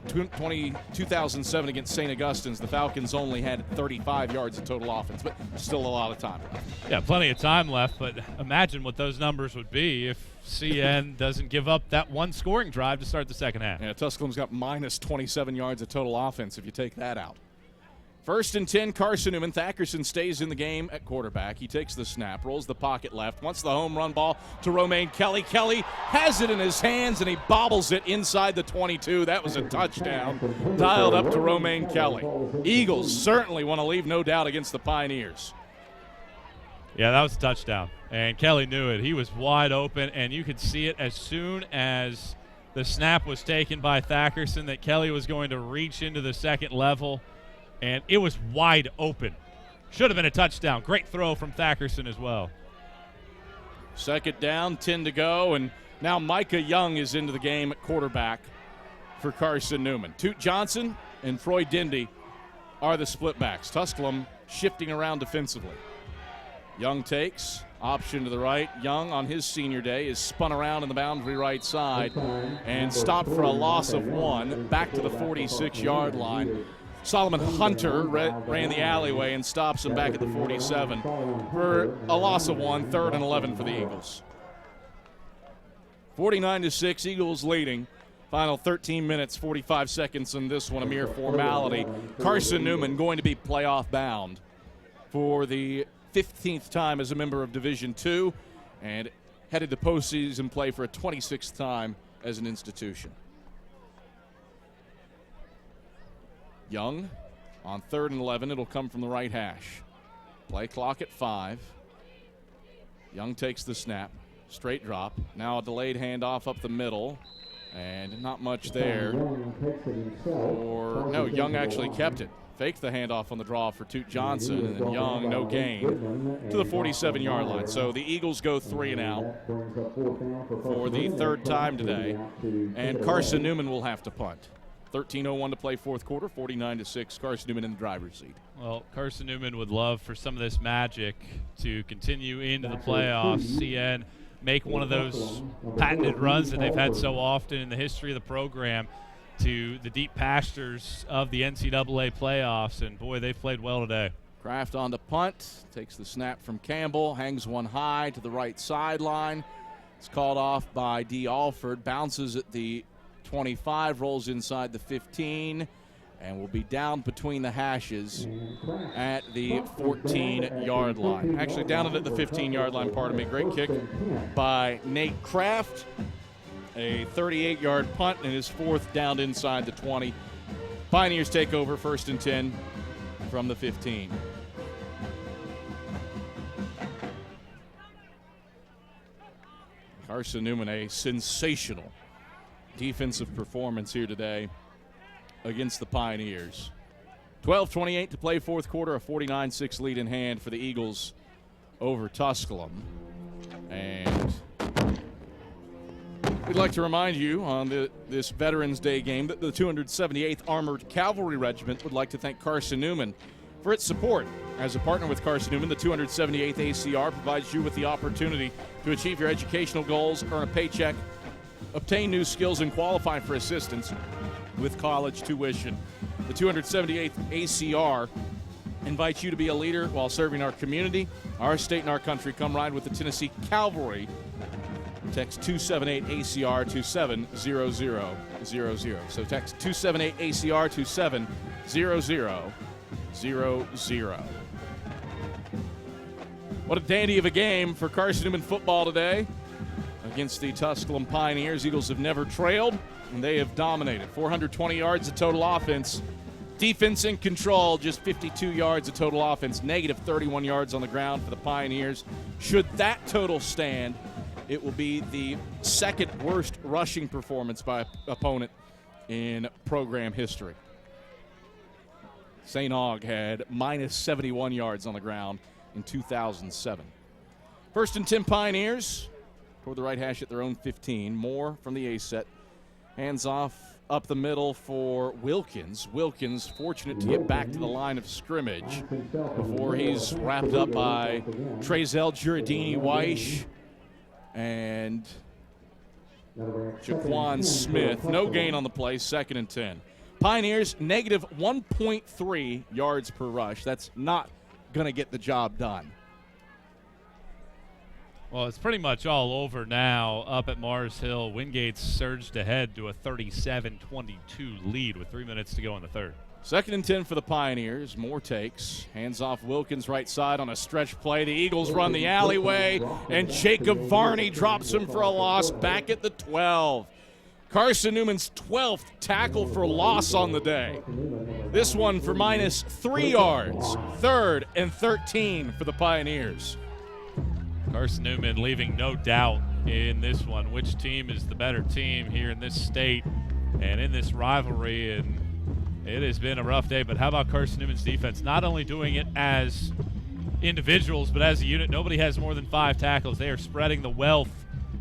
2007 against St. Augustine's, the Falcons only had 35 yards of total offense, but still a lot of time left. Yeah, plenty of time left, but imagine what those numbers would be if CN doesn't give up that one scoring drive to start the second half. Yeah, Tusculum's got minus 27 yards of total offense if you take that out. 1st and 10, Carson-Newman. Thackerson stays in the game at quarterback. He takes the snap, rolls the pocket left, wants the home run ball to Romaine Kelly. Kelly has it in his hands, and he bobbles it inside the 22. That was a touchdown, dialed up to Romaine Kelly. Eagles certainly want to leave no doubt against the Pioneers. Yeah, that was a touchdown, and Kelly knew it. He was wide open, and you could see it as soon as the snap was taken by Thackerson that Kelly was going to reach into the second level. And it was wide open. Should have been a touchdown. Great throw from Thackerson as well. 2nd down, 10 to go, and now Micah Young is into the game at quarterback for Carson-Newman. Toot Johnson and Freud Dindy are the split backs. Tusculum shifting around defensively. Young takes, option to the right. Young on his senior day is spun around in the boundary right side and stopped for a loss of 1 back to the 46-yard line. Solomon Hunter ran the alleyway and stops him back at the 47 for a loss of 1, 3rd and 11 for the Eagles. 49-6, Eagles leading. Final 13 minutes, 45 seconds in this one, a mere formality. Carson-Newman going to be playoff bound for the 15th time as a member of Division II and headed to postseason play for a 26th time as an institution. Young on 3rd and 11. It'll come from the right hash. Play clock at 5. Young takes the snap. Straight drop. Now a delayed handoff up the middle. And not much there. No, Young actually kept it. Faked the handoff on the draw for Toot Johnson. And then Young, no gain, to the 47-yard line. So the Eagles go 3 and out for the 3rd time today. And Carson-Newman will have to punt. 13:01 to play 4th quarter, 49-6, Carson-Newman in the driver's seat. Well, Carson-Newman would love for some of this magic to continue into the playoffs. CN make one of those patented runs that they've had so often in the history of the program to the deep pastures of the NCAA playoffs, and boy, they've played well today. Kraft on the punt, takes the snap from Campbell, hangs one high to the right sideline. It's called off by D. Alford, bounces at the 25, rolls inside the 15, and will be down between the hashes at the 14-yard line. Actually down at the 15-yard line, pardon me. Great kick by Nate Kraft. A 38-yard punt and his 4th down inside the 20 Pioneers take over 1st and 10 from the 15. Carson-Newman, a sensational defensive performance here today against the Pioneers. 12:28 to play fourth quarter, a 49-6 lead in hand for the Eagles over Tusculum. And we'd like to remind you on this Veterans Day game that the 278th Armored Cavalry Regiment would like to thank Carson-Newman for its support. As a partner with Carson-Newman, the 278th ACR provides you with the opportunity to achieve your educational goals, earn a paycheck, obtain new skills, and qualify for assistance with college tuition. The 278th ACR invites you to be a leader while serving our community, our state, and our country. Come ride with the Tennessee Cavalry. Text 278-ACR to 70000. So text 278-ACR to 70000. What a dandy of a game for Carson-Newman football today against the Tusculum Pioneers. Eagles have never trailed, and they have dominated. 420 yards of total offense. Defense in control, just 52 yards of total offense, negative 31 yards on the ground for the Pioneers. Should that total stand, it will be the second worst rushing performance by opponent in program history. St. Aug had minus 71 yards on the ground in 2007. 1st and 10 Pioneers toward the right hash at their own 15. Moore from the A set. Hands off up the middle for Wilkins. Wilkins fortunate to get back to the line of scrimmage before he's wrapped up by Trezell Giardini-Weish and Jaquan Smith. No gain on the play, 2nd and 10. Pioneers negative 1.3 yards per rush. That's not going to get the job done. Well, it's pretty much all over now up at Mars Hill. Wingate's surged ahead to a 37-22 lead with 3 minutes to go in the third. 2nd and 10 for the Pioneers. Moore takes. Hands off Wilkins right side on a stretch play. The Eagles run the alleyway, and Jacob Varney drops him for a loss back at the 12. Carson-Newman's 12th tackle for loss on the day. This one for minus 3 yards. 3rd and 13 for the Pioneers. Carson-Newman leaving no doubt in this one which team is the better team here in this state and in this rivalry, and it has been a rough day. But how about Carson-Newman's defense? Not only doing it as individuals, but as a unit. Nobody has more than 5 tackles. They are spreading the wealth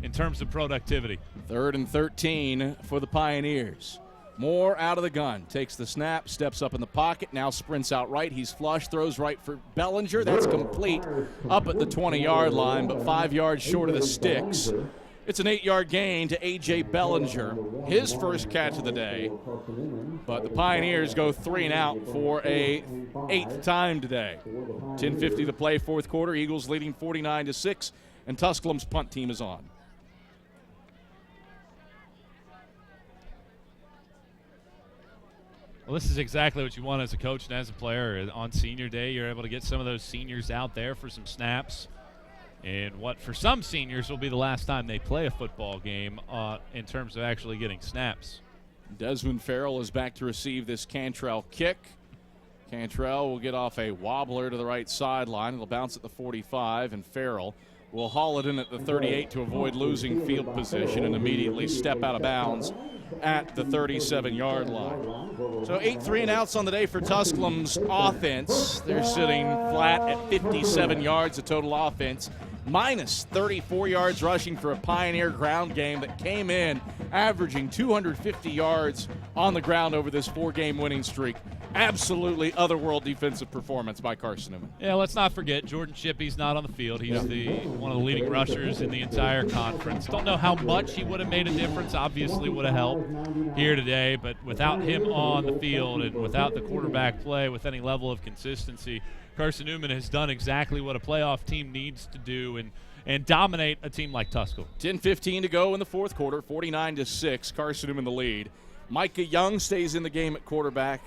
in terms of productivity. 3rd and 13 for the Pioneers. Moore out of the gun, takes the snap, steps up in the pocket, now sprints out right. He's flush, throws right for Bellinger. That's complete up at the 20-yard line, but 5 yards short of the sticks. It's an 8-yard gain to A.J. Bellinger, his first catch of the day. But the Pioneers go 3 and out for a 8th time today. 10:50 to play fourth quarter. Eagles leading 49-6, and Tusculum's punt team is on. Well, this is exactly what you want as a coach and as a player. On senior day, you're able to get some of those seniors out there for some snaps. And what for some seniors will be the last time they play a football game in terms of actually getting snaps. Desmond Farrell is back to receive this Cantrell kick. Cantrell will get off a wobbler to the right sideline. It'll bounce at the 45, and Farrell will haul it in at the 38 to avoid losing field position and immediately step out of bounds at the 37-yard line. So 8 3-and-outs on the day for Tusculum's offense. They're sitting flat at 57 yards of total offense, minus 34 yards rushing for a Pioneer ground game that came in averaging 250 yards on the ground over this 4-game winning streak. Absolutely otherworld defensive performance by Carson-Newman. Yeah, let's not forget Jordan Shippey's not on the field. He's one of the leading rushers in the entire conference. Don't know how much he would have made a difference. Obviously would have helped here today, but without him on the field and without the quarterback play with any level of consistency, Carson-Newman has done exactly what a playoff team needs to do and dominate a team like Tusculum. 10:15 to go in the fourth quarter, 49-6, Carson-Newman the lead. Micah Young stays in the game at quarterback,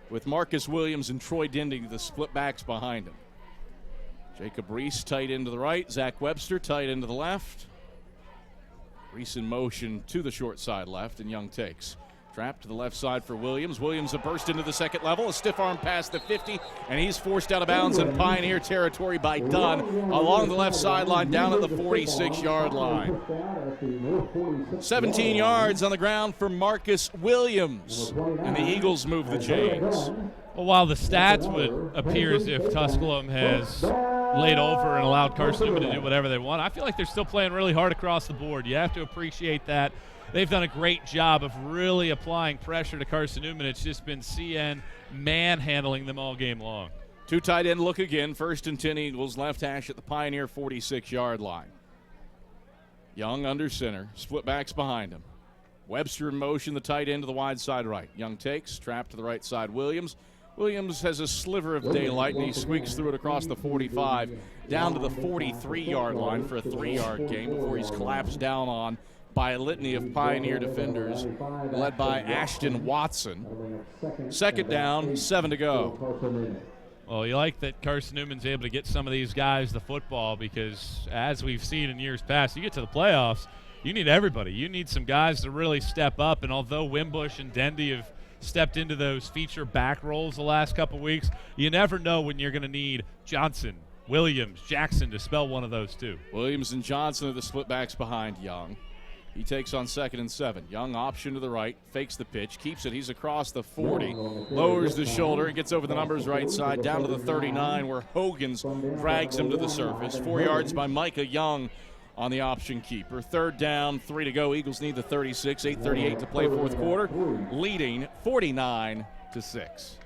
with Marcus Williams and Troy Dendy, the split backs behind him. Jacob Reese tight end to the right, Zach Webster tight end to the left. Reese in motion to the short side left, and Young takes. Trap to the left side for Williams. Williams a burst into the second level, a stiff arm past the 50, and he's forced out of bounds in Pioneer territory by Dunn along the left sideline down at the 46-yard line. 17 yards on the ground for Marcus Williams, and the Eagles move the chains. Well, while the stats would appear as if Tusculum has laid over and allowed Carson-Newman to do whatever they want, I feel like they're still playing really hard across the board. You have to appreciate that. They've done a great job of really applying pressure to Carson-Newman. It's just been CN manhandling them all game long. Two tight end look again. 1st and 10 Eagles, left hash at the Pioneer 46-yard line. Young under center, split backs behind him. Webster in motion, the tight end to the wide side right. Young takes, trap to the right side. Williams has a sliver of daylight, and he squeaks through it across the 45, down to the 43-yard line for a 3-yard gain before he's collapsed down on by a litany of Pioneer defenders led by Ashton Watson. 2nd down, 7 to go. Well, you like that Carson-Newman's able to get some of these guys the football because, as we've seen in years past, you get to the playoffs, you need everybody. You need some guys to really step up, and although Wimbush and Dendy have stepped into those feature back roles the last couple weeks, you never know when you're going to need Johnson, Williams, Jackson to spell one of those two. Williams and Johnson are the split backs behind Young. He takes on 2nd and 7. Young option to the right, fakes the pitch, keeps it. He's across the 40, lowers the shoulder, and gets over the numbers right side down to the 39 where Hogan's drags him to the surface. 4 yards by Micah Young on the option keeper. 3rd down, 3 to go. Eagles need the 36, 8:38 to play 4th quarter, leading 49-6.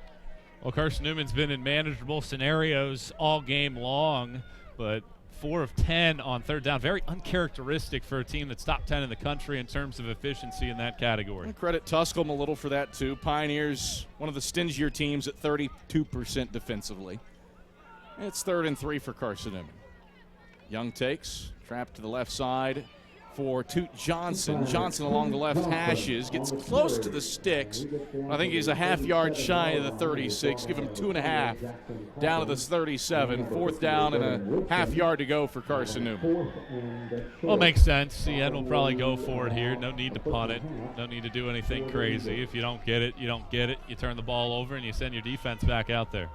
Well, Carson-Newman's been in manageable scenarios all game long, but 4 of 10 on 3rd down. Very uncharacteristic for a team that's top 10 in the country in terms of efficiency in that category. I credit Tusculum a little for that, too. Pioneers, one of the stingier teams at 32% defensively. It's 3rd and 3 for Carson-Newman. Young takes, trap to the left side for Toot Johnson. Johnson along the left hashes, gets close to the sticks. I think he's a half-yard shy of the 36. Give him 2.5 down to the 37. 4th down and a half-yard to go for Carson-Newman. Well, makes sense. CN will probably go for it here. No need to punt it. No need to do anything crazy. If you don't get it, you don't get it. You turn the ball over and you send your defense back out there.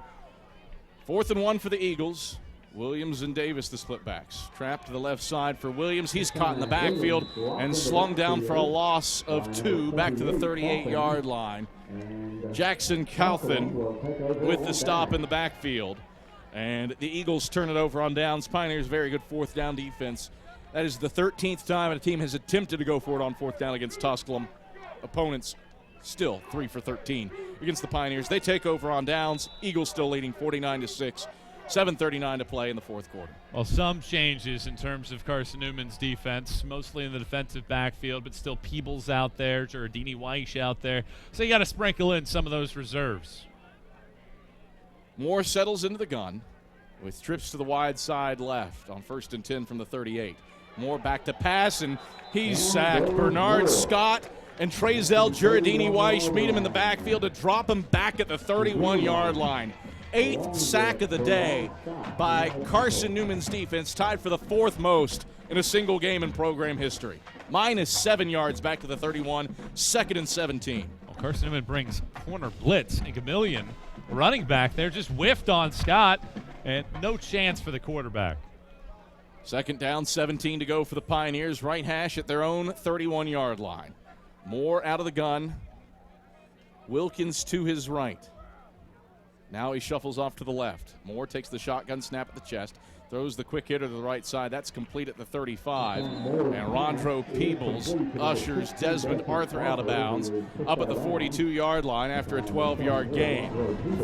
4th and 1 for the Eagles. Williams and Davis, the split backs. Trap to the left side for Williams. He's caught in the backfield and slung down for a loss of 2 back to the 38-yard line. Jackson Calthan with the stop in the backfield. And the Eagles turn it over on downs. Pioneers very good 4th down defense. That is the 13th time a team has attempted to go for it on 4th down against Tusculum. Opponents still 3 for 13 against the Pioneers. They take over on downs. Eagles still leading 49-6. 7:39 to play in the 4th quarter. Well, some changes in terms of Carson-Newman's defense, mostly in the defensive backfield, but still Peebles out there, Giardini Weish out there. So you got to sprinkle in some of those reserves. Moore settles into the gun with trips to the wide side left on 1st and 10 from the 38. Moore back to pass, and he's sacked. Bernard Scott and Trezell Giardini Weish meet him in the backfield to drop him back at the 31-yard line. 8th sack of the day by Carson-Newman's defense, tied for the 4th most in a single game in program history. -7 yards back to the 31, 2nd and 17. Well, Carson-Newman brings corner blitz, and Gamillion, running back there, just whiffed on Scott, and no chance for the quarterback. 2nd down, 17 to go for the Pioneers. Right hash at their own 31-yard line. Moore out of the gun. Wilkins to his right. Now he shuffles off to the left. Moore takes the shotgun snap at the chest, throws the quick hitter to the right side. That's complete at the 35. And Rondro Peebles ushers Desmond Arthur out of bounds up at the 42-yard line after a 12-yard gain.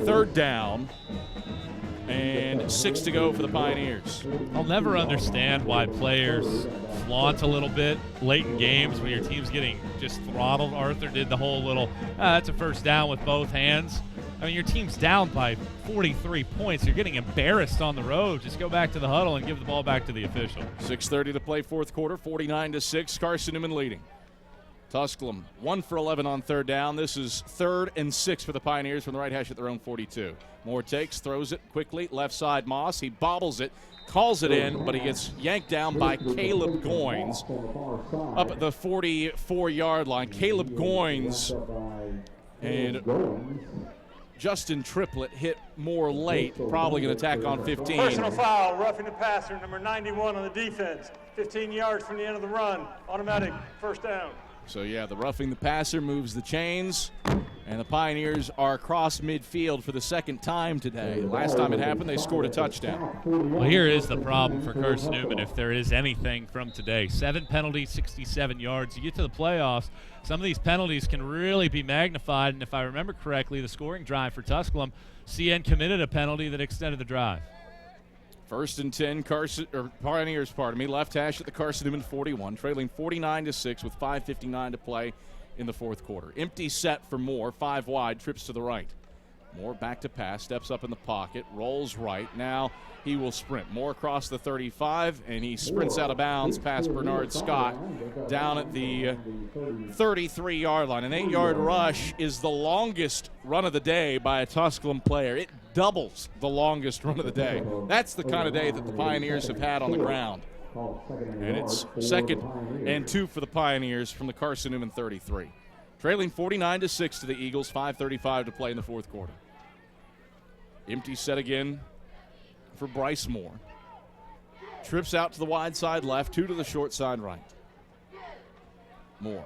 3rd down and 6 to go for the Pioneers. I'll never understand why players flaunt a little bit late in games when your team's getting just throttled. Arthur did the whole little, that's a 1st down with both hands. I mean, your team's down by 43 points. You're getting embarrassed on the road. Just go back to the huddle and give the ball back to the official. 6:30 to play 4th quarter, 49-6. Carson-Newman leading. Tusculum 1 for 11 on third down. This is 3rd and 6 for the Pioneers from the right hash at their own 42. Moore takes, throws it quickly, left side Moss. He bobbles it, calls it in, but he gets yanked down by Caleb Goins up at the 44-yard line. Caleb Goins and Justin Triplett hit Moore late, probably going to tack on 15. Personal foul, roughing the passer, number 91 on the defense. 15 yards from the end of the run. Automatic first down. So, yeah, the roughing the passer moves the chains, and the Pioneers are across midfield for the second time today. Last time it happened, they scored a touchdown. Well, here is the problem for Carson-Newman, if there is anything from today. 7 penalties, 67 yards. You get to the playoffs, some of these penalties can really be magnified, and if I remember correctly, the scoring drive for Tusculum, CN committed a penalty that extended the drive. 1st and 10, Pioneers, left hash at the Carson-Newman 41, trailing 49-6 with 5:59 to play in the fourth quarter. Empty set for Moore, 5 wide, trips to the right. Moore back to pass, steps up in the pocket, rolls right. Now he will sprint. Moore across the 35, and he sprints out of bounds past Bernard Scott down at the 33-yard line. An 8-yard rush is the longest run of the day by a Tusculum player. It doubles the longest run of the day. That's the kind of day that the Pioneers have had on the ground. And it's 2nd and 2 for the Pioneers from the Carson-Newman 33. Trailing 49-6 to the Eagles, 5:35 to play in the fourth quarter. Empty set again for Bryce Moore. Trips out to the wide side left, 2 to the short side right. Moore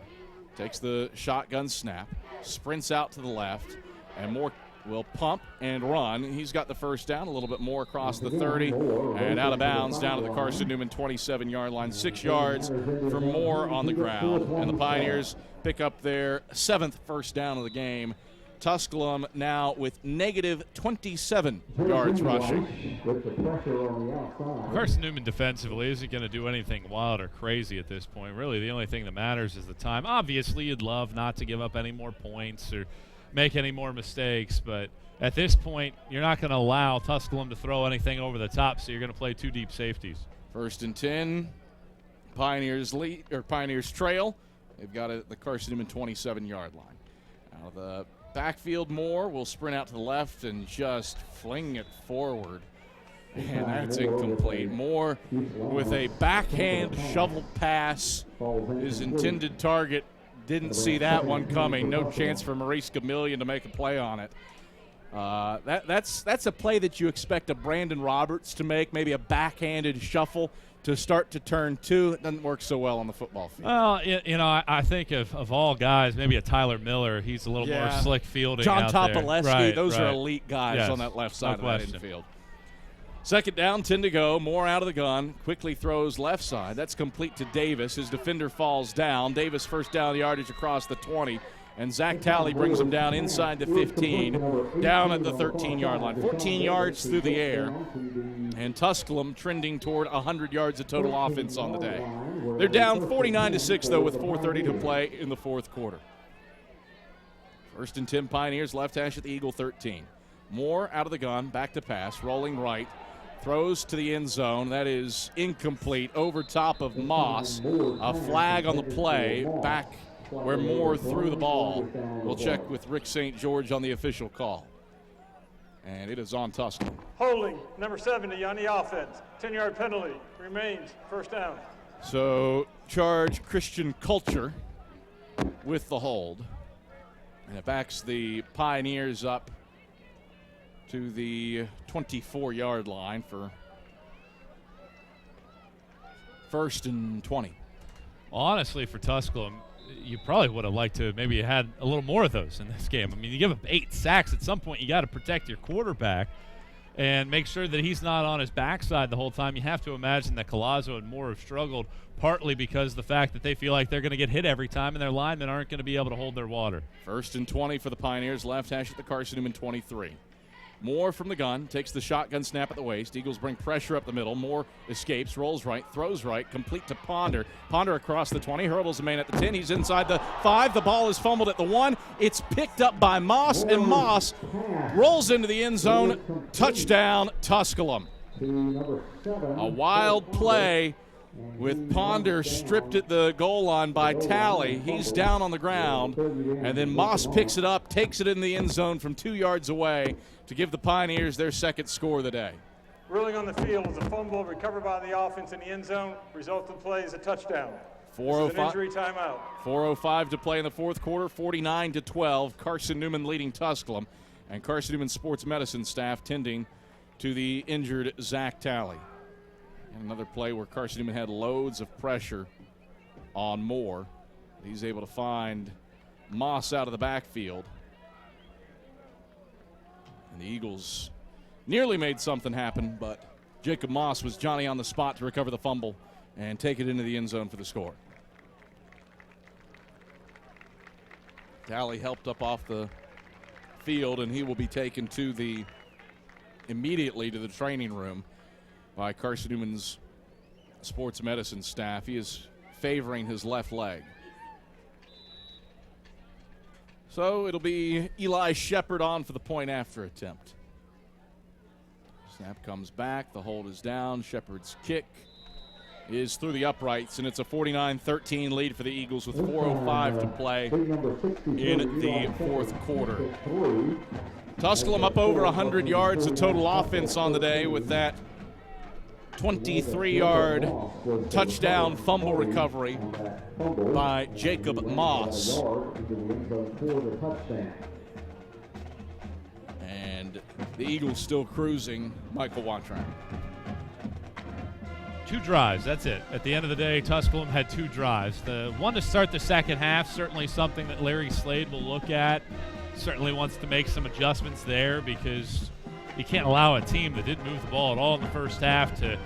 takes the shotgun snap, sprints out to the left, and Moore will pump and run. He's got the first down, a little bit more across the 30, and out of bounds down to the Carson-Newman 27-yard line. 6 yards for Moore on the ground, and the Pioneers pick up their 7th first down of the game. Tusculum now with negative 27 yards rushing. Carson-Newman defensively isn't going to do anything wild or crazy at this point. Really, the only thing that matters is the time. Obviously, you'd love not to give up any more points or make any more mistakes, but at this point, you're not going to allow Tusculum to throw anything over the top, so you're going to play 2 deep safeties. 1st and 10, Pioneers lead, or Pioneers trail. They've got it at the Carson-Newman 27-yard line. Out of the backfield, Moore will sprint out to the left and just fling it forward. And that's incomplete. Moore with a backhand shovel pass. His intended target didn't see that one coming. No chance for Maurice Gamillion to make a play on it. That's a play that you expect a Brandon Roberts to make, maybe a backhanded shuffle to start to turn 2. It doesn't work so well on the football field. Well, I think of all guys, maybe a Tyler Miller. He's a little more slick fielding John out Topolesky, there. those are elite guys on that left side of that infield. 2nd down, 10 to go. Moore out of the gun, quickly throws left side. That's complete to Davis. His defender falls down. Davis first down yardage across the 20. And Zach Talley brings him down inside the 15, down at the 13-yard line. 14 yards through the air, and Tusculum trending toward 100 yards of total offense on the day. They're down 49-6, though, with 4:30 to play in the fourth quarter. 1st and 10 Pioneers, left hash at the Eagle 13. Moore out of the gun, back to pass, rolling right. Throws to the end zone. That is incomplete, over top of Moss. A flag on the play, back where Moore threw the ball. We'll check with Rick St. George on the official call. And it is on Tusculum. Holding, number 70 on the offense. 10-yard penalty. Remains first down. So charge Christian Culture with the hold. And it backs the Pioneers up to the 24-yard line for 1st and 20. Honestly, for Tusculum, you probably would have liked to maybe had a little more of those in this game. I mean, you give up 8 sacks. At some point, you got to protect your quarterback and make sure that he's not on his backside the whole time. You have to imagine that Collazo and Moore have struggled, partly because of the fact that they feel like they're going to get hit every time and their linemen aren't going to be able to hold their water. 1st and 20 for the Pioneers, left hash at the Carson-Newman 23. Moore from the gun, takes the shotgun snap at the waist. Eagles bring pressure up the middle. Moore escapes, rolls right, throws right, complete to Ponder. Ponder across the 20, hurdles the man at the 10. He's inside the 5. The ball is fumbled at the 1. It's picked up by Moss, and Moss rolls into the end zone. Touchdown, Tusculum. A wild play with Ponder stripped at the goal line by Talley. He's down on the ground, and then Moss picks it up, takes it in the end zone from 2 yards away to give the Pioneers their second score of the day. Ruling on the field is a fumble recovered by the offense in the end zone. Result of the play is a touchdown. This is an injury timeout. 4:05 to play in the fourth quarter, 49-12. Carson-Newman leading Tusculum, and Carson-Newman sports medicine staff tending to the injured Zach Talley. And another play where Carson-Newman had loads of pressure on Moore. He's able to find Moss out of the backfield. And the Eagles nearly made something happen, but Jacob Moss was Johnny on the spot to recover the fumble and take it into the end zone for the score. Talley helped up off the field, and he will be taken immediately to the training room by Carson-Newman's sports medicine staff. He is favoring his left leg. So it'll be Eli Shepard on for the point after attempt. Snap comes back, the hold is down. Shepard's kick is through the uprights, and it's a 49-13 lead for the Eagles with 4:05 to play in the fourth quarter. Tusculum up over 100 yards of total offense on the day with that 23-yard touchdown fumble recovery by Jacob Moss. And the Eagles still cruising. Michael Wantran. 2 drives, that's it. At the end of the day, Tusculum had 2 drives. The one to start the second half, certainly something that Larry Slade will look at. Certainly wants to make some adjustments there because you can't allow a team that didn't move the ball at all in the first half to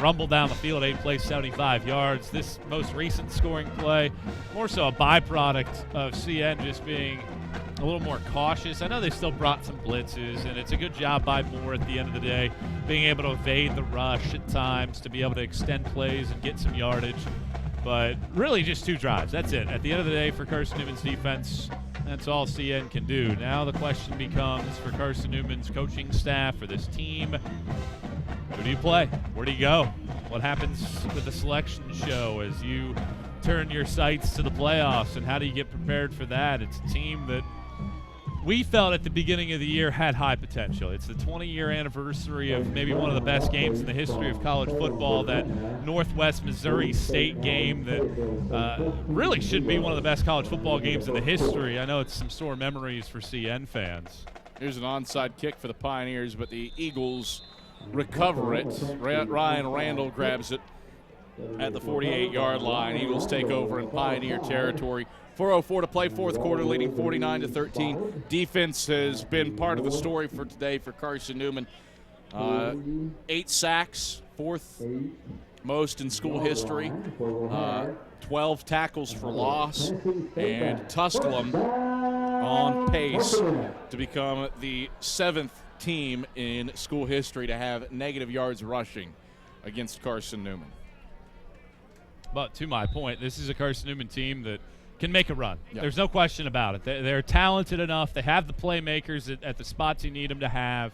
rumble down the field 8 plays, 75 yards. This most recent scoring play, more so a byproduct of CN just being a little more cautious. I know they still brought some blitzes, and it's a good job by Moore at the end of the day, being able to evade the rush at times, to be able to extend plays and get some yardage. But really just 2 drives. That's it. At the end of the day for Carson-Newman's defense, that's all CN can do. Now the question becomes for Carson-Newman's coaching staff, for this team, who do you play? Where do you go? What happens with the selection show as you turn your sights to the playoffs, and how do you get prepared for that? It's a team that we felt at the beginning of the year had high potential. It's the 20-year anniversary of maybe one of the best games in the history of college football, that Northwest Missouri State game that really should be one of the best college football games in the history. I know it's some sore memories for CN fans. Here's an onside kick for the Pioneers, but the Eagles recover it. Ryan Randall grabs it at the 48-yard line. Eagles take over in Pioneer territory. 4:04 to play, fourth quarter, leading 49-13. Defense has been part of the story for today for Carson-Newman. 8 sacks, 4th most in school history. 12 tackles for loss, and Tusculum on pace to become the 7th team in school history to have negative yards rushing against Carson-Newman. But to my point, this is a Carson-Newman team that can make a run. Yeah. There's no question about it. They're talented enough. They have the playmakers at the spots you need them to have.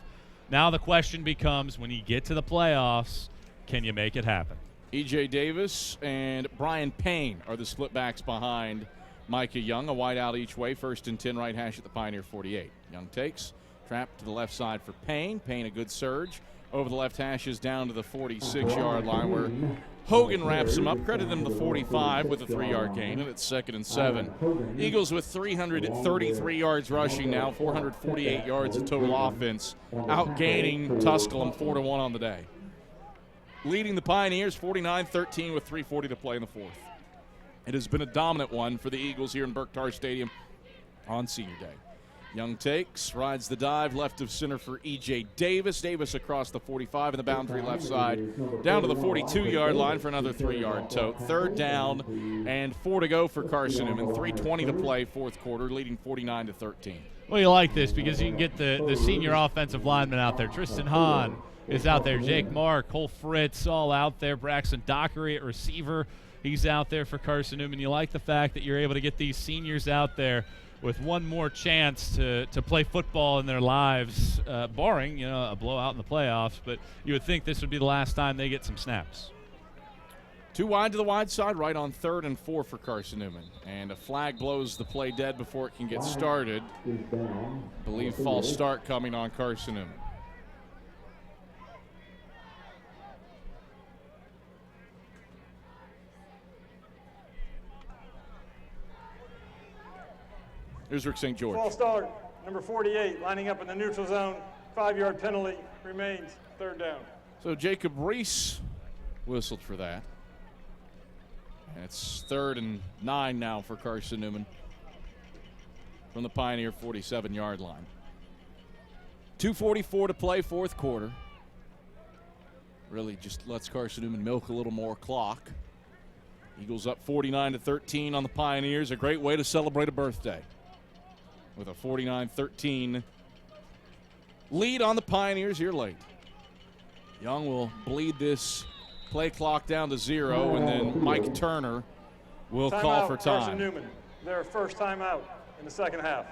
Now the question becomes, when you get to the playoffs, can you make it happen? E.J. Davis and Brian Payne are the split backs behind Micah Young. A wide out each way, 1st and 10, right hash at the Pioneer 48. Young takes, trap to the left side for Payne. Payne a good surge. Over the left hashes down to the 46-yard line where Hogan wraps him up. Credit him the 45 with a 3-yard gain, and it's 2nd and 7. Eagles with 333 yards rushing now, 448 yards of total offense, outgaining Tusculum 4-1 on the day. Leading the Pioneers 49-13 with 3:40 to play in the fourth. It has been a dominant one for the Eagles here in Berktar Stadium on Senior Day. Young takes, rides the dive, left of center for E.J. Davis. Davis across the 45 and the boundary left side, down to the 42-yard line for another 3-yard tote. 3rd down and 4 to go for Carson-Newman. 3:20 to play, fourth quarter, leading 49-13. Well, you like this because you can get the senior offensive linemen out there. Tristan Hahn is out there. Jake Mark, Cole Fritz, all out there. Braxton Dockery at receiver. He's out there for Carson-Newman. You like the fact that you're able to get these seniors out there with one more chance to play football in their lives, barring a blowout in the playoffs. But you would think this would be the last time they get some snaps. Too wide to the wide side, right on 3rd and 4 for Carson-Newman. And a flag blows the play dead before it can get started. I believe false start coming on Carson-Newman. Here's Rick St. George. False start, number 48, lining up in the neutral zone. 5-yard penalty remains, 3rd down. So Jacob Reese whistled for that. And it's 3rd and 9 now for Carson-Newman from the Pioneer 47-yard line. 2:44 to play, 4th quarter. Really just lets Carson-Newman milk a little more clock. Eagles up 49-13 on the Pioneers. A great way to celebrate a birthday with a 49-13 lead on the Pioneers here late. Young will bleed this play clock down to 0, and then Mike Turner will call for time. Carson-Newman, their first timeout in the second half.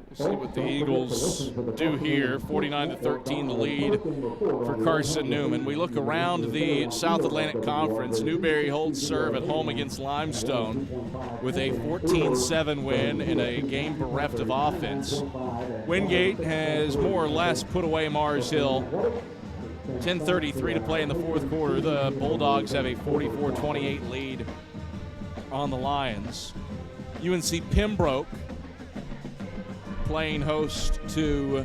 We'll see what the Eagles do here. 49-13 the lead for Carson-Newman. We look around the South Atlantic Conference. Newberry holds serve at home against Limestone with a 14-7 win in a game bereft of offense. Wingate has more or less put away Mars Hill. 10:33 to play in the 4th quarter. The Bulldogs have a 44-28 lead on the Lions. UNC Pembroke playing host to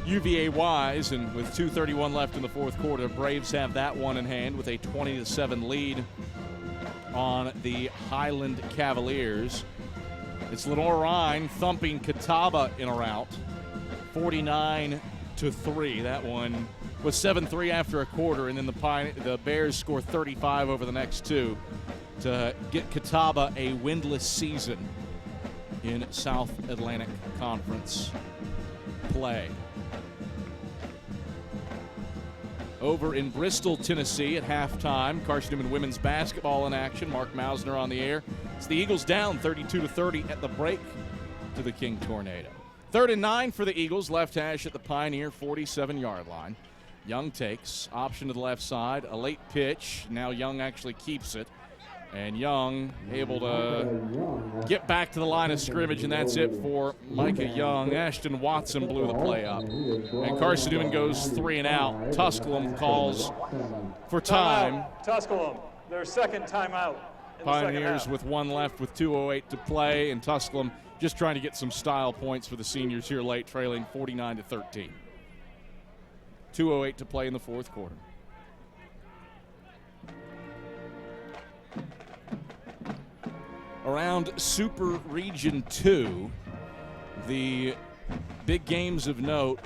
UVA Wise, and with 2:31 left in the 4th quarter, Braves have that one in hand with a 20-7 lead on the Highland Cavaliers. It's Lenore Rhine thumping Catawba in a rout, 49-3. That one was 7-3 after a quarter, and then the Bears score 35 over the next 2 to get Catawba a winless season in South Atlantic Conference play. Over in Bristol, Tennessee at halftime, Carson-Newman women's basketball in action. Mark Mausner on the air. It's the Eagles down 32-30 at the break to the King Tornado. 3rd and 9 for the Eagles, left hash at the Pioneer 47-yard line. Young takes, option to the left side, a late pitch. Now Young actually keeps it. And Young able to get back to the line of scrimmage, and that's it for Micah Young. Ashton Watson blew the play up. And Carson-Newman goes 3 and out. Tusculum calls for time. Tusculum, their second timeout. Pioneers with 1 left with 2:08 to play, and Tusculum just trying to get some style points for the seniors here late, trailing 49-13. 2:08 to play in the 4th quarter. Around Super Region 2, the big games of note,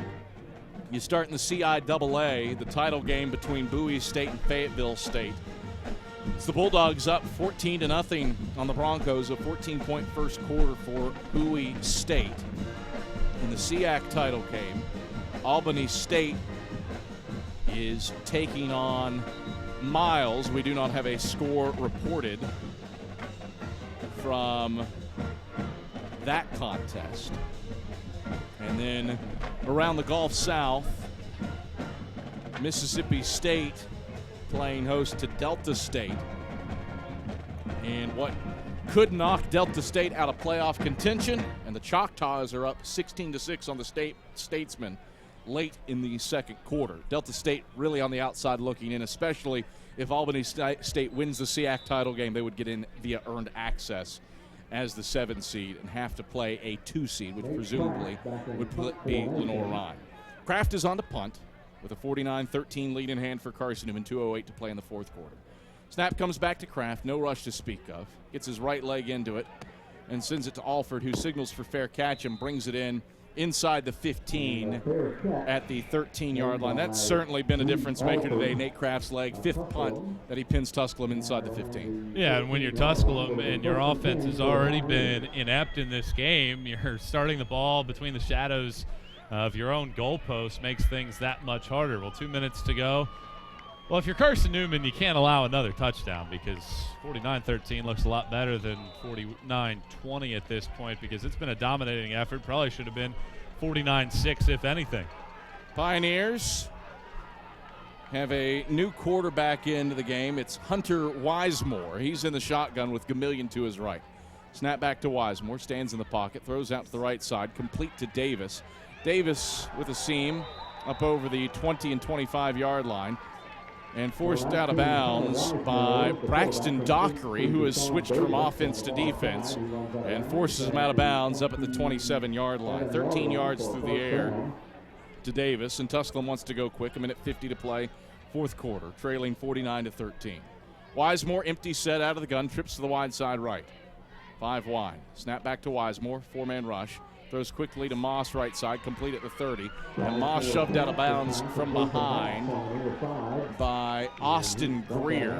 you start in the CIAA, the title game between Bowie State and Fayetteville State. It's the Bulldogs up 14-0 on the Broncos, a 14-point first quarter for Bowie State. In the SEAC title game, Albany State is taking on Miles. We do not have a score reported from that contest. And then around the Gulf South, Mississippi State playing host to Delta State. And what could knock Delta State out of playoff contention, and the Choctaws are up 16-6 on the Statesmen late in the 2nd quarter. Delta State really on the outside looking in, especially if Albany State wins the SEAC title game. They would get in via earned access as the 7 seed and have to play a 2 seed, which presumably would be Lenore Rhine. Kraft is on to punt with a 49-13 lead in hand for Carson-Newman, 2:08 to play in the 4th quarter. Snap comes back to Kraft, no rush to speak of. Gets his right leg into it and sends it to Alford, who signals for fair catch and brings it in inside the 15 at the 13-yard line. That's certainly been a difference maker today. Nate Kraft's leg, 5th punt that he pins Tusculum inside the 15. Yeah, and when you're Tusculum and your offense has already been inept in this game, you're starting the ball between the shadows of your own goalpost makes things that much harder. Well, 2 minutes to go. Well, if you're Carson-Newman, you can't allow another touchdown because 49-13 looks a lot better than 49-20 at this point because it's been a dominating effort. Probably should have been 49-6 if anything. Pioneers have a new quarterback into the game. It's Hunter Wisemore. He's in the shotgun with Gamillion to his right. Snap back to Wisemore, stands in the pocket, throws out to the right side, complete to Davis. Davis with a seam up over the 20 and 25-yard line and forced out of bounds by Braxton Dockery, who has switched from offense to defense and forces him out of bounds up at the 27-yard line. 13 yards through the air to Davis, and Tusculum wants to go quick. 1:50 to play, fourth quarter, trailing 49-13. Wisemore, empty set out of the gun, trips to the wide side right. 5 wide. Snap back to Wisemore, 4-man rush. Throws quickly to Moss right side, complete at the 30. And Moss shoved out of bounds from behind by Austin Greer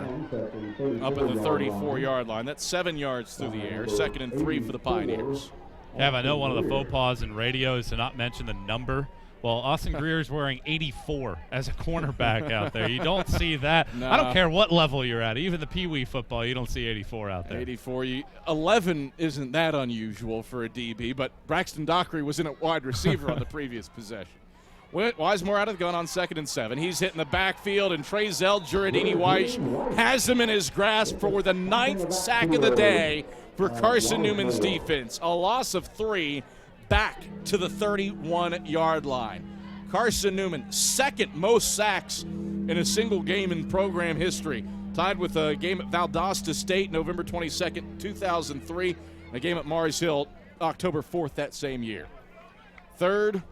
up at the 34-yard line. That's 7 yards through the air. 2nd and 3 for the Pioneers. Yeah, I know one of the faux pas in radio is to not mention the number. Well, Austin Greer's wearing 84 as a cornerback out there. You don't see that. No. I don't care what level you're at. Even the Pee Wee football, you don't see 84 out there. 84. 11 isn't that unusual for a DB, but Braxton Dockery was in at wide receiver on the previous possession. Wisemore out of the gun on 2nd and 7. He's hitting the backfield, and Trezell Giardini-Weish has him in his grasp for the 9th sack of the day for Carson-Newman's defense. A loss of 3. Back to the 31-yard line. Carson-Newman, 2nd most sacks in a single game in program history. Tied with a game at Valdosta State, November 22nd, 2003. And a game at Mars Hill, October 4th that same year. 3rd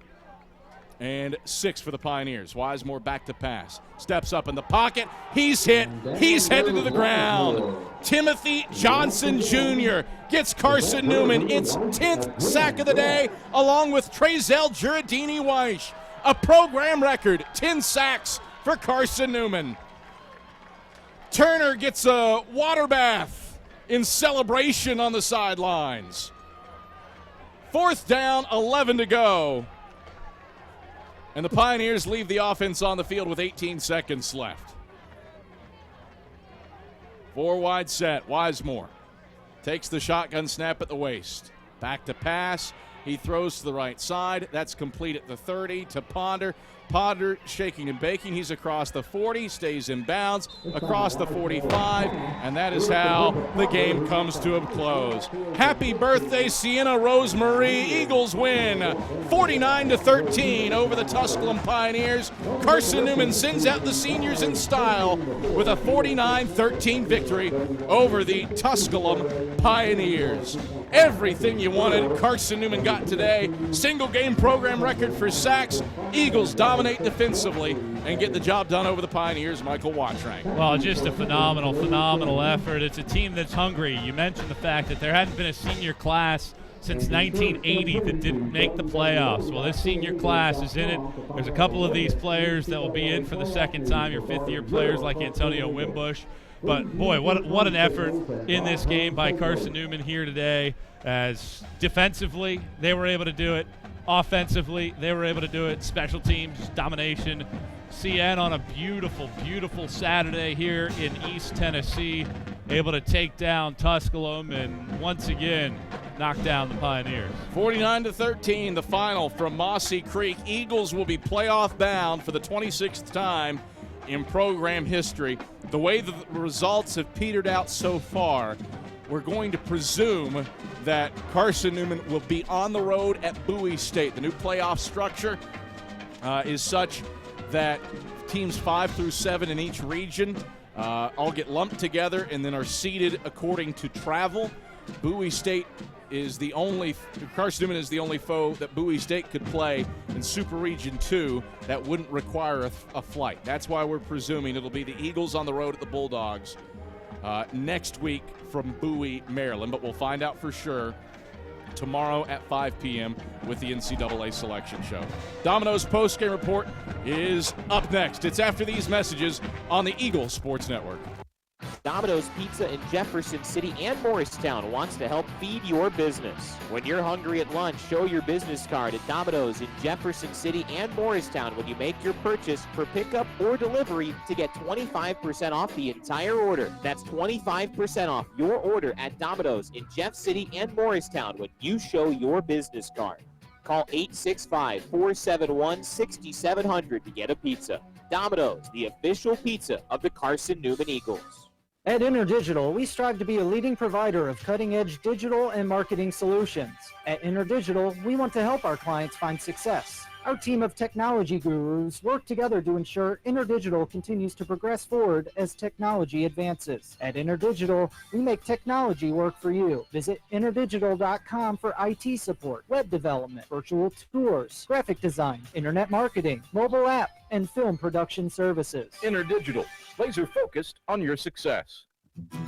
and 6 for the Pioneers. Wisemore back to pass. Steps up in the pocket. He's hit. He's headed to the ground. Timothy Johnson Jr. gets Carson-Newman its 10th sack of the day, along with Trezell Giardini-Weish. A program record, 10 sacks for Carson-Newman. Turner gets a water bath in celebration on the sidelines. 4th down, 11 to go. And the Pioneers leave the offense on the field with 18 seconds left. 4 wide set. Wisemore takes the shotgun snap at the waist. Back to pass. He throws to the right side. That's complete at the 30 to Ponder. Ponder shaking and baking. He's across the 40, stays in bounds, across the 45, and that is how the game comes to a close. Happy birthday, Sienna Rosemarie. Eagles win 49-13 over the Tusculum Pioneers. Carson-Newman sends out the seniors in style with a 49-13 victory over the Tusculum Pioneers. Everything you wanted, Carson-Newman got today. Single game program record for sacks. Eagles dominate defensively and get the job done over the Pioneers. Michael Watrank. Well, just a phenomenal effort. It's a team that's hungry. You mentioned the fact that there hadn't been a senior class since 1980 that didn't make the playoffs. Well, this senior class is in it. There's a couple of these players that will be in for the second time, your fifth-year players like Antonio Wimbush. But, boy, what an effort in this game by Carson-Newman here today. As defensively, they were able to do it. Offensively, they were able to do it. Special teams, domination. CN on a beautiful Saturday here in East Tennessee, able to take down Tusculum and once again knock down the Pioneers. 49-13, the final from Mossy Creek. Eagles will be playoff bound for the 26th time in program history. The way the results have petered out so far, we're going to presume that Carson-Newman will be on the road at Bowie State. The new playoff structure is such that teams 5 through 7 in each region all get lumped together and then are seeded according to travel. Bowie State is the only, Carson-Newman is the only foe that Bowie State could play in Super Region 2 that wouldn't require a flight. That's why we're presuming it'll be the Eagles on the road at the Bulldogs next week from Bowie, Maryland. But we'll find out for sure tomorrow at 5 p.m. with the NCAA Selection Show. Domino's postgame report is up next. It's after these messages on the Eagle Sports Network. Domino's Pizza in Jefferson City and Morristown wants to help feed your business. When you're hungry at lunch, show your business card at Domino's in Jefferson City and Morristown when you make your purchase for pickup or delivery to get 25% off the entire order. That's 25% off your order at Domino's in Jeff City and Morristown when you show your business card. Call 865-471-6700 to get a pizza. Domino's, the official pizza of the Carson-Newman Eagles. At InterDigital, we strive to be a leading provider of cutting-edge digital and marketing solutions. At InterDigital, we want to help our clients find success. Our team of technology gurus work together to ensure InterDigital continues to progress forward as technology advances. At InterDigital, we make technology work for you. Visit interdigital.com for IT support, web development, virtual tours, graphic design, internet marketing, mobile app, and film production services. InterDigital, laser focused on your success.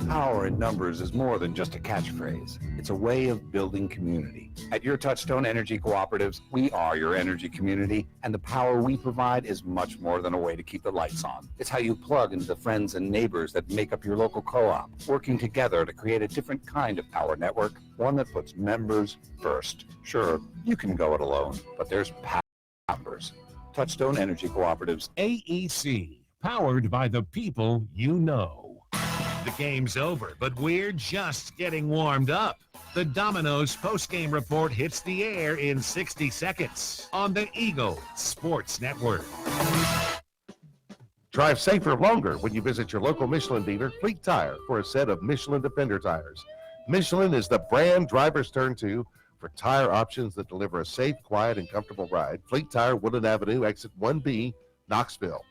Power in numbers is more than just a catchphrase. It's a way of building community. At your Touchstone Energy Cooperatives, we are your energy community, and the power we provide is much more than a way to keep the lights on. It's how you plug into the friends and neighbors that make up your local co-op, working together to create a different kind of power network, one that puts members first. Sure, you can go it alone, but there's numbers. Touchstone Energy Cooperatives. AEC, powered by the people you know. The game's over, but we're just getting warmed up. The Domino's postgame report hits the air in 60 seconds on the Eagle Sports Network. Drive safer longer when you visit your local Michelin dealer, Fleet Tire, for a set of Michelin Defender tires. Michelin is the brand drivers turn to for tire options that deliver a safe, quiet, and comfortable ride. Fleet Tire, Woodland Avenue, exit 1B, Knoxville.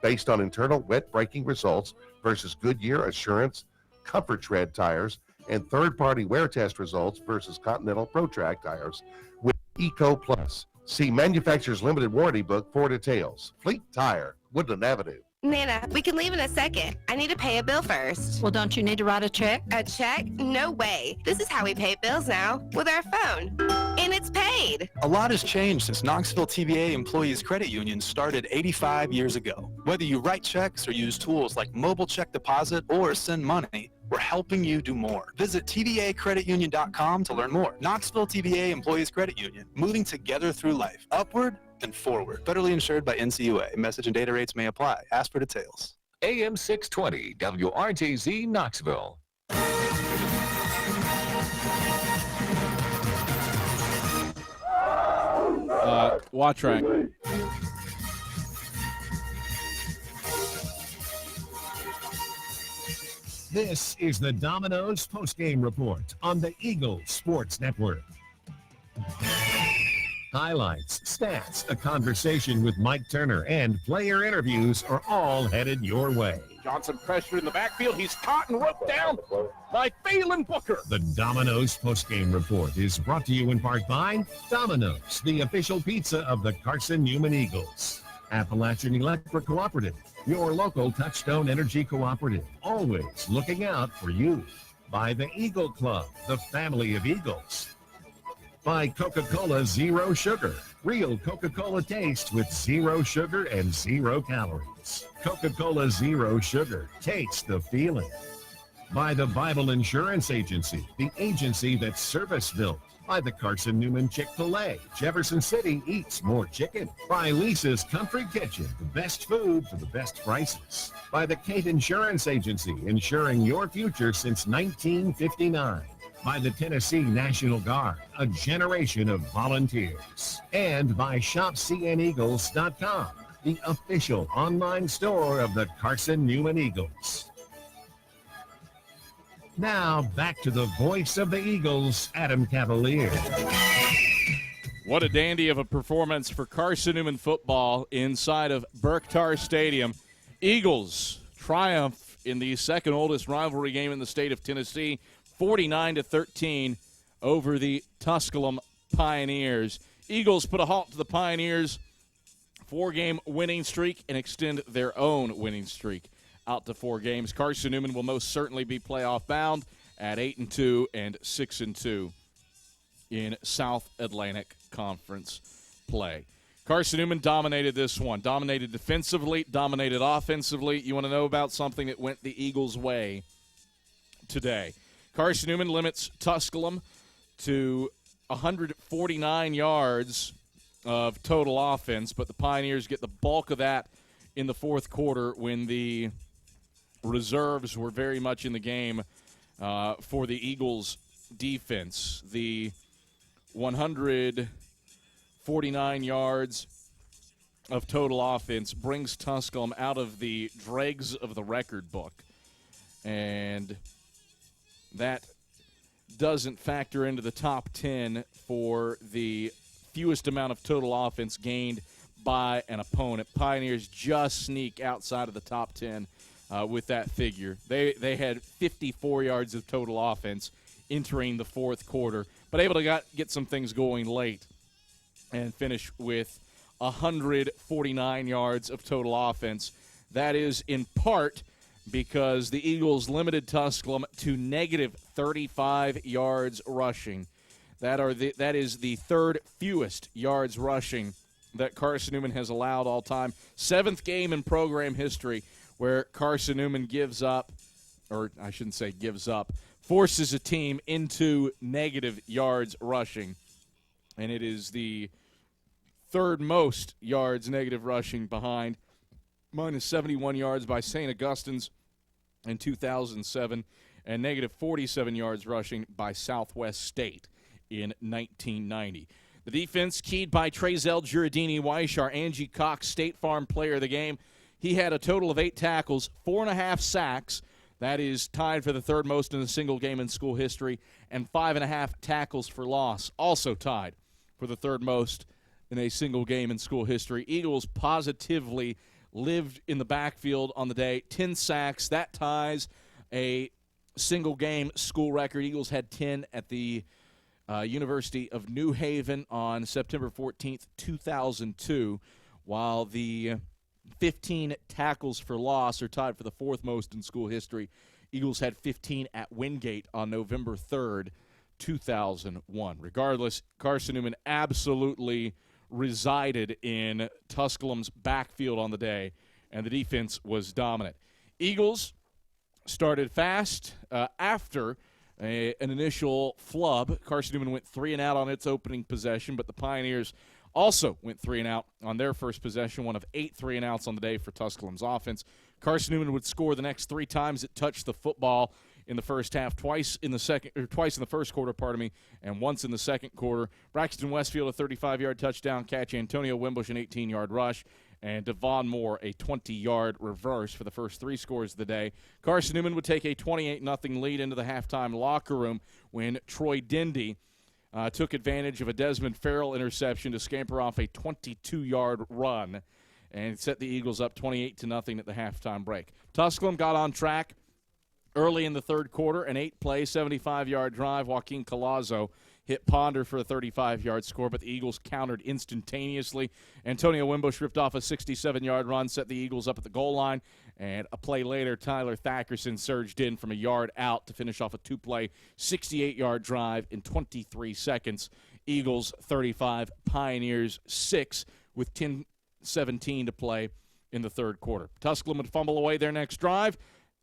Based on internal wet braking results versus Goodyear Assurance Comfort Tread tires and third-party wear test results versus Continental ProTrack tires with Eco Plus. See manufacturer's limited warranty book for details. Fleet Tire, Woodland Avenue. Nana, we can leave in a second. I need to pay a bill first. Well, don't you need to write a check? A check? No way. This is how we pay bills now, with our phone. And it's paid. A lot has changed since Knoxville TBA Employees Credit Union started 85 years ago. Whether you write checks or use tools like mobile check deposit or send money, we're helping you do more. Visit tbacreditunion.com to learn more. Knoxville TBA Employees Credit Union, moving together through life, upward and forward. Federally insured by NCUA. Message and data rates may apply. Ask for details. AM 620 WRJZ Knoxville. Watch track. This is the Domino's postgame report on the Eagle Sports Network. Highlights, stats, a conversation with Mike Turner, and player interviews are all headed your way. Johnson pressure in the backfield. He's caught and roped down by Phelan Booker. The Domino's postgame report is brought to you in part by Domino's, the official pizza of the Carson-Newman Eagles. Appalachian Electric Cooperative, your local Touchstone Energy Cooperative, always looking out for you. By the Eagle Club, the family of Eagles. By Coca-Cola Zero Sugar. Real Coca-Cola taste with zero sugar and 0 calories. Coca-Cola Zero Sugar. Taste the feeling. By the Bible Insurance Agency, the agency that's service-built. By the Carson-Newman Chick-fil-A. Jefferson City eats more chicken. By Lisa's Country Kitchen, the best food for the best prices. By the Kate Insurance Agency, insuring your future since 1959. By the Tennessee National Guard, a generation of volunteers. And by ShopCNEagles.com, the official online store of the Carson-Newman Eagles. Now, back to the voice of the Eagles, Adam Cavalier. What a dandy of a performance for Carson-Newman football inside of Berktar Stadium. Eagles triumph in the second oldest rivalry game in the state of Tennessee, 49-13 over the Tusculum Pioneers. Eagles put a halt to the Pioneers' 4-game winning streak and extend their own winning streak out to 4 games. Carson-Newman will most certainly be playoff bound at 8-2 and 6-2 in South Atlantic Conference play. Carson-Newman dominated this one. Dominated defensively, dominated offensively. You want to know about something that went the Eagles' way today? Carson-Newman limits Tusculum to 149 yards of total offense, but the Pioneers get the bulk of that in the fourth quarter when the reserves were very much in the game for the Eagles' defense. The 149 yards of total offense brings Tusculum out of the dregs of the record book. And that doesn't factor into the top 10 for the fewest amount of total offense gained by an opponent. Pioneers just sneak outside of the top 10 with that figure. They had 54 yards of total offense entering the fourth quarter, but able to get some things going late and finish with 149 yards of total offense. That is in part because the Eagles limited Tusculum to negative 35 yards rushing. That is the third fewest yards rushing that Carson-Newman has allowed all time. Seventh game in program history where Carson-Newman gives up, or I shouldn't say gives up, forces a team into negative yards rushing. And it is the third most yards negative rushing behind minus 71 yards by St. Augustine's in 2007 and negative 47 yards rushing by Southwest State in 1990. The defense keyed by Trezell Giardini-Weish, our Angie Cox State Farm player of the game. He had a total of 8 tackles, 4.5 sacks. That is tied for the third most in a single game in school history, and 5.5 tackles for loss, also tied for the third most in a single game in school history. Eagles positively lived in the backfield on the day. 10 sacks. That ties a single game school record. Eagles had 10 at the University of New Haven on September 14th, 2002, while the 15 tackles for loss are tied for the fourth most in school history. Eagles had 15 at Wingate on November 3rd, 2001. Regardless, Carson-Newman absolutely resided in Tusculum's backfield on the day, and the defense was dominant. Eagles started fast after an initial flub. Carson-Newman went 3-and-out on its opening possession, but the Pioneers also went 3-and-out on their first possession, one of 8 3-and-outs on the day for Tusculum's offense. Carson-Newman would score the next 3 times it touched the football in the first half, twice in the first quarter, and once in the second quarter. Braxton Westfield, a 35-yard touchdown catch, Antonio Wimbush, an 18-yard rush, and Devon Moore, a 20-yard reverse for the first 3 scores of the day. Carson-Newman would take a 28-0 lead into the halftime locker room when Troy Dendy took advantage of a Desmond Farrell interception to scamper off a 22-yard run and set the Eagles up 28-0 at the halftime break. Tusculum got on track early in the third quarter, an 8-play, 75-yard drive. Joaquin Collazo hit Ponder for a 35-yard score, but the Eagles countered instantaneously. Antonio Wimbush ripped off a 67-yard run, set the Eagles up at the goal line, and a play later, Tyler Thackerson surged in from a yard out to finish off a 2-play, 68-yard drive in 23 seconds. Eagles 35, Pioneers 6, with 10:17 to play in the third quarter. Tusculum would fumble away their next drive.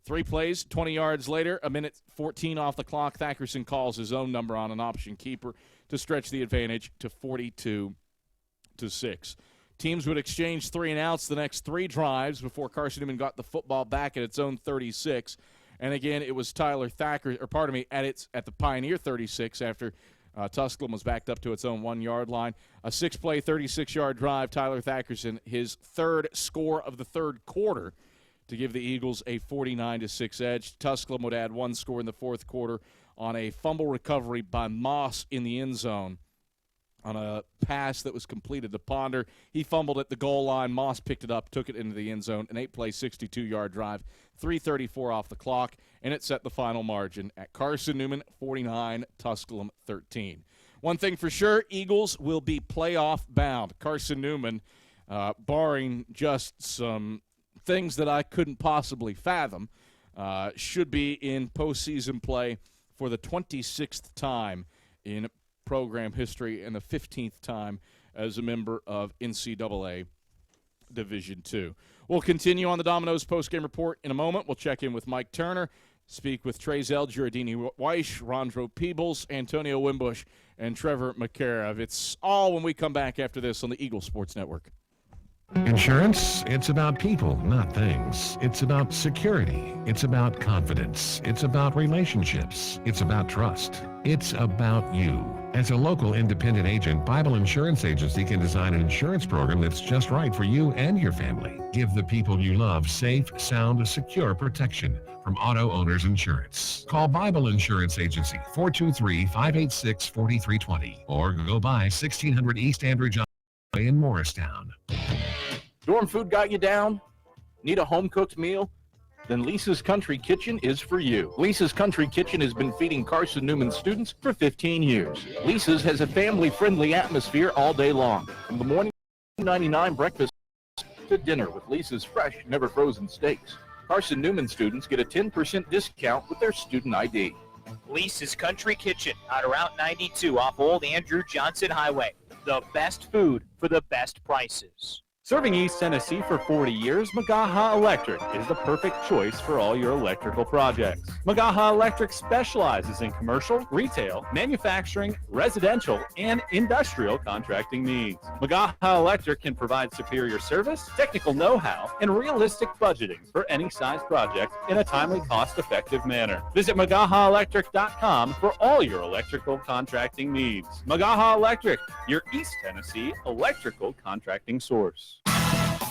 3 plays, 20 yards later, a minute 14 off the clock, Thackerson calls his own number on an option keeper to stretch the advantage to 42-6. Teams would exchange 3-and-outs the next 3 drives before Carson-Newman got the football back at its own 36. And again, it was at the Pioneer 36 after Tusculum was backed up to its own 1-yard line. A 6-play, 36-yard drive, Tyler Thackerson, his third score of the third quarter, to give the Eagles a 49-6 edge. Tusculum would add 1 score in the fourth quarter on a fumble recovery by Moss in the end zone on a pass that was completed to Ponder. He fumbled at the goal line. Moss picked it up, took it into the end zone. An 8-play, 62-yard drive, 3:34 off the clock, and it set the final margin at Carson-Newman 49, Tusculum 13. One thing for sure, Eagles will be playoff bound. Carson-Newman, barring just some things that I couldn't possibly fathom, should be in postseason play for the 26th time in program history and the 15th time as a member of NCAA Division II. We'll continue on the Domino's postgame report in a moment. We'll check in with Mike Turner, speak with Trezell Giardini-Weish, Rondro Peebles, Antonio Wimbush, and Trevor McCarriv. It's all when we come back after this on the Eagle Sports Network. Insurance, it's about people, not things. It's about security. It's about confidence. It's about relationships. It's about trust. It's about you. As a local independent agent, Bible Insurance Agency can design an insurance program that's just right for you and your family. Give the people you love safe, sound, secure protection from Auto Owners Insurance. Call Bible Insurance Agency, 423-586-4320, or go by 1600 East Andrew John in Morristown. Dorm food got you down? Need a home-cooked meal? Then Lisa's Country Kitchen is for you. Lisa's Country Kitchen has been feeding Carson-Newman students for 15 years. Lisa's has a family-friendly atmosphere all day long. From the morning $2.99 breakfast to dinner with Lisa's fresh, never-frozen steaks. Carson-Newman students get a 10% discount with their student ID. Lisa's Country Kitchen on Route 92 off Old Andrew Johnson Highway. The best food for the best prices. Serving East Tennessee for 40 years, Magaha Electric is the perfect choice for all your electrical projects. Magaha Electric specializes in commercial, retail, manufacturing, residential, and industrial contracting needs. Magaha Electric can provide superior service, technical know-how, and realistic budgeting for any size project in a timely, cost-effective manner. Visit MagahaElectric.com for all your electrical contracting needs. Magaha Electric, your East Tennessee electrical contracting source.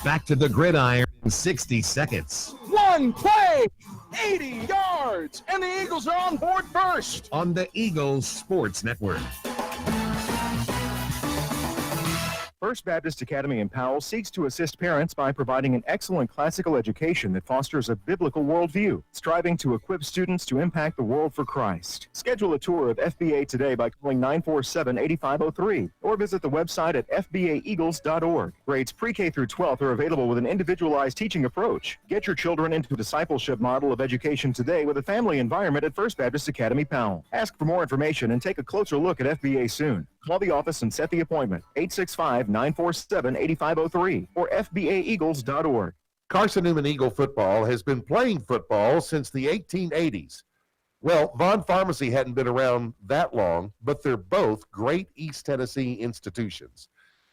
Back to the gridiron in 60 seconds. One play, 80 yards, and the Eagles are on board first. On the Eagles Sports Network. First Baptist Academy in Powell seeks to assist parents by providing an excellent classical education that fosters a biblical worldview, striving to equip students to impact the world for Christ. Schedule a tour of FBA today by calling 947-8503 or visit the website at fbaeagles.org. Grades pre-K through 12th are available with an individualized teaching approach. Get your children into a discipleship model of education today with a family environment at First Baptist Academy Powell. Ask for more information and take a closer look at FBA soon. Call the office and set the appointment, 865-947-8503 or fbaeagles.org. Carson-Newman Eagle football has been playing football since the 1880s. Well, Vaughn Pharmacy hadn't been around that long, but they're both great East Tennessee institutions.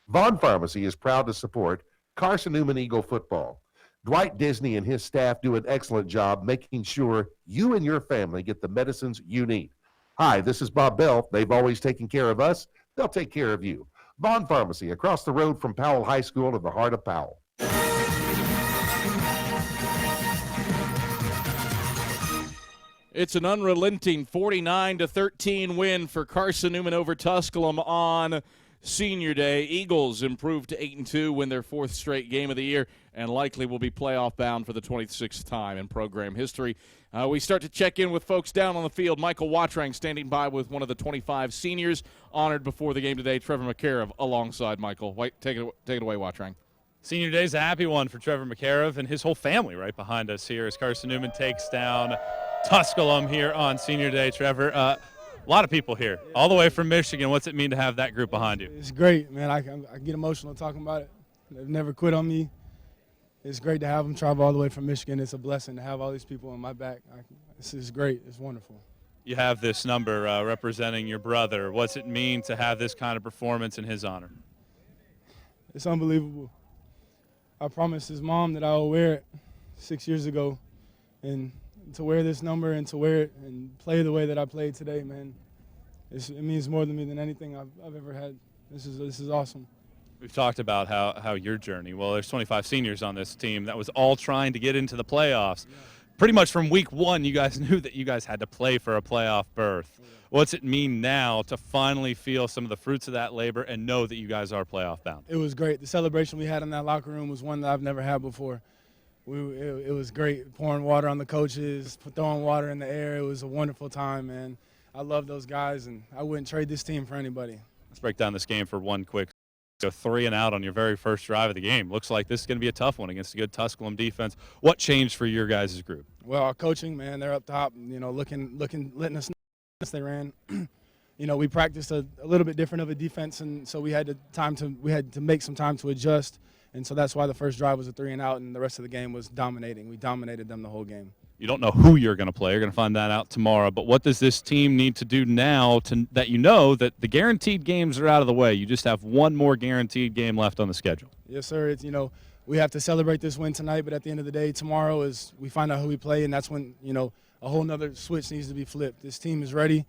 Vaughn Pharmacy is proud to support Carson-Newman Eagle football. Dwight Disney and his staff do an excellent job making sure you and your family get the medicines you need. Hi, this is Bob Bell. They've always taken care of us. They'll take care of you. Vaughn Pharmacy, across the road from Powell High School in the heart of Powell. It's an unrelenting 49-13 win for Carson-Newman over Tusculum on Senior Day. Eagles improved to 8-2, win their fourth straight game of the year, and likely will be playoff bound for the 26th time in program history. We start to check in with folks down on the field. Michael Watrang standing by with one of the 25 seniors honored before the game today, Trevor McCarriv, alongside Michael. Take it away, Watrang. Senior Day's a happy one for Trevor McCarriv and his whole family right behind us here as Carson-Newman takes down Tusculum here on Senior Day. Trevor, a lot of people here, all the way from Michigan. What's it mean to have that group behind you? It's great, man. I get emotional talking about it. They've never quit on me. It's great to have them travel all the way from Michigan. It's a blessing to have all these people on my back. This is great. It's wonderful. You have this number representing your brother. What's it mean to have this kind of performance in his honor? It's unbelievable. I promised his mom that I would wear it 6 years ago, and to wear this number and to wear it and play the way that I played today, man, it means more to me than anything I've ever had. This is awesome. We've talked about how your journey, well, there's 25 seniors on this team that was all trying to get into the playoffs. Yeah. Pretty much from week one, you guys knew that you guys had to play for a playoff berth. Yeah. What's it mean now to finally feel some of the fruits of that labor and know that you guys are playoff bound? It was great. The celebration we had in that locker room was one that I've never had before. It was great, pouring water on the coaches, throwing water in the air. It was a wonderful time, man. I love those guys, and I wouldn't trade this team for anybody. Let's break down this game for one quick. Go 3-and-out on your very first drive of the game. Looks like this is going to be a tough one against a good Tusculum defense. What changed for your guys' group? Well, our coaching, man, they're up top, letting us know they ran. We practiced a little bit different of a defense, and so we had to make some time to adjust. And so that's why the first drive was a 3-and-out, and the rest of the game was dominating. We dominated them the whole game. You don't know who you're going to play. You're going to find that out tomorrow. But what does this team need to do now that you know that the guaranteed games are out of the way? You just have one more guaranteed game left on the schedule. Yes, sir. It's, we have to celebrate this win tonight, but at the end of the day, tomorrow is we find out who we play, and that's when, a whole nother switch needs to be flipped. This team is ready.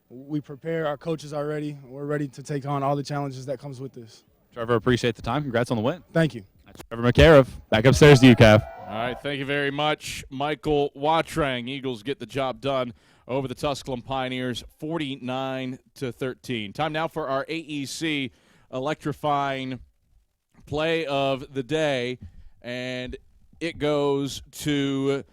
We prepare. Our coaches are ready. We're ready to take on all the challenges that comes with this. Trevor, appreciate the time. Congrats on the win. Thank you. That's Trevor McCarriff. Back upstairs to you, Cav. All right, thank you very much, Michael Watrang. Eagles get the job done over the Tusculum Pioneers, 49-13. Time now for our AEC electrifying play of the day, and it goes to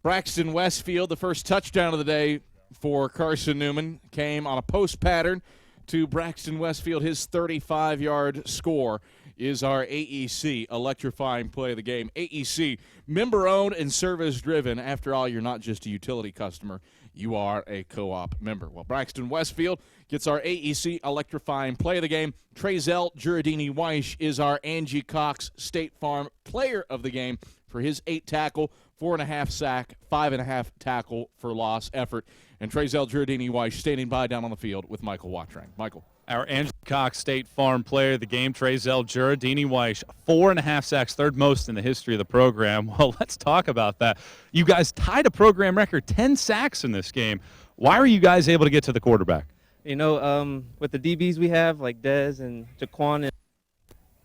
Braxton Westfield. The first touchdown of the day for Carson-Newman came on a post pattern to Braxton Westfield. His 35-yard score is our AEC electrifying play of the game. AEC, member-owned and service-driven. After all, you're not just a utility customer. You are a co-op member. Well, Braxton Westfield gets our AEC electrifying play of the game. Trezell Giardini-Weish is our Angie Cox State Farm player of the game for his 8-tackle, 4.5 sack, 5.5 tackle for loss effort. And Trezell Giardini-Weish standing by down on the field with Michael Watrang. Michael. Our Angie Cox State Farm player of the game, Trezell Giardini-Weish, 4.5 sacks, third most in the history of the program. Well, let's talk about that. You guys tied a program record, 10 sacks in this game. Why were you guys able to get to the quarterback? With the DBs we have, like Dez and Jaquan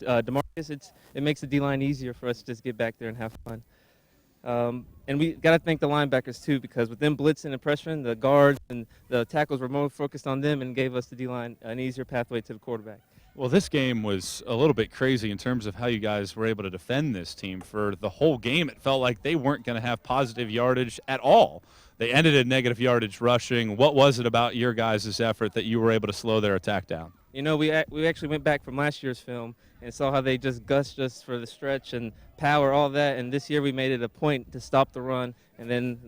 and DeMarcus, it makes the D-line easier for us to just get back there and have fun. And we got to thank the linebackers, too, because with them blitzing and pressuring, the guards and the tackles were more focused on them and gave us the D-line an easier pathway to the quarterback. Well, this game was a little bit crazy in terms of how you guys were able to defend this team. For the whole game, it felt like they weren't going to have positive yardage at all. They ended in negative yardage rushing. What was it about your guys' effort that you were able to slow their attack down? We actually went back from last year's film and saw how they just gushed us for the stretch and power, all that. And this year we made it a point to stop the run. And then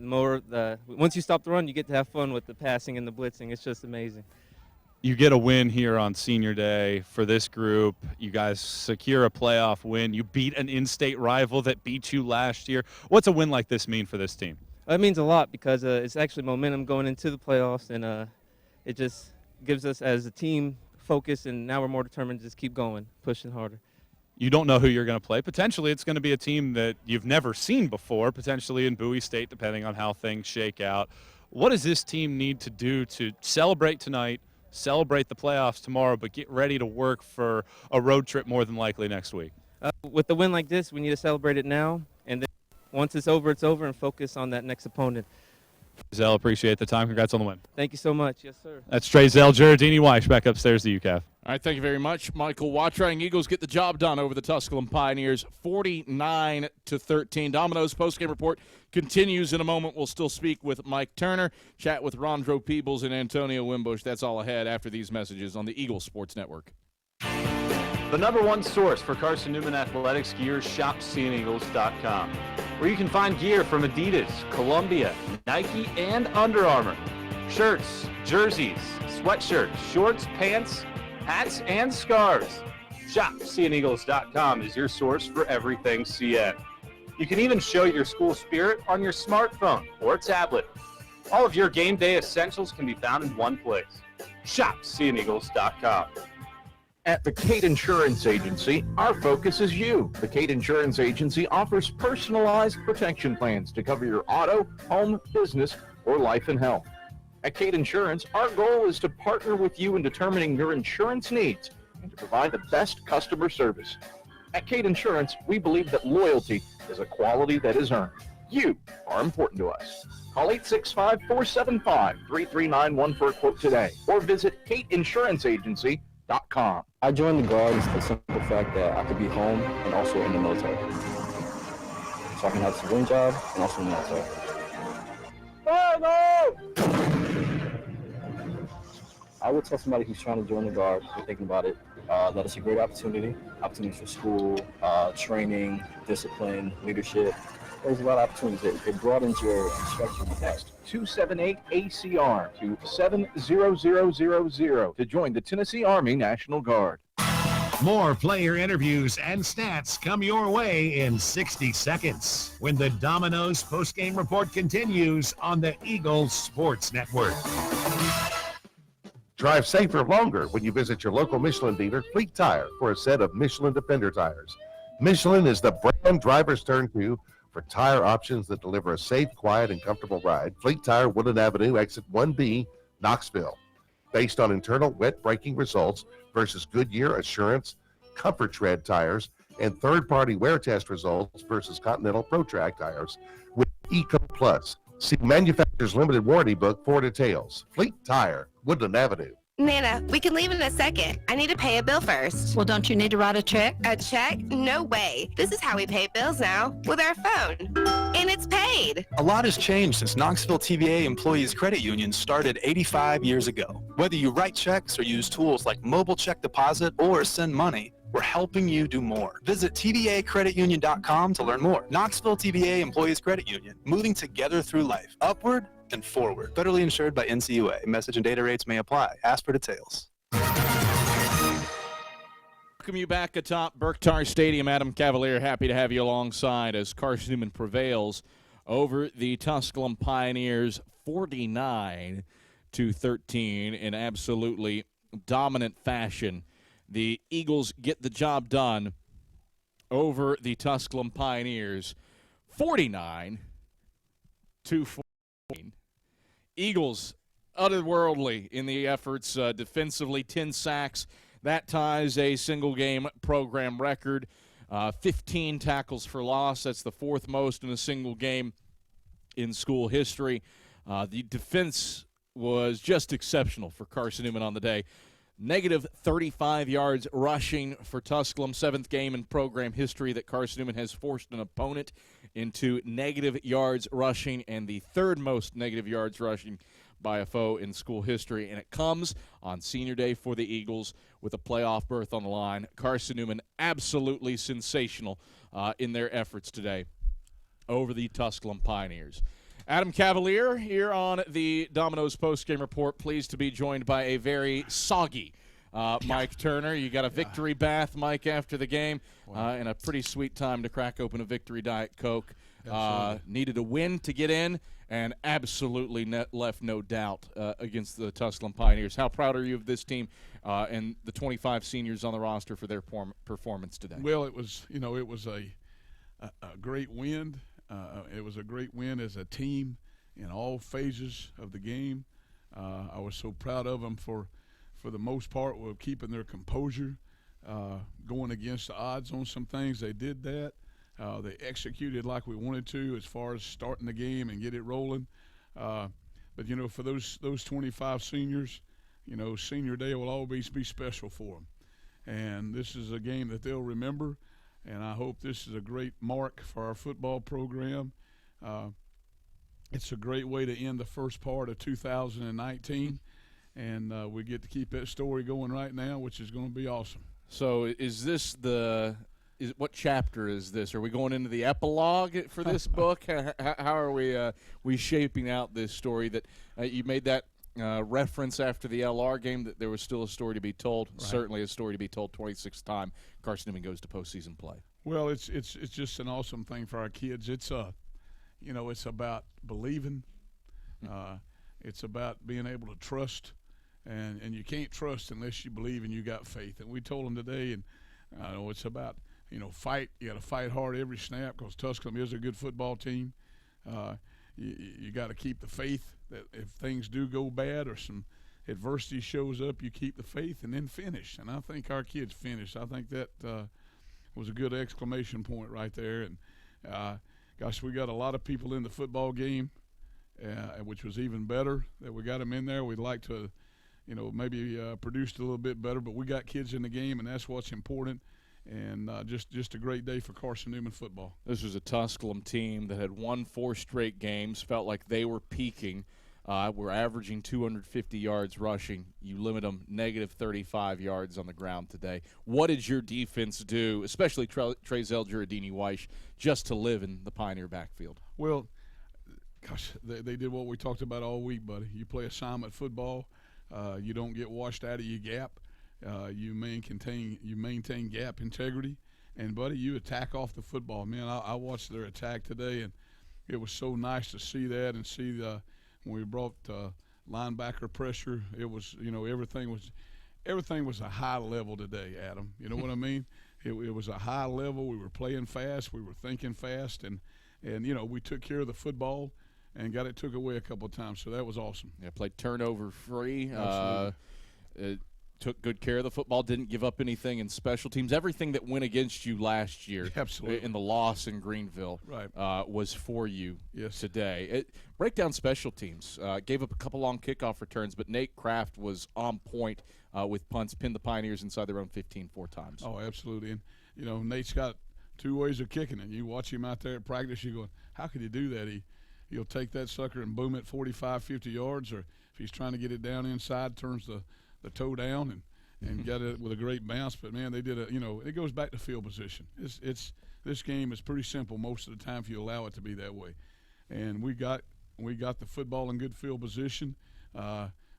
once you stop the run, you get to have fun with the passing and the blitzing. It's just amazing. You get a win here on Senior Day for this group. You guys secure a playoff win. You beat an in-state rival that beat you last year. What's a win like this mean for this team? It means a lot because it's actually momentum going into the playoffs, and it just gives us as a team focus, and now we're more determined to just keep going, pushing harder. You don't know who you're going to play. Potentially it's going to be a team that you've never seen before, potentially in Bowie State, depending on how things shake out. What does this team need to do to celebrate tonight, celebrate the playoffs tomorrow, but get ready to work for a road trip more than likely next week? With the win like this, we need to celebrate it now, and then once it's over, and focus on that next opponent. Trezell, appreciate the time. Congrats on the win. Thank you so much. Yes, sir. That's Trezell Giardini-Weish. Back upstairs to you, Cav. All right, thank you very much, Michael Watrang. Eagles get the job done over the Tusculum Pioneers, 49-13. Domino's postgame report continues in a moment. We'll still speak with Mike Turner, chat with Rondro Peebles and Antonio Wimbush. That's all ahead after these messages on the Eagles Sports Network. The #1 source for Carson-Newman athletics gear, shopseeandeagles.com, where you can find gear from Adidas, Columbia, Nike, and Under Armour. Shirts, jerseys, sweatshirts, shorts, pants, hats, and scarves. Shopseeandeagles.com is your source for everything CN. You can even show your school spirit on your smartphone or tablet. All of your game day essentials can be found in one place. Shopseeandeagles.com. At the Kate Insurance Agency, our focus is you. The Kate Insurance Agency offers personalized protection plans to cover your auto, home, business, or life and health. At Kate Insurance, our goal is to partner with you in determining your insurance needs and to provide the best customer service. At Kate Insurance, we believe that loyalty is a quality that is earned. You are important to us. Call 865-475-3391 for a quote today, or visit kateinsuranceagency.com. I joined the Guard for the simple fact that I could be home and also in the military. So I can have a civilian job and also in the military. I would tell somebody who's trying to join the Guard, who's thinking about it, that it's a great opportunities for school, training, discipline, leadership. There's a lot of opportunities. It broadens your spectrum. Text 278-ACR to 70000 to join the Tennessee Army National Guard. More player interviews and stats come your way in 60 seconds when the Domino's postgame report continues on the Eagles Sports Network. Drive safer longer when you visit your local Michelin dealer, Fleet Tire, for a set of Michelin Defender tires. Michelin is the brand drivers turn to for tire options that deliver a safe, quiet, and comfortable ride. Fleet Tire, Woodland Avenue, exit 1B, Knoxville. Based on internal wet braking results versus Goodyear, Assurance, Comfort Tread tires, and third-party wear test results versus Continental ProTrack tires with Eco Plus. See manufacturer's limited warranty book for details. Fleet Tire, Woodland Avenue. Nana, we can leave in a second. I need to pay a bill first. Well, don't you need to write a check? A check? No way. This is how we pay bills now, with our phone. And it's paid. A lot has changed since Knoxville TVA Employees Credit Union started 85 years ago. Whether you write checks or use tools like mobile check deposit or send money, we're helping you do more. Visit tvacreditunion.com to learn more. Knoxville TVA Employees Credit Union, moving together through life, upward and forward. Federally insured by NCUA. Message and data rates may apply. Ask for details. Welcome you back atop Berktar Stadium. Adam Cavalier, happy to have you alongside as Carson-Newman prevails over the Tusculum Pioneers 49-13 in absolutely dominant fashion. The Eagles get the job done over the Tusculum Pioneers 49-14. Eagles otherworldly in the efforts defensively, 10 sacks. That ties a single-game program record. 15 tackles for loss. That's the fourth most in a single game in school history. The defense was just exceptional for Carson-Newman on the day. Negative 35 yards rushing for Tusculum, seventh game in program history that Carson-Newman has forced an opponent into negative yards rushing, and the third most negative yards rushing by a foe in school history. And it comes on senior day for the Eagles with a playoff berth on the line. Carson-Newman absolutely sensational in their efforts today over the Tusculum Pioneers. Adam Cavalier here on the Domino's Postgame Report, pleased to be joined by a very soggy Mike Turner. You got a victory bath, Mike, after the game, and a pretty sweet time to crack open a victory Diet Coke. Needed a win to get in, and absolutely left no doubt against the Tusculum Pioneers. How proud are you of this team and the 25 seniors on the roster for their performance today? Well, it was a great win. It was a great win as a team in all phases of the game. I was so proud of them for the most part with keeping their composure, going against the odds on some things. They did that. They executed like we wanted to as far as starting the game and get it rolling. But for those 25 seniors, senior day will always be special for them. And this is a game that they'll remember. And I hope this is a great mark for our football program. It's a great way to end the first part of 2019, and we get to keep that story going right now, which is going to be awesome. So what chapter is this? Are we going into the epilogue for this book? How are we shaping out this story that you made that reference after the LR game that there was still a story to be told, right. Certainly a story to be told 26th time Carson-Newman goes to postseason play. Well, it's just an awesome thing for our kids. It's it's about believing. It's about being able to trust, and you can't trust unless you believe and you got faith. And we told them today, and it's about fight. You got to fight hard every snap because Tusculum is a good football team. You got to keep the faith that if things do go bad or some adversity shows up, you keep the faith and then finish. And I think our kids finished. I think that was a good exclamation point right there. And, gosh, we got a lot of people in the football game, which was even better that we got them in there. We'd like to, maybe produced a little bit better, but we got kids in the game, and that's what's important. And just a great day for Carson-Newman football. This was a Tusculum team that had won 4 straight games, felt like they were peaking. We're averaging 250 yards rushing. You limit them negative 35 yards on the ground today. What did your defense do, especially Trezell Giardini-Weish, just to live in the Pioneer backfield? Well, gosh, they did what we talked about all week, buddy. You play assignment football. You don't get washed out of your gap. You maintain gap integrity, and buddy, you attack off the football. Man, I watched their attack today, and it was so nice to see that and see when we brought linebacker pressure. It was everything was a high level today, Adam. You know what I mean? it was a high level. We were playing fast. We were thinking fast, and we took care of the football and got it took away a couple of times. So that was awesome. Yeah, played turnover free. Absolutely. Took good care of the football, didn't give up anything in special teams. Everything that went against you last year Absolutely. In the loss in Greenville was for you today. Break down special teams. Gave up a couple long kickoff returns, but Nate Kraft was on point with punts, pinned the Pioneers inside their own 15 4 times. Oh, absolutely. And, Nate's got two ways of kicking it. You watch him out there at practice, you're going, how could he do that? He'll take that sucker and boom it 45, 50 yards, or if he's trying to get it down inside, turns the toe down and got it with a great bounce. But man, they did it goes back to field position. This game is pretty simple most of the time if you allow it to be that way. And we got the football in good field position.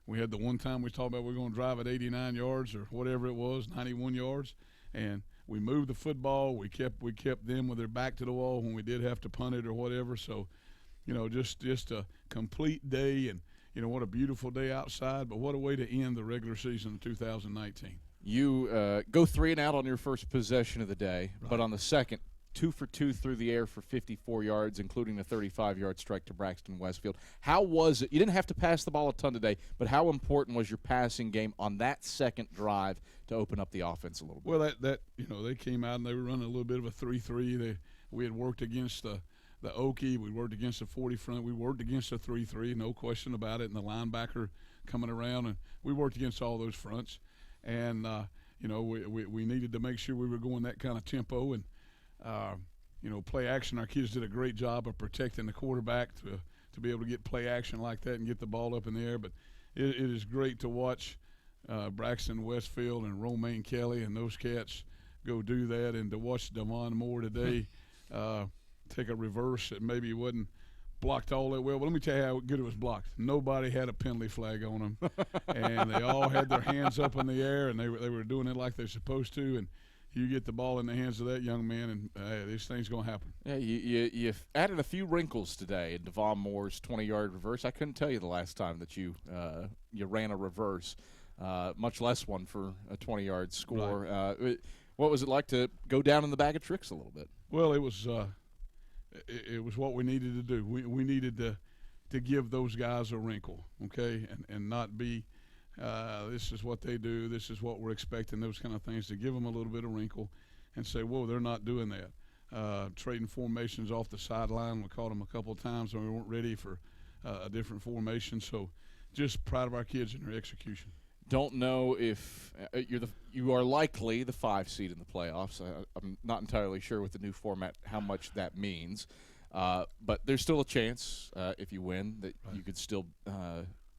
We had the one time we talked about we're going to drive at 89 yards or whatever it was, 91 yards, and we moved the football. We kept them with their back to the wall when we did have to punt it or whatever. So, just a complete day. And what a beautiful day outside, but what a way to end the regular season of 2019. You go 3 and out on your first possession of the day, but on the second, 2 for 2 through the air for 54 yards, including a 35-yard strike to Braxton Westfield. How was it? You didn't have to pass the ball a ton today, but how important was your passing game on that second drive to open up the offense a little bit? Well, they came out and they were running a little bit of a 3-3. We had worked against the Okie. We worked against the 40 front. We worked against the 3-3, no question about it, and the linebacker coming around. And we worked against all those fronts. And, we needed to make sure we were going that kind of tempo. And, play action, our kids did a great job of protecting the quarterback to be able to get play action like that and get the ball up in the air. But it is great to watch Braxton Westfield and Romaine Kelly and those cats go do that, and to watch Devon Moore today take a reverse that maybe wasn't blocked all that well. But let me tell you how good it was blocked. Nobody had a penalty flag on them, and they all had their hands up in the air, and they were doing it like they're supposed to. And you get the ball in the hands of that young man, and this thing's going to happen. Yeah, you added a few wrinkles today in Devon Moore's 20-yard reverse. I couldn't tell you the last time that you ran a reverse, much less one for a 20-yard score. Right. What was it like to go down in the bag of tricks a little bit? Well, it was what we needed to do. We needed to give those guys a wrinkle, okay, and not be this is what they do, this is what we're expecting, those kind of things, to give them a little bit of wrinkle and say, whoa, they're not doing that. Trading formations off the sideline. We caught them a couple of times when we weren't ready for a different formation. So just proud of our kids and their execution. Don't know if you are likely the 5 seed in the playoffs. I'm not entirely sure with the new format how much that means, but there's still a chance if you win that you could still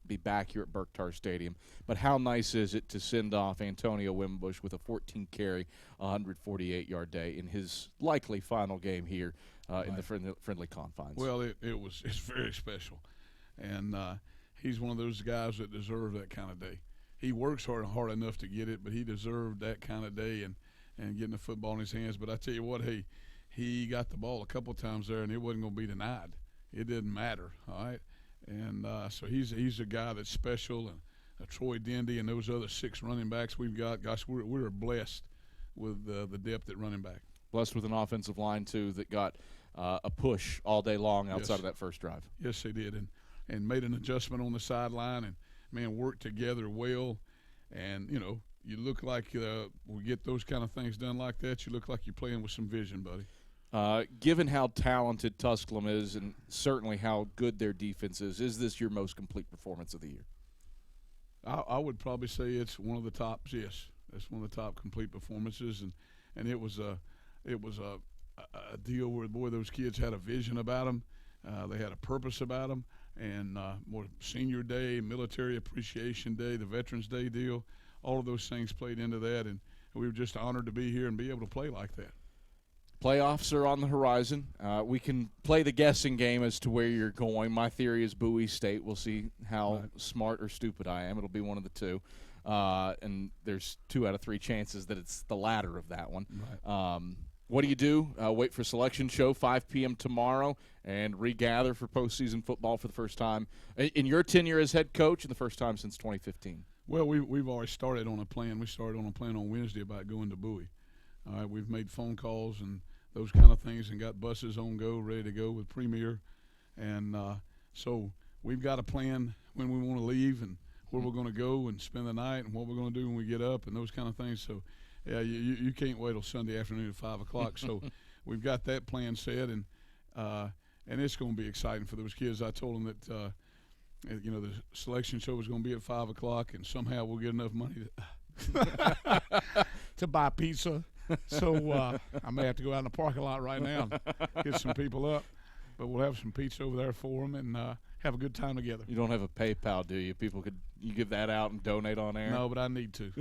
be back here at Berktar Stadium. But how nice is it to send off Antonio Wimbush with a 14-carry, 148-yard day in his likely final game here in the friendly confines? Well, it's very special, and he's one of those guys that deserve that kind of day. He works hard enough to get it, but he deserved that kind of day and getting the football in his hands. But I tell you what, he got the ball a couple times there, and it wasn't going to be denied. It didn't matter, all right? And so he's a guy that's special, and Troy Dendy and those other 6 running backs we've got. Gosh, we're blessed with the depth at running back. Blessed with an offensive line, too, that got a push all day long outside of that first drive. Yes, they did, and made an adjustment on the sideline and, man, worked together well. And, you look like we get those kind of things done like that, you look like you're playing with some vision, buddy. Given how talented Tusculum is and certainly how good their defense is this your most complete performance of the year? I would probably say it's one of the tops, yes. It's one of the top complete performances, and it was a deal where, boy, those kids had a vision about them. They had a purpose about them. And more senior day, military appreciation day, the Veterans Day deal, all of those things played into that, and we were just honored to be here and be able to play like that. Playoffs are on the horizon. We can play the guessing game as to where you're going. My theory is Bowie State. We'll see how smart or stupid I am. It'll be one of the two. And there's 2 out of 3 chances that it's the latter of that one. Right. What do? Wait for selection show 5 p.m. tomorrow and regather for postseason football for the first time in your tenure as head coach and the first time since 2015. Well, we've already started on a plan. We started on a plan on Wednesday about going to Bowie. All right, we've made phone calls and those kind of things and got buses on go, ready to go with Premier. And so we've got a plan when we want to leave and where we're going to go and spend the night and what we're going to do when we get up and those kind of things. So, yeah, you can't wait till Sunday afternoon at 5 o'clock. So we've got that plan set, and it's going to be exciting for those kids. I told them that, the selection show was going to be at 5 o'clock, and somehow we'll get enough money to buy pizza. So I may have to go out in the parking lot right now and get some people up. But we'll have some pizza over there for them and have a good time together. You don't have a PayPal, do you? You give that out and donate on air? No, but I need to.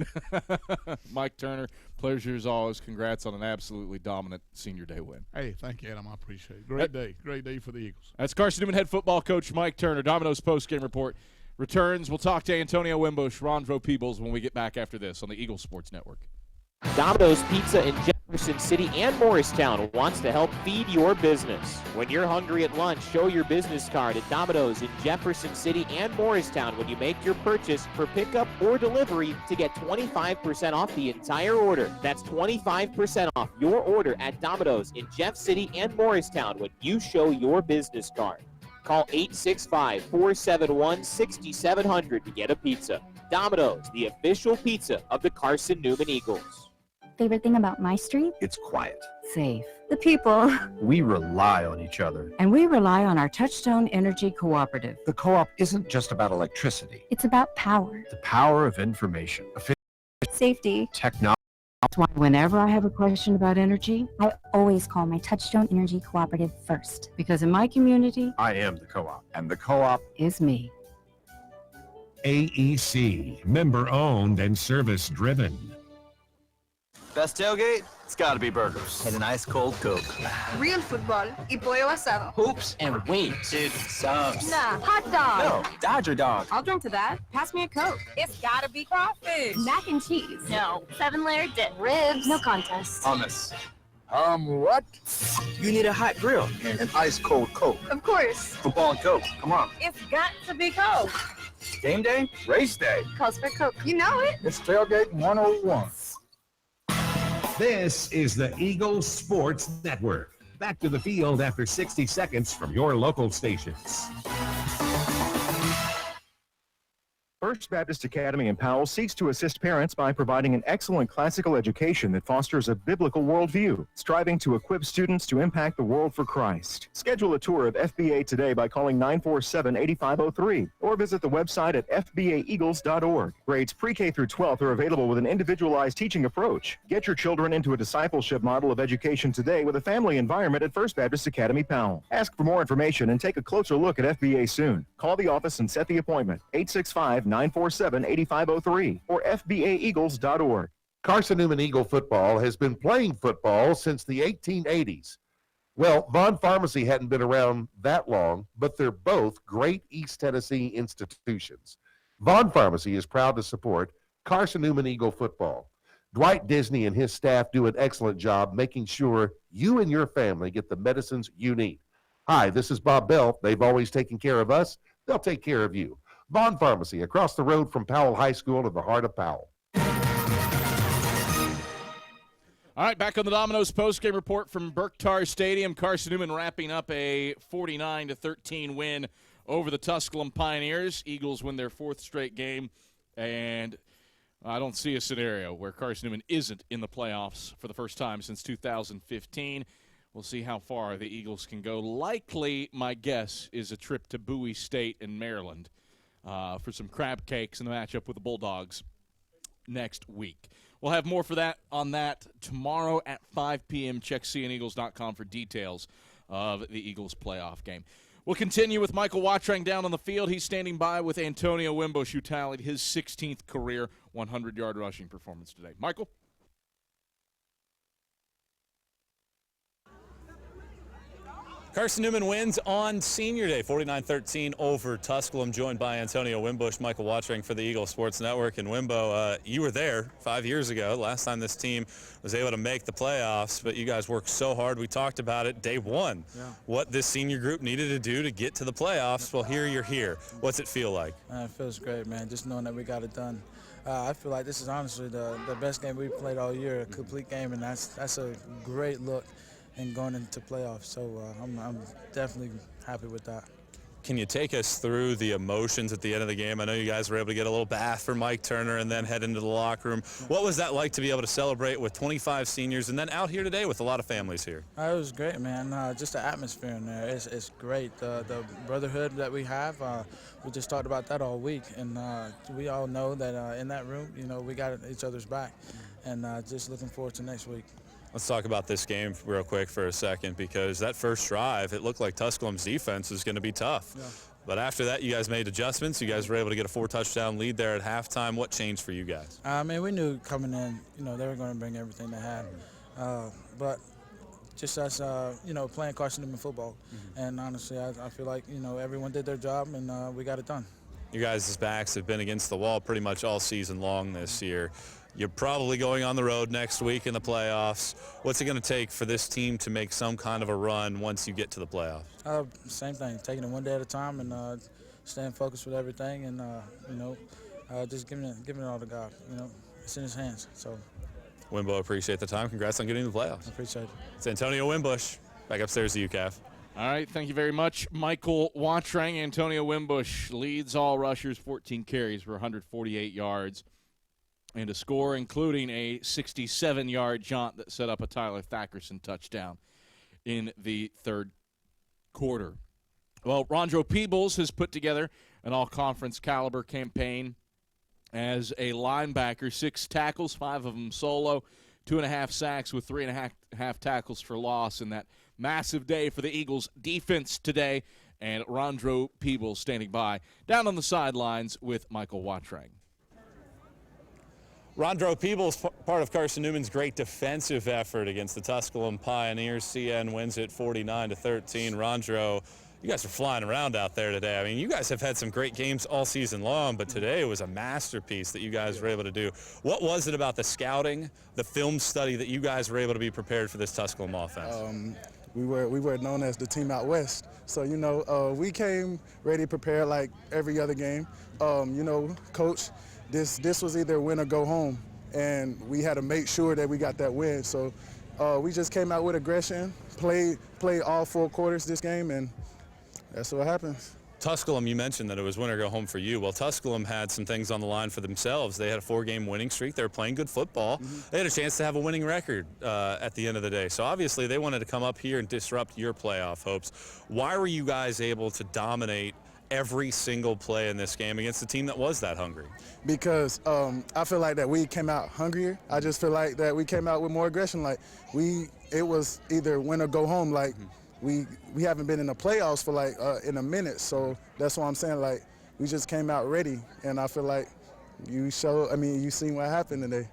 Mike Turner, pleasure as always. Congrats on an absolutely dominant Senior Day win. Hey, thank you, Adam. I appreciate it. Great day for the Eagles. That's Carson-Newman head football coach Mike Turner. Domino's postgame report returns. We'll talk to Antonio Wimbush, Rondro Peebles when we get back after this on the Eagles Sports Network. Domino's Pizza in Jefferson City and Morristown wants to help feed your business. When you're hungry at lunch, show your business card at Domino's in Jefferson City and Morristown when you make your purchase for pickup or delivery to get 25% off the entire order. That's 25% off your order at Domino's in Jeff City and Morristown when you show your business card. Call 865-471-6700 to get a pizza. Domino's, the official pizza of the Carson-Newman Eagles. Favorite thing about my street? It's quiet. Safe. The people. We rely on each other. And we rely on our Touchstone Energy Cooperative. The co-op isn't just about electricity. It's about power. The power of information. Safety. Technology. That's why whenever I have a question about energy, I always call my Touchstone Energy Cooperative first. Because in my community, I am the co-op. and the co-op is me. AEC, member-owned and service-driven. Best tailgate? It's gotta be burgers. And an ice cold Coke. Real football y pollo asado. Hoops and wings. Dude, subs. Nah, hot dog. No, Dodger dog. I'll drink to that. Pass me a Coke. It's gotta be crawfish. Mac and cheese. No. 7-layer dip. Ribs. No contest. Hummus. What? You need a hot grill and an ice cold Coke. Of course. Football and Coke. Come on. It's got to be Coke. Game day? Race day. Calls for Coke. You know it. It's tailgate 101. This is the Eagles Sports Network. Back to the field after 60 seconds from your local stations. First Baptist Academy in Powell seeks to assist parents by providing an excellent classical education that fosters a biblical worldview, striving to equip students to impact the world for Christ. Schedule a tour of FBA today by calling 947-8503 or visit the website at fbaeagles.org. Grades pre-K through 12th are available with an individualized teaching approach. Get your children into a discipleship model of education today with a family environment at First Baptist Academy Powell. Ask for more information and take a closer look at FBA soon. Call the office and set the appointment. 865-947-8503 or fbaeagles.org. Carson-Newman Eagle football has been playing football since the 1880s. Well, Vaughn Pharmacy hadn't been around that long, but they're both great East Tennessee institutions. Vaughn Pharmacy is proud to support Carson-Newman Eagle football. Dwight Disney and his staff do an excellent job making sure you and your family get the medicines you need. Hi, this is Bob Bell. They've always taken care of us. They'll take care of you. Vaughn Pharmacy, across the road from Powell High School in the heart of Powell. All right, back on the Domino's postgame report from Berktar Stadium. Carson-Newman wrapping up a 49-13 win over the Tusculum Pioneers. Eagles win their fourth straight game, and I don't see a scenario where Carson-Newman isn't in the playoffs for the first time since 2015. We'll see how far the Eagles can go. Likely, my guess, is a trip to Bowie State in Maryland for some crab cakes and the matchup with the Bulldogs next week. We'll have more on that tomorrow at 5 p.m. Check cneagles.com for details of the Eagles playoff game. We'll continue with Michael Wattrang down on the field. He's standing by with Antonio Wimbush, who tallied his 16th career 100-yard rushing performance today. Michael? Carson-Newman wins on Senior Day, 49-13 over Tusculum, joined by Antonio Wimbush, Michael Watchering for the Eagles Sports Network. And Wimbo, you were there 5 years ago, last time this team was able to make the playoffs, but you guys worked so hard. We talked about it day one, what this senior group needed to do to get to the playoffs. Well, here you're here. What's it feel like? It feels great, man, just knowing that we got it done. I feel like this is honestly the best game we've played all year, a complete game, and that's a great look and going into playoffs. So I'm definitely happy with that. Can you take us through the emotions at the end of the game? I know you guys were able to get a little bath for Mike Turner and then head into the locker room. What was that like to be able to celebrate with 25 seniors and then out here today with a lot of families here? It was great, man. Just the atmosphere in there, it's great. The brotherhood that we have, we just talked about that all week, and we all know that in that room, we got each other's back, and just looking forward to next week. Let's talk about this game real quick for a second, because that first drive, it looked like Tusculum's defense was going to be tough. Yeah. But after that, you guys made adjustments. You guys were able to get a 4-touchdown lead there at halftime. What changed for you guys? We knew coming in, they were going to bring everything they had. But just us, playing Carson-Newman football. And honestly, I feel like, everyone did their job, and we got it done. You guys' backs have been against the wall pretty much all season long this year. You're probably going on the road next week in the playoffs. What's it going to take for this team to make some kind of a run once you get to the playoffs? Same thing, taking it one day at a time and staying focused with everything, and just giving it all to God. It's in His hands. So, Wimbo, appreciate the time. Congrats on getting to the playoffs. I appreciate it. It's Antonio Wimbush. Back upstairs to you, Cav. All right, thank you very much, Michael Watchering. Antonio Wimbush leads all rushers, 14 carries for 148 yards. And a score, including a 67-yard jaunt that set up a Tyler Thackerson touchdown in the third quarter. Well, Rondro Peebles has put together an all-conference caliber campaign as a linebacker, 6 tackles, 5 of them solo, 2.5 sacks with 3.5 tackles for loss in that massive day for the Eagles defense today. And Rondro Peebles standing by down on the sidelines with Michael Watchering. Rondro Peebles, part of Carson-Newman's great defensive effort against the Tusculum Pioneers. CN wins it 49-13. Rondro, you guys are flying around out there today. I mean, you guys have had some great games all season long, but today was a masterpiece that you guys were able to do. What was it about the scouting, the film study, that you guys were able to be prepared for this Tusculum offense? We were known as the team out west. So, we came ready prepared like every other game. Coach, this was either win or go home, and we had to make sure that we got that win. So we just came out with aggression, played all 4 quarters this game, and that's what happens. Tusculum, you mentioned that it was win or go home for you. Well, Tusculum had some things on the line for themselves. They had a 4-game winning streak. They were playing good football. They had a chance to have a winning record at the end of the day. So obviously they wanted to come up here and disrupt your playoff hopes. Why were you guys able to dominate every single play in this game against a team that was that hungry? Because I feel like that we came out hungrier. I just feel like that we came out with more aggression. Like it was either win or go home. Like we haven't been in the playoffs for like in a minute. So that's what I'm saying. Like we just came out ready, and I feel like you seen what happened today.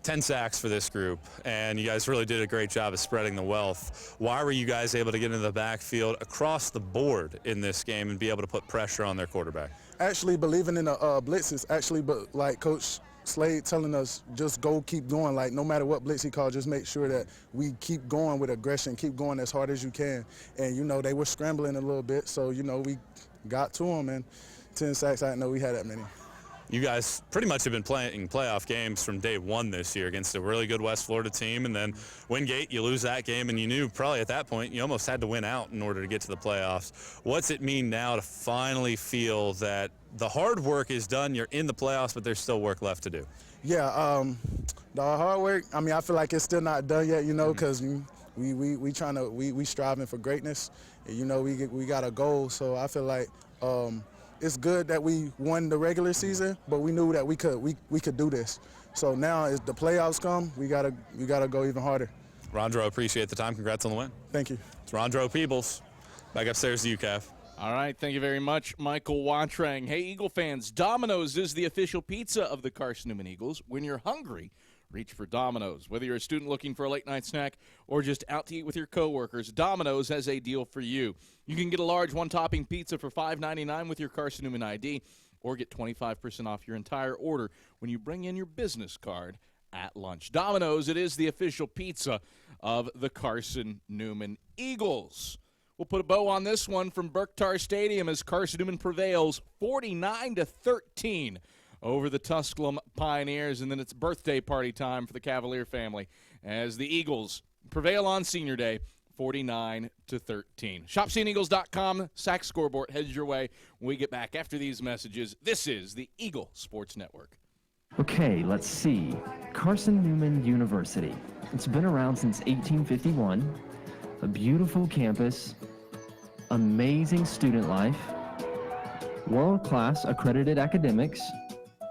10 sacks for this group, and you guys really did a great job of spreading the wealth. Why were you guys able to get into the backfield across the board in this game and be able to put pressure on their quarterback? Actually believing in the blitzes, but like Coach Slade telling us, just go, keep going. Like no matter what blitz he called, just make sure that we keep going with aggression, keep going as hard as you can. And they were scrambling a little bit, so we got to them, and 10 sacks, I didn't know we had that many. You guys pretty much have been playing playoff games from day one this year against a really good West Florida team, and then Wingate, you lose that game, and you knew probably at that point you almost had to win out in order to get to the playoffs. What's it mean now to finally feel that the hard work is done, you're in the playoffs, but there's still work left to do? Yeah, the hard work, I feel like it's still not done yet, because we striving for greatness, and, we got a goal, so I feel like it's good that we won the regular season, but we knew that we could do this. So now as the playoffs come, we gotta go even harder. Rondro, appreciate the time. Congrats on the win. Thank you. It's Rondro Peebles. Back upstairs to you, Cav. All right, thank you very much, Michael Watchering. Hey, Eagle fans, Domino's is the official pizza of the Carson-Newman Eagles. When you're hungry, reach for Domino's. Whether you're a student looking for a late-night snack or just out to eat with your coworkers, Domino's has a deal for you. You can get a large one-topping pizza for $5.99 with your Carson-Newman ID, or get 25% off your entire order when you bring in your business card at lunch. Domino's, it is the official pizza of the Carson-Newman Eagles. We'll put a bow on this one from Berktar Stadium as Carson-Newman prevails 49-13 over the Tusculum Pioneers, and then it's birthday party time for the Cavalier family as the Eagles prevail on Senior Day 49-13. ShopSeeingEagles.com, Sack Scoreboard heads your way when we get back after these messages. This is the Eagle Sports Network. Okay, let's see. Carson-Newman University. It's been around since 1851. A beautiful campus, amazing student life, world-class accredited academics,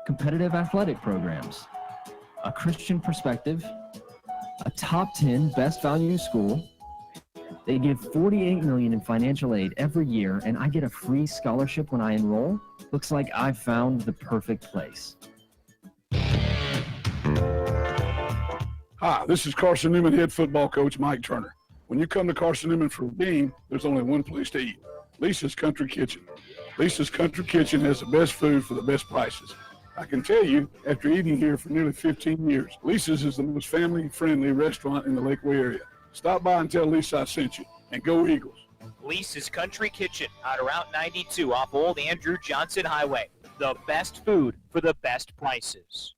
competitive athletic programs, a Christian perspective, a top 10 best value school. They give $48 million in financial aid every year, and I get a free scholarship when I enroll. Looks like I've found the perfect place. Hi, this is Carson-Newman head football coach Mike Turner. When you come to Carson-Newman for a game, there's only one place to eat, Lisa's Country Kitchen. Lisa's Country Kitchen has the best food for the best prices. I can tell you, after eating here for nearly 15 years, Lisa's is the most family-friendly restaurant in the Lakeway area. Stop by and tell Lisa I sent you, and go Eagles. Lisa's Country Kitchen out of Route 92 off Old Andrew Johnson Highway. The best food for the best prices.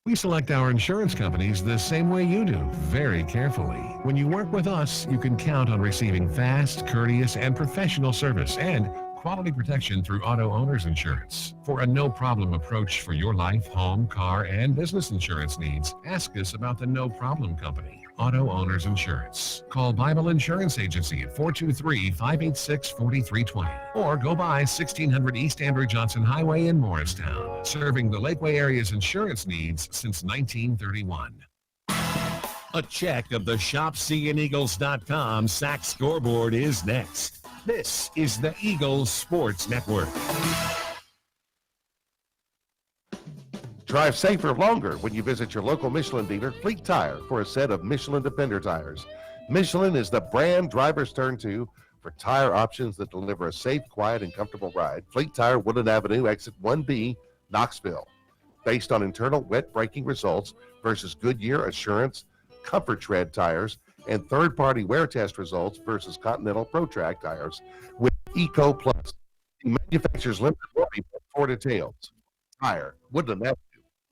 We select our insurance companies the same way you do, very carefully. When you work with us, you can count on receiving fast, courteous, and professional service and quality protection through auto owner's insurance. For a no-problem approach for your life, home, car, and business insurance needs, ask us about the No Problem Company, Auto Owners Insurance. Call Bible Insurance Agency at 423-586-4320 or go by 1600 East Andrew Johnson Highway in Morristown, serving the Lakeway area's insurance needs since 1931. A check of the ShopSeeingEagles.com Sack Scoreboard is next. This is the Eagles Sports Network. Drive safer longer when you visit your local Michelin dealer, Fleet Tire, for a set of Michelin Defender tires. Michelin is the brand drivers turn to for tire options that deliver a safe, quiet, and comfortable ride. Fleet Tire, Woodland Avenue, exit 1B, Knoxville. Based on internal wet braking results versus Goodyear, Assurance, Comfort Tread tires, and third-party wear test results versus Continental ProTrack tires with Eco Plus. The manufacturer's limited warranty for details. Tire, Woodland Avenue.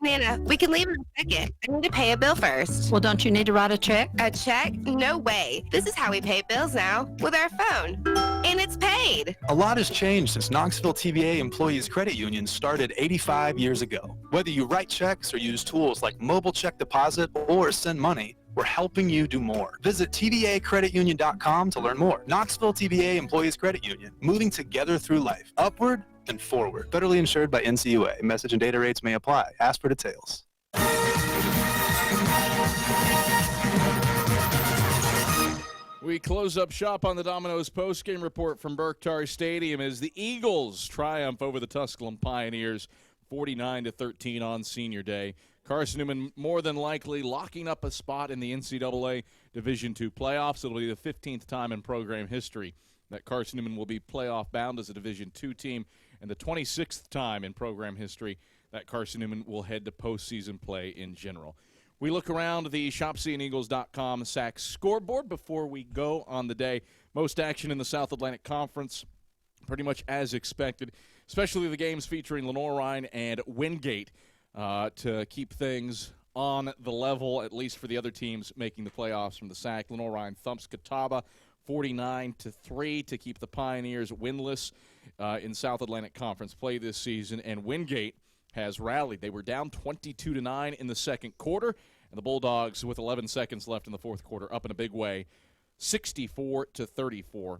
Nana, we can leave in a second. I need to pay a bill first. Well, don't you need to write a check? A check? No way. This is how we pay bills now, with our phone. And it's paid. A lot has changed since Knoxville TVA Employees Credit Union started 85 years ago. Whether you write checks or use tools like mobile check deposit or send money, we're helping you do more. Visit tvacreditunion.com to learn more. Knoxville TVA Employees Credit Union, moving together through life, upward and forward. Federally insured by NCUA. Message and data rates may apply. Ask for details. We close up shop on the Domino's postgame report from Berktar Stadium as the Eagles triumph over the Tusculum Pioneers 49-13 on Senior Day. Carson-Newman more than likely locking up a spot in the NCAA Division II playoffs. It'll be the 15th time in program history that Carson-Newman will be playoff bound as a Division II team, and the 26th time in program history that Carson-Newman will head to postseason play in general. We look around the ShopSeeingEagles.com Sack Scoreboard before we go on the day. Most action in the South Atlantic Conference, pretty much as expected, especially the games featuring Lenoir-Rhyne and Wingate to keep things on the level, at least for the other teams making the playoffs from the SAC. Lenoir-Rhyne thumps Catawba 49-3 to keep the Pioneers winless in South Atlantic Conference play this season, and Wingate has rallied. They were down 22-9 in the second quarter, and the Bulldogs, with 11 seconds left in the fourth quarter, up in a big way, 64-34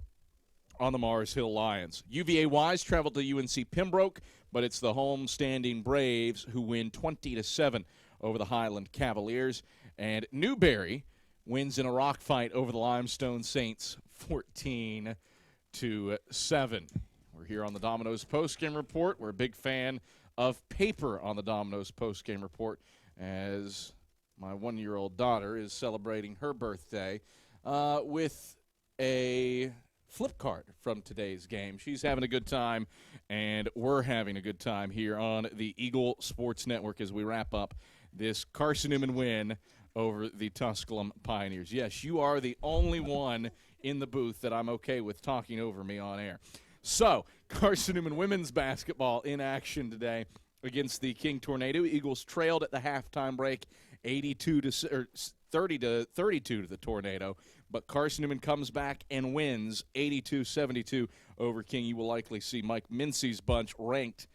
on the Mars Hill Lions. UVA-Wise traveled to UNC Pembroke, but it's the home-standing Braves who win 20-7 over the Highland Cavaliers, and Newberry wins in a rock fight over the Limestone Saints 14-7. We're here on the Domino's postgame report. We're a big fan of paper on the Domino's postgame report, as my 1-year-old daughter, is celebrating her birthday with a flip card from today's game. She's having a good time, and we're having a good time here on the Eagle Sports Network as we wrap up this Carson-Newman win over the Tusculum Pioneers. Yes, you are the only one in the booth that I'm okay with talking over me on air. So, Carson-Newman women's basketball in action today against the King Tornado. Eagles trailed at the halftime break 30 to 32 to the Tornado, but Carson-Newman comes back and wins 82-72 over King. You will likely see Mike Mincy's bunch ranked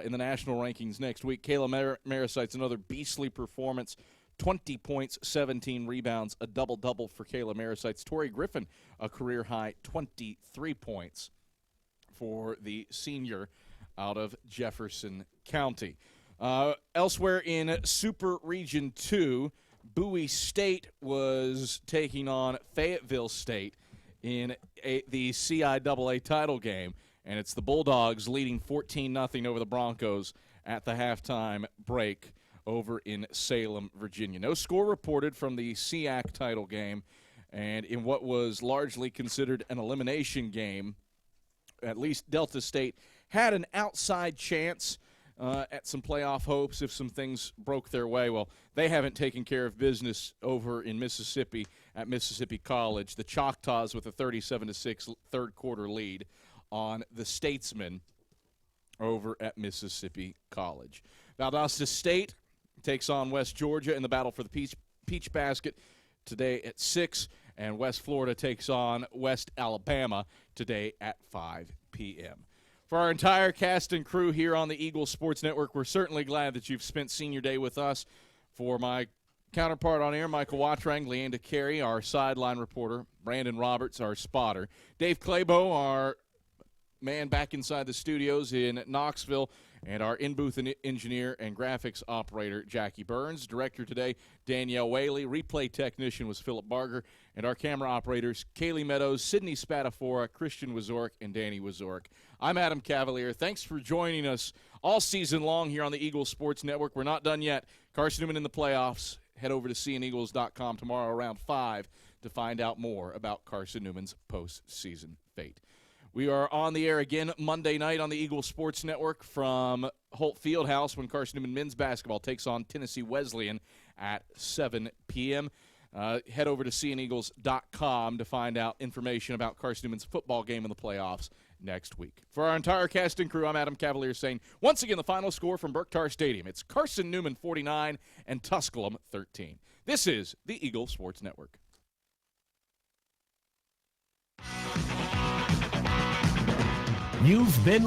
in the national rankings next week. Kayla Marisites, another beastly performance, 20 points, 17 rebounds, a double-double for Kayla Marisites. Tori Griffin, a career-high 23 points for the senior out of Jefferson County. Elsewhere in Super Region 2, Bowie State was taking on Fayetteville State in the CIAA title game, and it's the Bulldogs leading 14-0 over the Broncos at the halftime break over in Salem, Virginia. No score reported from the SEAC title game, and in what was largely considered an elimination game, at least Delta State had an outside chance at some playoff hopes if some things broke their way. Well, they haven't taken care of business over in Mississippi at Mississippi College. The Choctaws with a 37-6 third-quarter lead on the Statesmen over at Mississippi College. Valdosta State takes on West Georgia in the battle for the Peach Basket today at 6, and West Florida takes on West Alabama today at 5 p.m. For our entire cast and crew here on the Eagle Sports Network, we're certainly glad that you've spent Senior Day with us. For my counterpart on air, Michael Wattrang, Leanda Carey, our sideline reporter, Brandon Roberts, our spotter, Dave Claybo, our man back inside the studios in Knoxville, and our in-booth engineer and graphics operator, Jackie Burns. Director today, Danielle Whaley. Replay technician was Philip Barger. And our camera operators, Kaylee Meadows, Sydney Spadafora, Christian Wazorek, and Danny Wazorek. I'm Adam Cavalier. Thanks for joining us all season long here on the Eagles Sports Network. We're not done yet. Carson-Newman in the playoffs. Head over to seeandeagles.com tomorrow around 5 to find out more about Carson-Newman's postseason fate. We are on the air again Monday night on the Eagle Sports Network from Holt Fieldhouse when Carson-Newman men's basketball takes on Tennessee Wesleyan at 7 p.m. Head over to seeandeagles.com to find out information about Carson-Newman's football game in the playoffs next week. For our entire cast and crew, I'm Adam Cavalier saying, once again, the final score from Berktar Stadium. It's Carson-Newman 49 and Tusculum 13. This is the Eagle Sports Network. You've been